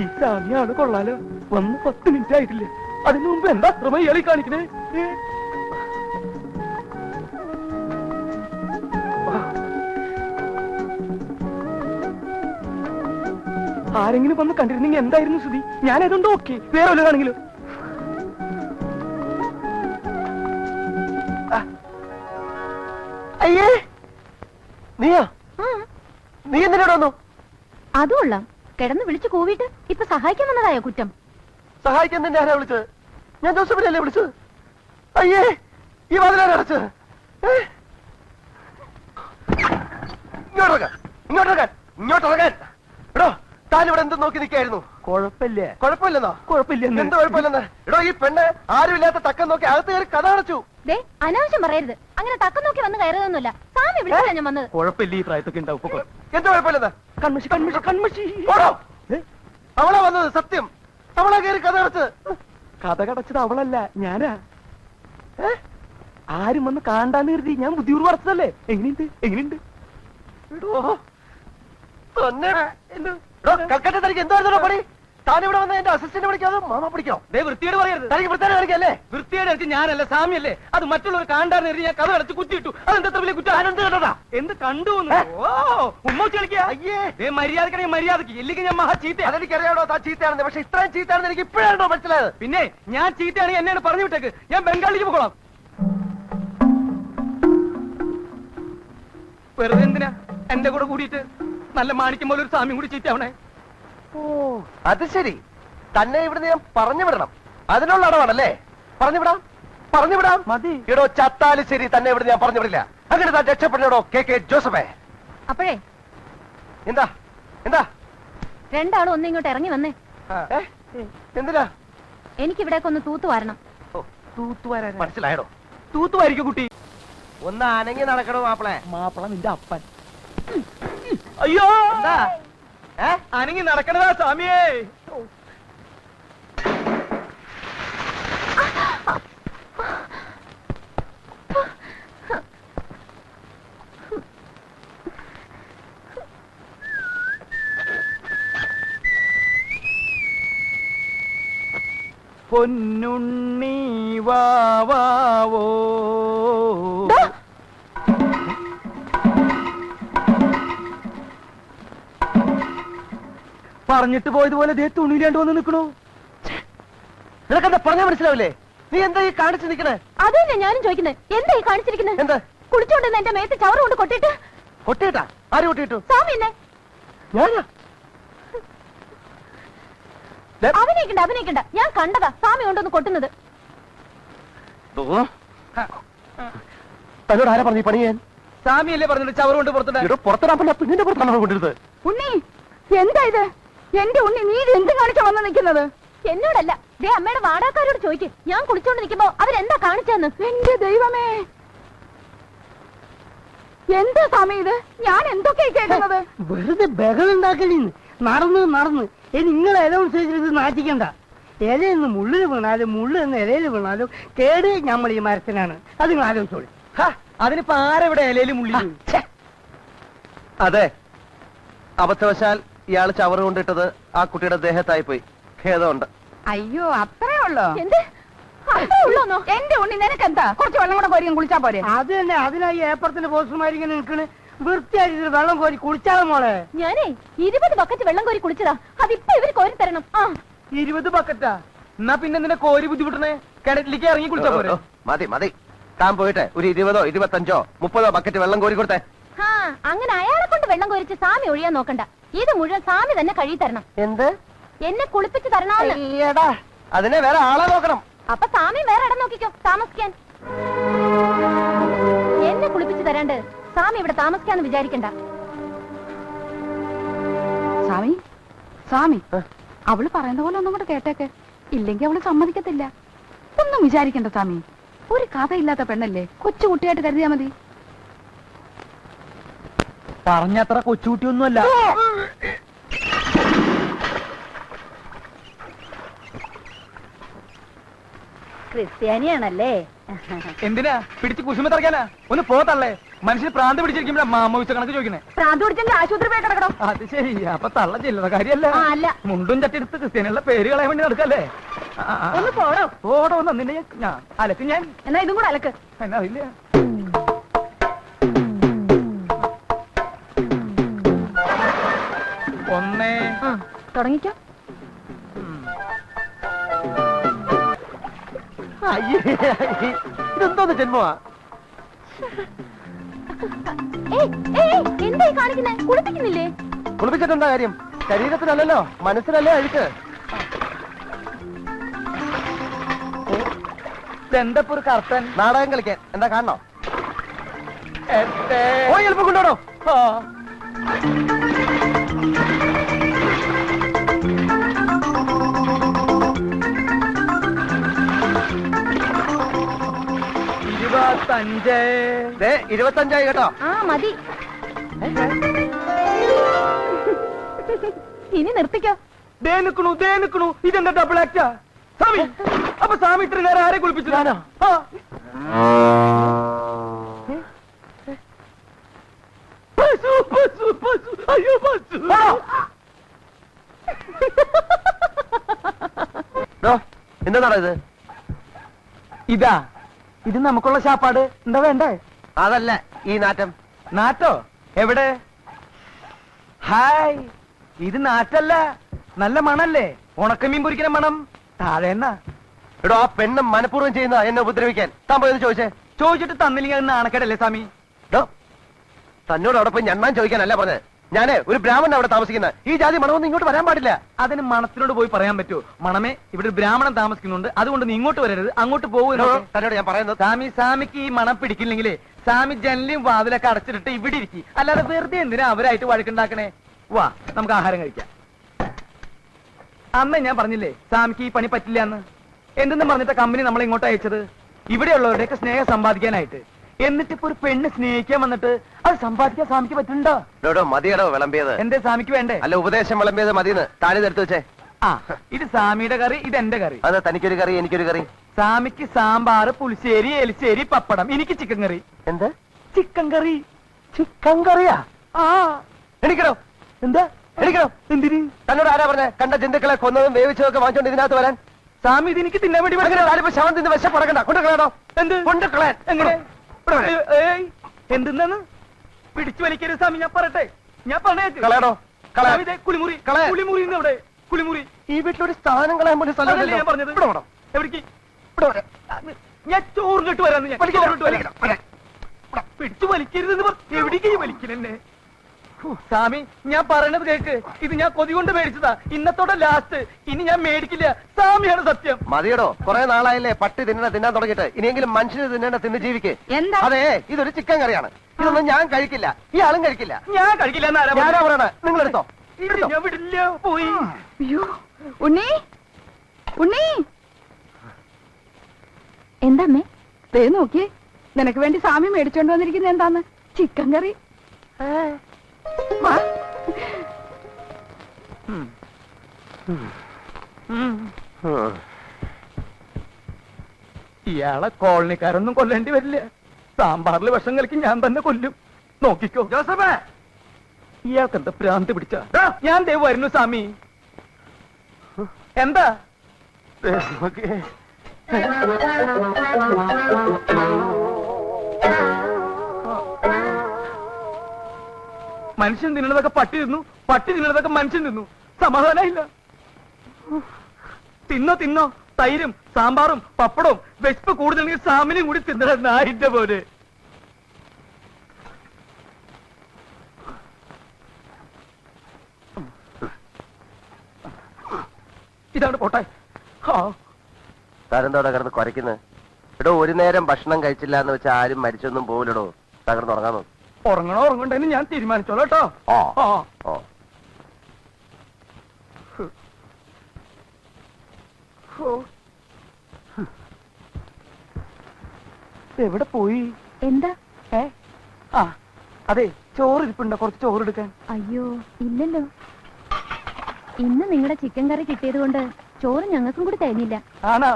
ഈ സാമിയാണ് കൊള്ളാലോ, വന്ന് 10 മിനിറ്റ് ആയിട്ടില്ല, അതിനു മുമ്പ് എന്താ അത്രമ ഇയാളി കാണിക്കണേ? ആരെങ്കിലും വന്ന് കണ്ടിരുന്നെങ്കിൽ എന്തായിരുന്നു സ്ഥിതി? ഞാൻ ഏതുകൊണ്ട് ഓക്കെ, വേറെ വല്ലതാണെങ്കിലും. അയ്യേ, നീയോ? നീ എന്തിനോട് വന്നു? അതുകൊള്ള കിടന്ന് വിളിച്ചു കൂവിട്ട് ഇപ്പൊ സഹായിക്കാൻ വന്നതായോ കുറ്റം? സഹായിക്കാൻ തന്നെ ആരാ വിളിച്ചത്? ഞാൻ ജോസഫിനല്ലേ വിളിച്ചത്. അയ്യേ, ഈ വാതിലാരാ അടച്ചത്? ഇങ്ങോട്ടിറങ്ങാൻ, ഇങ്ങോട്ടിറങ്ങാൻ, ഇങ്ങോട്ടിറങ്ങാൻ. എടോ, താൻ ഇവിടെ എന്ത് നോക്കി നിൽക്കായിരുന്നു? കുഴപ്പമില്ല. കുഴപ്പമില്ലെന്നോ? കുഴപ്പമില്ല. എന്ത് കുഴപ്പമില്ലെന്ന്? എടോ, ഈ പെണ്ണ് ആരുമില്ലാത്ത തക്കം നോക്കി അകത്ത് കയറി കഥ അടച്ചു. ദേ അനാവശ്യം പറയരുത്, അങ്ങനെ തക്കം നോക്കി വന്ന് കയറുതൊന്നുമില്ല. സ്വാമി വിളിച്ചാ ഞാൻ വന്നത്. കുഴപ്പമില്ല, ഈ പ്രായത്തൊക്കെ ഉണ്ടാവും. എന്ത് കുഴപ്പമില്ലെന്ന്? കൺമഷി കൺമഷി കൺമഷി. അവളാ വന്നത്, സത്യം. അവളാ കയറി കഥ അടച്ചത്. കഥ കടച്ചത് അവളല്ല, ഞാനാ. ആരും വന്ന് കാണ്ടാന്ന് കരുതി ഞാൻ ബുദ്ധിപൂർവ്വം പറച്ചതല്ലേ. എങ്ങനെയുണ്ട് എങ്ങനെയുണ്ട്? കൽക്കട്ട തനിക്ക് എന്തായിരുന്നു പണി? താനിവിടെ വന്ന എന്റെ അസിസ്റ്റന്റ് വിളിക്കാതെ മാമ പിടിക്കോ? വൃത്തിയോട് പറയരുത്. തനിക്ക് വൃത്തിയോട് കളിക്കല്ലേ? വൃത്തിയോട് കളിച്ച് ഞാനല്ല, സാമിയല്ലേ. അത് മറ്റുള്ളവർ കാണ്ടാന്ന് കരുതി ഞാൻ കഥ അടച്ച് കുത്തിയിട്ടു. അതെന്താ വലിയ കുറ്റം? എന്ത് കണ്ടതാ? എന്ത് കണ്ടു? ഉമ്മ കളിക്കാ? മര്യാദക്കാണെങ്കിൽ മര്യാദക്ക്, ഇല്ലെങ്കിൽ ഞാൻ മഹാ ചീത്ത. അതെനിക്കറിയാമോ താൻ ചീത്തയാണെന്ന്, പക്ഷെ ഇത്രയും ചീത്തയാണെന്ന് എനിക്ക് ഇപ്പോഴാണോ മനസ്സിലായത്? പിന്നെ ഞാൻ ചീത്തയാണെങ്കിൽ എന്നെയാണ് പറഞ്ഞു വിട്ടേക്ക്, ഞാൻ ബംഗാളിലേക്ക് പോകണം. വെറുതെ എന്തിനാ എന്റെ കൂടെ കൂടിയിട്ട് നല്ല മാണിക്കം പോലെ ഒരു സാമ്യം കൂടി ചീത്തയാവണേ? ഓ അത് ശരി, തന്നെ ഇവിടുന്ന് ഞാൻ പറഞ്ഞു വിടണം, അതിനുള്ള അടവാണല്ലേ? പറഞ്ഞു വിടാം, പറഞ്ഞു വിടാം. മതി. ഇടോ ചത്താലും ശരി, തന്നെ ഇവിടുന്ന് ഞാൻ പറഞ്ഞു വിടില്ല. അങ്ങനെ താൻ രക്ഷപ്പെടണോ KK ജോസഫേ? അപ്പോഴേ എന്താ എന്താ രണ്ടാളും ഒന്ന് ഇങ്ങോട്ട് ഇറങ്ങി വന്നേ. എന്തിനാ? എനിക്കിവിടേക്ക് ഒന്ന് തൂത്തു വരണം. തൂത്തുവാരാ? മനസ്സിലായടോ? തൂത്തുവായിരിക്കും കുട്ടി. ഒന്ന് അനങ്ങി നടക്കണോ മാപ്പിളെ? മാപ്പിള നിന്റെ അപ്പൻ. അയ്യോ, എന്താ അനങ്ങി നടക്കണതാ സ്വാമിയേ. പൊന്നുണ്ണി വാവോ. പറഞ്ഞിട്ട് പോയതുപോലെ ദേ തുണിയിലാണ്ട് വന്ന് നിൽക്കണോ? നിനക്കെന്താ പറഞ്ഞാ മനസ്സിലാവില്ലേ? നീ എന്താ ഈ കാണിച്ചു നിൽക്കണേ? അതന്നെ ഞാനും ചോദിക്കുന്നത്, എന്താ ഈ കാണിച്ചിരിക്കുന്നത്? എന്താ കുളിച്ചോണ്ടെന്ന് എന്റെ മേത്ത് ചവറ് കൊണ്ട് കൊട്ടിട്ട്? കൊട്ടിട്ടാ? ആര് കൊട്ടിട്ടു? സ്വാമി എന്നെ. ഞാനാ? അഭിനയിക്കണ്ട അഭിനയിക്കണ്ട, ഞാൻ കണ്ടതാ സ്വാമി കൊണ്ടൊന്ന് കൊട്ടുന്നത്. തന്നോട് ആരാ പറഞ്ഞു പണി ചെയ്യാൻ? സ്വാമിയല്ലേ പറഞ്ഞിട്ട് ചവറ് കൊണ്ട് പുറത്തിടാൻ? പുറത്തിടാൻ പറ്റില്ല, പിന്നിന്റെ പുറത്താണ് കൊണ്ടിരുന്നത്. ഉണ്ണി എന്താ ഇത്? എന്റെ ഉണ്ണി നീ ഇത് എന്ത് കാണിച്ചാ വന്ന് നിൽക്കുന്നത്? എന്നോടല്ല, ദേ അമ്മയുടെ വാടകക്കാരോട് ചോദിക്ക്. ഞാൻ കുളിച്ചോണ്ട് നിൽക്കുമ്പോ അവരെന്താ കാണിച്ചെന്ന്. എന്റെ ദൈവമേ, എന്താ സ്വാമി ഇത്? ഞാൻ എന്തൊക്കെയാ കേൾക്കുന്നത്? വെറുതെ ബഹളുണ്ടാക്കലിന്ന് നടന്ന് ഇനി നിങ്ങൾ ഇല അനുസരിച്ചിട്ട് നാറ്റിക്കണ്ട. ഇലയെന്ന് മുള്ളിൽ വീണാലും മുള്ളെന്ന് ഇലയിൽ വീണാലും കേട് നമ്മൾ ഈ മരത്തിനാണ്. അത് നിങ്ങൾ ആലോചിച്ചോളി. അതിനിപ്പോ ആരെവിടെ ഇലയിലും മുള്ളിൽ? അതെ, അബദ്ധവശാൽ ഇയാൾ ചവറ് കൊണ്ടിട്ടത് ആ കുട്ടിയുടെ ദേഹത്തായി പോയി. ഖേദമുണ്ട്. അയ്യോ അത്രേ ഉള്ളോ? എന്ത് ഉള്ളോന്നോ? എന്റെ ഉണ്ണി നിനക്കെന്താ? കുറച്ച് വെള്ളം കൂടെ കോരി കുളിച്ചാ പോരെ? അത് തന്നെ, അതിനായി ഏപ്പറത്തിന്റെ പോസ്റ്റർമാരിങ്ങനെ നിൽക്കണ്. വൃത്തിയായിട്ട് വെള്ളം കോരി കുളിച്ചാലും മോളെ. ഞാനേ 20 ബക്കറ്റ് വെള്ളം കോരി കുളിച്ചതാ. അതിപ്പോ ഇവര് കോരി തരണം. 20 ബക്കറ്റാ? എന്നാ പിന്നെ നിന്നെ കോരി ബുദ്ധിമുട്ടണേ, കിണറ്റിലേക്ക് ഇറങ്ങി കുളിച്ചാ പോരെ? മതി മതി, താൻ പോയിട്ട് ഒരു 20, 25, 30 ബക്കറ്റ് വെള്ളം കോരി കൊടുത്തേ. അങ്ങനെ അയാളെ കൊണ്ട് വെള്ളം കോരിച്ച് സാമി ഒഴിയാൻ നോക്കണ്ട. ഇത് മുഴുവൻ സാമി തന്നെ കഴുകി തരണം. എന്ത്? എന്നെ കുളിപ്പിച്ച് തരണോന്ന്. അതിനെ വേറെ ആളെ നോക്കണം. അപ്പൊ സാമി വേറെ ഇടം നോക്കിക്കോ താമസിക്കാൻ. എന്നെ കുളിപ്പിച്ച് തരാണ്ട് സാമി ഇവിടെ താമസിക്കാന്ന് വിചാരിക്കണ്ട. സ്വാമി സ്വാമി, അവള് പറയുന്ന പോലെ ഒന്നും കൂടെ കേട്ടേക്ക്. ഇല്ലെങ്കിൽ അവള് സമ്മതിക്കത്തില്ല. ഒന്നും വിചാരിക്കണ്ട സ്വാമി. ഒരു കഥയില്ലാത്ത പെണ്ണല്ലേ, കൊച്ചു കുട്ടിയായിട്ട് കരുതിയാ മതി. പറഞ്ഞത്ര കൊച്ചുകുട്ടിയൊന്നുമല്ല. ക്രിസ്ത്യാനിയാണല്ലേ? എന്തിനാ പിടിച്ച് കുശുമ തറക്കാനാ? ഒന്ന് പോത്തള്ളേ. മനുഷ്യന് പ്രാന്ത് പിടിച്ചിരിക്കുമ്പോഴാ മാമോയിച്ച കണക്ക് ചോദിക്കണേ. പ്രാന്ത് പിടിച്ചെങ്കിൽ ആശുപത്രി പോയി കിടക്കണം. അത് ശരി. അപ്പൊ തള്ള ചെല്ലുന്ന കാര്യല്ല. മുണ്ടും ചട്ടിയെടുത്ത് ക്രിസ്ത്യാനികളുടെ പേര് കളയാൻ വേണ്ടി നടക്കല്ലേ? ഒന്ന് പോടോ. പോടോ നിന്നെ ഞാൻ അലക്ക്. ഞാൻ എന്നാ ഇതും കൂടെ അലക്ക്. എന്നാ അറിയില്ല. ഒന്നേ തുടങ്ങിക്കോ. ഇതെന്തോന്ന് ജന്മമാ? എന്തായി കാണിക്കുന്നേ? കുളിപ്പിക്കുന്നില്ലേ? കുളിപ്പിച്ചിട്ടെന്താ കാര്യം? ശരീരത്തിനല്ലല്ലോ, മനസ്സിനല്ലേ അഴുക്ക്. എന്താ ഒരു കർത്തൻ നാടകം കളിക്കാൻ എന്താ കാണണോ? പോയി എളുപ്പം കൊണ്ടോടോ. ദേ 25 കേട്ടോ. മതി. ഇനി നിർത്തിക്കോ. ദേ നിക്കണു. ഇതെന്താ ഡബിൾ ആക്റ്റാ? സ്വാമി, അപ്പൊ സ്വാമി ഇത്ര നേരം ആരെ കുളിപ്പിച്ചു? എന്താണോ ഇത്? ഇതാ, ഇത് നമുക്കുള്ള ശാപ്പാട്. എന്താ വേണ്ടേ? അതല്ല ഈ നാറ്റം. നാറ്റോ? എവിടെ? ഹായ്, ഇത് നാറ്റല്ല, നല്ല മണല്ലേ? ഉണക്കമീൻ പൊരിക്കുന്ന മണം. താഴെ എന്നാ? എടോ, ആ പെണ്ണ് മനഃപൂർവ്വം ചെയ്യുന്ന എന്നെ ഉപദ്രവിക്കാൻ. താൻ പോയത് ചോദിച്ചിട്ട് തന്നില്ലെങ്കിൽ അത് നാണക്കേടല്ലേ സ്വാമി? തന്നോട് അവിടെ പോയി ഞണ്ണാൻ ചോദിക്കാനല്ല പറഞ്ഞത്. ഞാന് ഒരു ബ്രാഹ്മണൻ അവിടെ താമസിക്കുന്ന. ഈ ജാതി മണമൊന്നും ഇങ്ങോട്ട് വരാൻ പാടില്ല. അതിന് മണത്തിനോട് പോയി പറയാൻ പറ്റുമോ? മണമേ, ഇവിടെ ഒരു ബ്രാഹ്മണൻ താമസിക്കുന്നുണ്ട്, അതുകൊണ്ട് നീ ഇങ്ങോട്ട് വരരുത്, അങ്ങോട്ട് പോകുമല്ലോ. തന്നോട് ഞാൻ പറയുന്നത്, സാമിക്ക് ഈ മണം പിടിക്കില്ലെങ്കിലേ സാമി ജനലും വാതിലൊക്കെ അടച്ചിട്ട് ഇവിടെ ഇരിക്കും. അല്ലാതെ വെറുതെ എന്തിനാ അവരായിട്ട് വഴക്കുണ്ടാക്കണേ? വാ, നമുക്ക് ആഹാരം കഴിക്കാം. അന്ന് ഞാൻ പറഞ്ഞില്ലേ സാമിക്ക് ഈ പണി പറ്റില്ല എന്ന്. എന്തെന്ന് പറഞ്ഞിട്ട് കമ്പനി നമ്മളെ ഇങ്ങോട്ട് അയച്ചത് ഇവിടെയുള്ളവരുടെയൊക്കെ സ്നേഹം സമ്പാദിക്കാനായിട്ട്. എന്നിട്ട് ഇപ്പൊ ഒരു പെണ്ണ് സ്നേഹിക്കാൻ വന്നിട്ട് അത് സമ്പാദിക്കാൻ സ്വാമിക്ക് പറ്റുന്നുണ്ടോ? മതിയടോ വിളമ്പിയത്. എന്തേ സ്വാമിക്ക് വേണ്ടേ? അല്ല, ഉപദേശം വിളമ്പിയത് മതിയെന്ന് താഴെ എടുത്തു വെച്ചേ. ഇത് സ്വാമിയുടെ കറി, ഇത് എന്റെ കറി. അത് തനിക്കൊരു കറി, എനിക്കൊരു കറി. സ്വാമിക്ക് സാമ്പാർ, പുളിശ്ശേരി, എലിശ്ശേരി, പപ്പടം. എനിക്ക് ചിക്കൻ കറി. എന്ത് ചിക്കൻ കറി? ചിക്കൻ കറിയാ? എണിക്കണോ? എന്താ എണിക്കണോ? എന്തിന്? തന്നോട് ആരാ പറഞ്ഞ കണ്ട ജന്തുക്കളെ കൊന്നതും വേവിച്ചതൊക്കെ വാങ്ങിച്ചോണ്ട് ഇതിനകത്ത് വരാൻ? സ്വാമി, ഇത് എനിക്ക് തിന്നാൻ വേണ്ടി ശവം തിന്ന് വിശപ്പടക്കണ്ട. കൊണ്ടുകളയാണോ? എന്ത് കൊണ്ടുകളയാൻ? എങ്ങനെ? എന്തെന്നാണ് പിടിച്ചു വലിക്കരുത് സ്വാമി, ഞാൻ പറയട്ടെ. ഞാൻ കളയാണോ? കുളിമുറി. കുളിമുറി ഇവിടെ കുളിമുറി. ഈ വീട്ടിലൊരു സ്ഥാനം കളയാൻ പോലും സ്ഥലമല്ലേ ഞാൻ പറഞ്ഞത്? എവിടേക്ക്? ഞാൻ ചോറ് കിട്ടു വരാന്ന്. പിടിച്ചു വലിക്കരുതെന്ന് എവിടേക്ക് വലിക്കണെന്നെ? സ്വാമി, ഞാൻ പറയണത് കേക്ക്. ഇത് ഞാൻ കൊതി കൊണ്ട് മേടിച്ചതാ. ഇന്നത്തോടെ ലാസ്റ്റ്. ഇനി ഞാൻ മേടിക്കില്ല. സ്വാമിയാണ് സത്യം. മതിയടോ, കുറെ നാളായില്ലേ പട്ടി തിന്നാൻ തുടങ്ങിയിട്ട്. ഇനിയെങ്കിലും മനുഷ്യന് തിന്ന് ജീവിക്ക്. അതെ, ഇതൊരു ചിക്കൻ കറിയാണ്. ഇതൊന്നും ഞാൻ കഴിക്കില്ല, ഈ ആളും കഴിക്കില്ല. ഞാൻ കഴിക്കില്ല. ഞാനാ പറയണ, നിങ്ങൾ എടുത്തോ. ഞാൻ വിടില്ല. പോയി. ഉണ്ണി, ഉണ്ണി, എന്താമ്മേ? ദേ നോക്കിയേ, നിനക്ക് വേണ്ടി സ്വാമി മേടിച്ചോണ്ട് വന്നിരിക്കുന്നത് എന്താന്ന്? ചിക്കൻ കറി. ഇയാളെ കോളനിക്കാരൊന്നും കൊല്ലേണ്ടി വരില്ല. സാമ്പാറിൽ വിഷം കലക്കി ഞാൻ തന്നെ കൊല്ലും. നോക്കിക്കോ ജോസഫേ. ഇയാൾക്ക് എന്താ ഭ്രാന്ത് പിടിച്ച? ഞാൻ ദേ വരുന്നു സ്വാമി. എന്താ മനുഷ്യൻ തിന്നണതൊക്കെ പട്ടി തിന്നു, പട്ടി തിന്നണതൊക്കെ മനുഷ്യൻ തിന്നു. സമാധാനമില്ല. തിന്നോ തിന്നോ, തൈരും സാമ്പാറും പപ്പടവും വിശപ്പ് കൂടുതലെങ്കിൽ സാമിനും കൂടി തിന്നണ നായിന്റെ പോലെ. ഇതാണ് പോട്ടെ. താരെന്തോടെ കിടന്ന് കുറയ്ക്കുന്നത്? എടോ, ഒരു നേരം ഭക്ഷണം കഴിച്ചില്ല എന്ന് വെച്ചാൽ ആരും മരിച്ചൊന്നും പോവില്ലടോ. തകർന്ന് ഉറങ്ങാൻ നോക്കും. ഉറങ്ങണോ ഉറങ്ങണ്ടെന്ന് ഞാൻ തീരുമാനിച്ചോളൂ കേട്ടോ. എവിടെ പോയി? എന്താ? അതെ, ചോറ് ഇരിപ്പുണ്ടോ? കുറച്ച് ചോറ് എടുക്കാൻ. അയ്യോ ഇല്ലല്ലോ, ഇന്ന് നിങ്ങളുടെ ചിക്കൻ കറി കിട്ടിയത് കൊണ്ട് ചോറ് ഞങ്ങൾക്കും കൂടി തരുന്നില്ല. ആണോ?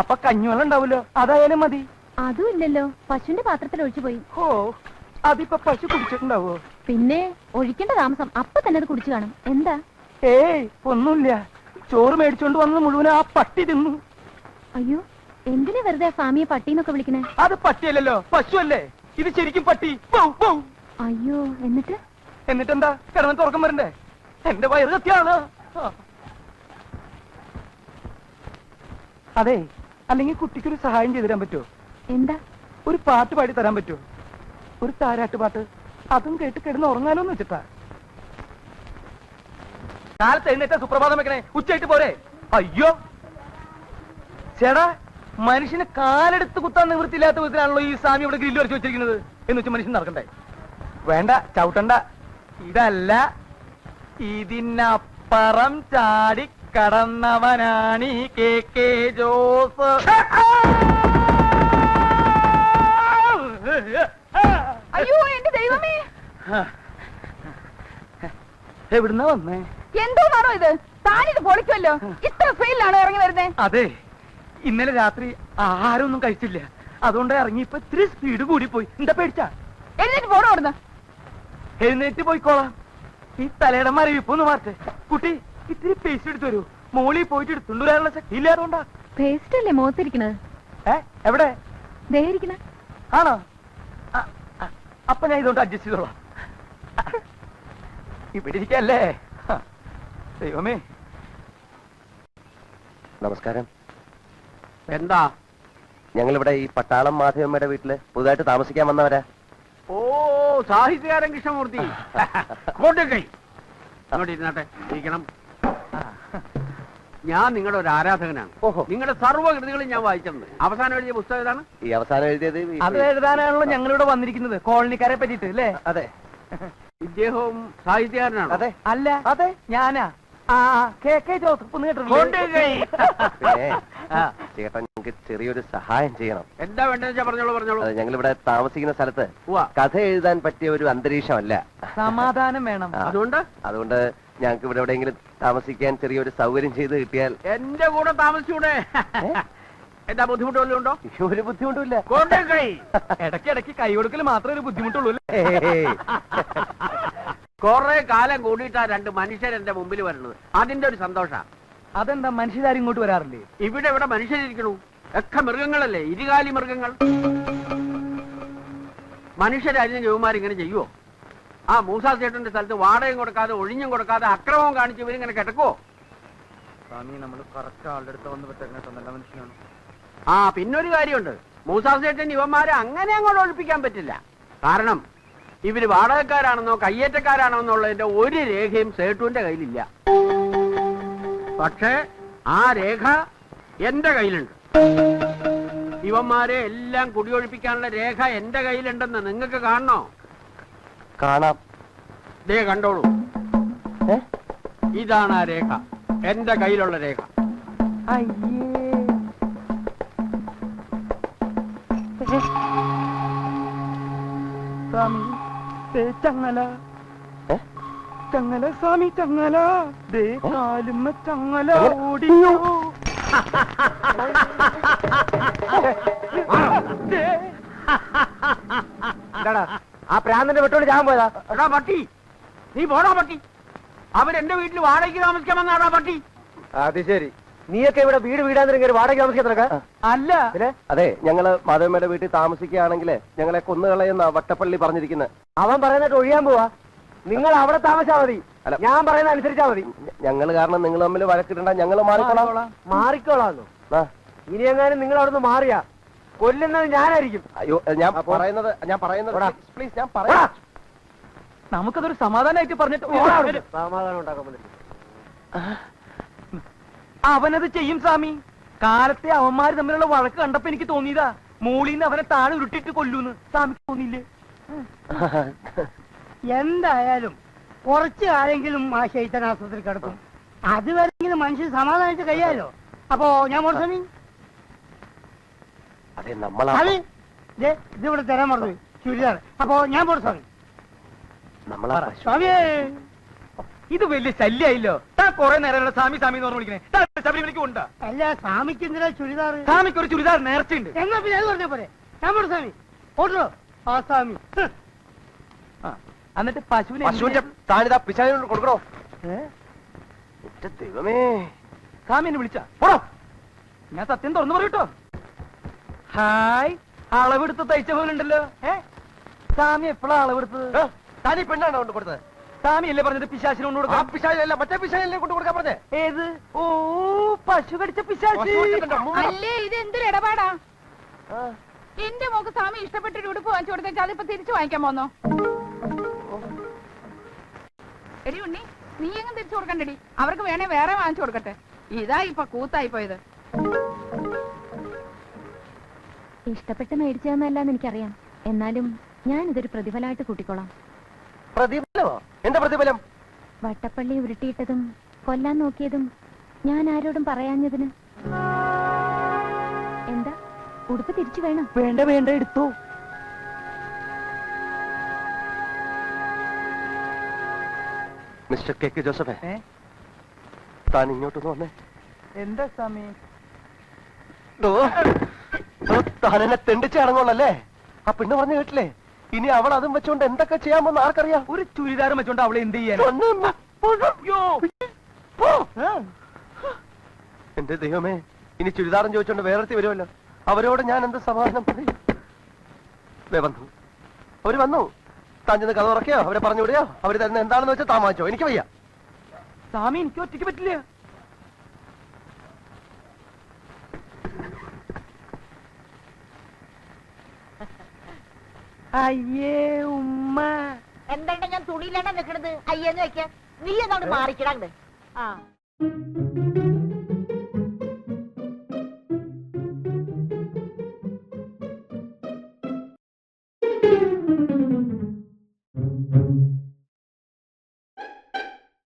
അപ്പൊ കഞ്ഞിവെള്ളം ഉണ്ടാവൂലോ, അതായാലും മതി. അതും ഇല്ലല്ലോ, പശുവിന്റെ പാത്രത്തിൽ ഒഴിച്ചു പോയി. ഓ, അതിപ്പോ പശു കുടിച്ചിട്ടുണ്ടാവോ? പിന്നെ ഒഴിക്കേണ്ട താമസം, അപ്പൊ തന്നെ അത് കുടിച്ചു കാണും. എന്താ? ഏയ് ഒന്നുമില്ല. ചോറ് മേടിച്ചോണ്ട് വന്നത് മുഴുവൻ ആ പട്ടി തിന്നു. അയ്യോ, എന്തിനാ വെറുതെ സ്വാമിയെ പട്ടിന്നൊക്കെ വിളിക്കണേ? അത് പട്ടിയല്ലല്ലോ, പശു അല്ലേ. ഇത് ശരിക്കും പട്ടി. അയ്യോ, എന്നിട്ടെന്താ? കിടന്ന് തുറക്കം വരണ്ടേ? എന്റെ വയറ് കത്തിയാണ്. അതെ, അല്ലെങ്കിൽ കുട്ടിക്കൊരു സഹായം ചെയ്തു തരാൻ പറ്റുമോ? എന്താ? ഒരു പാട്ട് പാടി തരാൻ പറ്റുമോ? ഒരു താരാട്ട് പാട്ട്. അതും കേട്ട് കിടന്ന് ഉറങ്ങാലോന്ന് വെച്ചിട്ടാ. കാലത്ത് എഴുന്നേറ്റ സുപ്രഭാതം വെക്കണേ, ഉച്ചയായിട്ട് പോരെ? അയ്യോ ചേടാ, മനുഷ്യന് കാലെടുത്ത് കുത്താൻ നിവൃത്തിയില്ലാത്ത വിധത്തിലാണല്ലോ ഈ സ്വാമി ഇവിടെ ഗ്രില്ല് വരച്ച് വെച്ചിരിക്കുന്നത്. എന്ന് വെച്ചാൽ മനുഷ്യൻ നടക്കണ്ടേ? വേണ്ട, ചവിട്ടണ്ട. ഇതല്ല, ഇതിനപ്പുറം ചാടി കടന്നവനാണ് ഈ കെ ജോസ്. അയ്യോ എന്റെ ദൈവമേ, എവിടുന്നാ വന്നേ? എന്തോന്നാണോ ഇത്? താനിത് പൊളിക്കുമല്ലോ. ഇത്ര ഫെയിലാണോ ഇറങ്ങി വരുന്നേ? അതെ, ഇന്നലെ രാത്രി ആഹാരമൊന്നും കഴിച്ചില്ല. അതുകൊണ്ട് ഇറങ്ങിയപ്പോ ഇത്തിരി സ്പീഡ് കൂടിപ്പോയി. എന്താ പേടിച്ചാ? എഴുന്നേറ്റ് പോണോ അവിടുന്ന്? എഴുന്നേറ്റ് പോയിക്കോളാം. ഈ തലയുടെ മരവിപ്പൊന്ന് മാറ്റേ. കുട്ടി, ഇത്തിരി പേസ്റ്റ് എടുത്തു വരൂ. മോളിൽ പോയിട്ട് എടുത്തുകൊണ്ട് വരാനുള്ള ശക്തി ഇല്ലാതുകൊണ്ടാ. പേസ്റ്റ് അല്ലേ മുഖത്തിരിക്കണത്? എവിടെ? ദേഹിരിക്കണ ആണോ? അപ്പൊ ഞാൻ ഇതുകൊണ്ട് അഡ്ജസ്റ്റ് ചെയ്തോളാം. ഇവിടെ ഇരിക്കല്ലേ. ദൈവമേ. നമസ്കാരം. എന്താ? ഞങ്ങളിവിടെ ഈ പട്ടാളം മാധവമ്മയുടെ വീട്ടില് പുതുതായിട്ട് താമസിക്കാൻ വന്നവരാ. ഓ, സാഹിത്യകാരൻ കൃഷ്ണമൂർത്തി. കോട്ടക്കൈ അങ്ങോട്ട് ഇരുന്നാട്ടെ, ഇരിക്കണം. ഞാൻ നിങ്ങളുടെ ഒരു ആരാധകനാണ്. നിങ്ങളുടെ സർവ്വകൃതികളും ഞാൻ വായിച്ചിട്ടുണ്ട്. അവസാനം എഴുതിയ പുസ്തകം ഏതാണ്? ഈ അവസാനം എഴുതിയത് അത് എഴുതാനാണല്ലോ ഞങ്ങളിവിടെ വന്നിരിക്കുന്നത്, കോളനിക്കാരെ പറ്റിട്ട് അല്ലേ? അതെ. ഇദ്ദേഹവും സാഹിത്യകാരനാണ്. അതെ. അല്ല, അതെ ഞാനാ. കെ ജോസഫ് ഒന്ന് കേട്ടോ. ചേട്ടാ, ഞങ്ങൾക്ക് ചെറിയൊരു സഹായം ചെയ്യണം. എന്താ വേണ്ടത് പറഞ്ഞോളൂ പറഞ്ഞോളൂ. ഞങ്ങളിവിടെ താമസിക്കുന്ന സ്ഥലത്ത് കഥ എഴുതാൻ പറ്റിയ ഒരു അന്തരീക്ഷമല്ല. സമാധാനം വേണം. അതുകൊണ്ട് ഞങ്ങൾക്ക് ഇവിടെ എവിടെയെങ്കിലും താമസിക്കാൻ ചെറിയൊരു സൗകര്യം ചെയ്ത് കിട്ടിയാൽ. എന്റെ കൂടെ താമസിച്ചൂടെ? എന്താ ബുദ്ധിമുട്ട് വല്ലതും ഉണ്ടോ? ഒരു ബുദ്ധിമുട്ടില്ല. ഇടയ്ക്കിടയ്ക്ക് കൈ കൊടുക്കൽ മാത്രമേ ഒരു ബുദ്ധിമുട്ടുള്ളൂ. കൊറേ കാലം കൂടിയിട്ടാ രണ്ട് മനുഷ്യർ എന്റെ മുമ്പിൽ വരുന്നത്. അതിന്റെ ഒരു സന്തോഷാ. അതെന്താ, മനുഷ്യരാരും ഇങ്ങോട്ട് വരാറില്ലേ? ഇവിടെ മനുഷ്യരിക്കണു. ഒക്കെ മൃഗങ്ങളല്ലേ, ഇരുകാലി മൃഗങ്ങൾ. മനുഷ്യരായിരുന്നു ജോമാരിങ്ങനെ ചെയ്യുവോ? ആ മൂസാ ചേട്ടന്റെ സ്ഥലത്ത് വാടകയും കൊടുക്കാതെ ഒഴിഞ്ഞും കൊടുക്കാതെ അക്രമവും കാണിച്ച് ഇവരിങ്ങനെ കിടക്കുവോ? സ്വാമി, നമ്മൾ കറക്റ്റ് ആളുടെ അടുത്ത് വന്ന് പറ്റുന്ന നല്ല മനുഷ്യനാണ്. ആ, പിന്നൊരു കാര്യമുണ്ട്. മൂസാ ചേട്ടൻ ഇവന്മാരെ അങ്ങനെ അങ്ങോട്ട് ഒഴിപ്പിക്കാൻ പറ്റില്ല. കാരണം ഇവര് വാടകക്കാരാണെന്നോ കയ്യേറ്റക്കാരാണോ എന്നുള്ളതിന്റെ ഒരു രേഖയും സേട്ടുവിന്റെ കയ്യിലില്ല. പക്ഷേ ആ രേഖ എന്റെ കയ്യിലുണ്ട്. ഇവന്മാരെ എല്ലാം കുടിയൊഴിപ്പിക്കാനുള്ള രേഖ എന്റെ കയ്യിലുണ്ടെന്ന് നിങ്ങൾക്ക് കാണണോ? കാണാം. ദേ കണ്ടോളൂ, ഇതാണ് ആ രേഖ, എന്റെ കയ്യിലുള്ള രേഖ. ചങ്ങല സ്വാമി ചങ്ങല ദേ കാലുമ്മ ചങ്ങല ഓടിയോ ആ പ്രാന്തന്റെ വെട്ടോട് ഞാൻ പോയതാ. എടാ പട്ടി, നീ പോടാ പട്ടി. അവൻ എന്റെ വീട്ടിൽ വാടകയ്ക്ക് താമസിക്കാൻ വന്നാടാ പട്ടി. അത് ശരി, നീയൊക്കെ ഇവിടെ വീടാന്നിട്ട് വാടക താമസിക്കത്തിനൊക്കെ അല്ല. അതെ, ഞങ്ങള് മാധവമ്മയുടെ വീട്ടിൽ താമസിക്കുകയാണെങ്കിൽ ഞങ്ങളെ കൊന്നുകളയുന്ന വട്ടപ്പള്ളി പറഞ്ഞിരിക്കുന്നത്. അവൻ പറയുന്നിട്ട് ഒഴിയാൻ പോവാ. നിങ്ങൾ അവിടെ താമസിച്ചാ മതി, അല്ല ഞാൻ പറയുന്ന അനുസരിച്ചാ മതി. ഞങ്ങൾ കാരണം നിങ്ങൾ തമ്മിൽ വഴക്കിടണ്ട, ഞങ്ങൾ മാറിക്കോളാം. ഇനി എങ്ങാനും നിങ്ങൾ അവിടുന്ന് മാറിയാ കൊല്ലുന്നത് ഞാനായിരിക്കും. അയ്യോ, ഞാൻ പറയുന്നത് പ്ലീസ്, ഞാൻ പറയാം. നമുക്കതൊരു സമാധാനമായിട്ട് പറഞ്ഞിട്ട് സമാധാനം ഉണ്ടാക്കാൻ അവനത് ചെയ്യും സ്വാമി. കാലത്തെ അവന്മാര് തമ്മിലുള്ള വഴക്ക് കണ്ടപ്പോ എനിക്ക് തോന്നിയതാ മോളിന്ന് അവനെ താഴെ ഉരുട്ടിട്ട് കൊല്ലൂന്ന്. സ്വാമിക്ക് തോന്നിയില്ലേ? എന്തായാലും കുറച്ച് ആരെങ്കിലും ആ ശൈത്തൻ ആസ്പത്രി കിടക്കും. അതുവരെങ്കിലും മനുഷ്യൻ സമാധാനിച്ച് കഴിയാലോ. അപ്പോ ഞാൻ മോർസമി അതെ നമ്മളാ ഇതിവിടെ തരാൻ പറഞ്ഞു ചുരിദാർ. അപ്പോ ഞാൻ മോർസമി നമ്മളാ സ്വാമിയേ. ഇത് വലിയ ശല്യായില്ലോ. താ കൊറേ നേരം സ്വാമി സ്വാമി എന്ന് പറഞ്ഞു വിളിക്കണേ. ശബരിമലയ്ക്ക് കൊണ്ടാ അല്ല, സ്വാമിക്ക് എന്തിനാ ചുരിദാർ? സ്വാമിക്ക് ഒരു ചുരിദാർ നേർച്ചയുണ്ട്. എന്നാ പിന്നെ അത് പറഞ്ഞ പോലെ ഞാൻ മോർസമി ഓട്ടോ ആ സ്വാമി. എന്നിട്ട് പശുവിന്റെ താനിതാ പിശാചിനോട് കൊടുക്കണോ? ദൈവമേ, സ്വാമി എന്നെ വിളിച്ചാ ഞാൻ സത്യം തുറന്നു പറയൂട്ടോ. ഹായ്, അളവെടുത്ത് തയ്ച്ച പോലുണ്ടല്ലോ. സ്വാമി എപ്പോഴാ അളവെടുത്തത്? താനീ പെണ്ണാണോ കൊണ്ട് കൊടുത്തത്? സ്വാമി അല്ലേ പറഞ്ഞത് പിശാചിനെ കൊണ്ട് കൊടുക്കാം? പിശാചല്ല, മറ്റേ പിശാചല്ലേ കൊണ്ട് കൊടുക്കാൻ പറഞ്ഞേ. ഏത്? ഓ, പശു കടിച്ച പിശാചി. അല്ലേ, ഇത് എന്തൊരു ഇടപാടാ? എന്റെ മോക്ക് സ്വാമി ഇഷ്ടപ്പെട്ടൊരു ഉടുപ്പ് വാങ്ങിച്ചു കൊടുത്തേച്ചാൽ അതിപ്പോ തിരിച്ചു വാങ്ങിക്കാൻ പോന്നോ? എടി ഉണ്ണി, നീ എങ്ങും തിരിച്ചു കൊടുക്കണ്ടടി. അവർക്ക് വേണേ വേറെ വാങ്ങിച്ചു കൊടുക്കട്ടെ. ഇതാ ഇപ്പൊ കൂത്തായി പോയത്. ഇഷ്ടപ്പെട്ട് മേടിച്ചതെന്നല്ലാന്ന് എനിക്കറിയാം. എന്നാലും ഞാൻ ഇതൊരു പ്രതിഫലമായിട്ട് കൂട്ടിക്കോളാം. പ്രതിഫലമോ? എന്താ പ്രതിഫലം? വട്ടപ്പള്ളി ഉരുട്ടിയിട്ടതും കൊല്ലാൻ നോക്കിയതും ഞാൻ ആരോടും പറയാഞ്ഞതിന്. എന്താ, ഉടുപ്പ് തിരിച്ചു വേണം? വേണ്ട വേണ്ട, എടുത്തോ. മിസ്റ്റർ കെ കെ ജോസഫേ, താൻ ഇങ്ങോട്ടൊന്ന് വന്നേ. എന്താ സ്വാമി? താൻ എന്നെ തെണ്ടിച്ച് അടങ്ങുള്ളല്ലേ? ആ പെണ്ണ് പറഞ്ഞു കേട്ടില്ലേ? ഇനി അവൾ അതും വെച്ചോണ്ട് എന്തൊക്കെ ചെയ്യാമെന്ന് ആർക്കറിയാം? ഒരു ചുരിദാറും വെച്ചോണ്ട് അവളെ എന്ത് ചെയ്യാൻ? എന്റെ ദൈവമേ, ഇനി ചുരിദാറും ചോദിച്ചോണ്ട് വേറെത്തി വരുമല്ലോ. അവരോട് ഞാൻ എന്ത് സമാധാനം പറയും? വന്നു, അവര് വന്നു. താൻ ചെന്ന് കഥ ഉറക്കയോ, അവരെ പറഞ്ഞു വിടുകയോ, അവര് തരുന്ന എന്താണെന്ന് വെച്ചാൽ താൻ വാങ്ങിച്ചോ. എനിക്ക് വയ്യ സ്വാമി, എനിക്ക് ഒറ്റയ്ക്ക് പറ്റില്ല. അയ്യേ ഉമ്മ, എന്താ ഞാൻ തുണിയിലാണ് നിൽക്കണത്? അയ്യെന്ന് വെക്ക, നീ എന്നോട് മാറിക്കിടാണ്ട്. ആ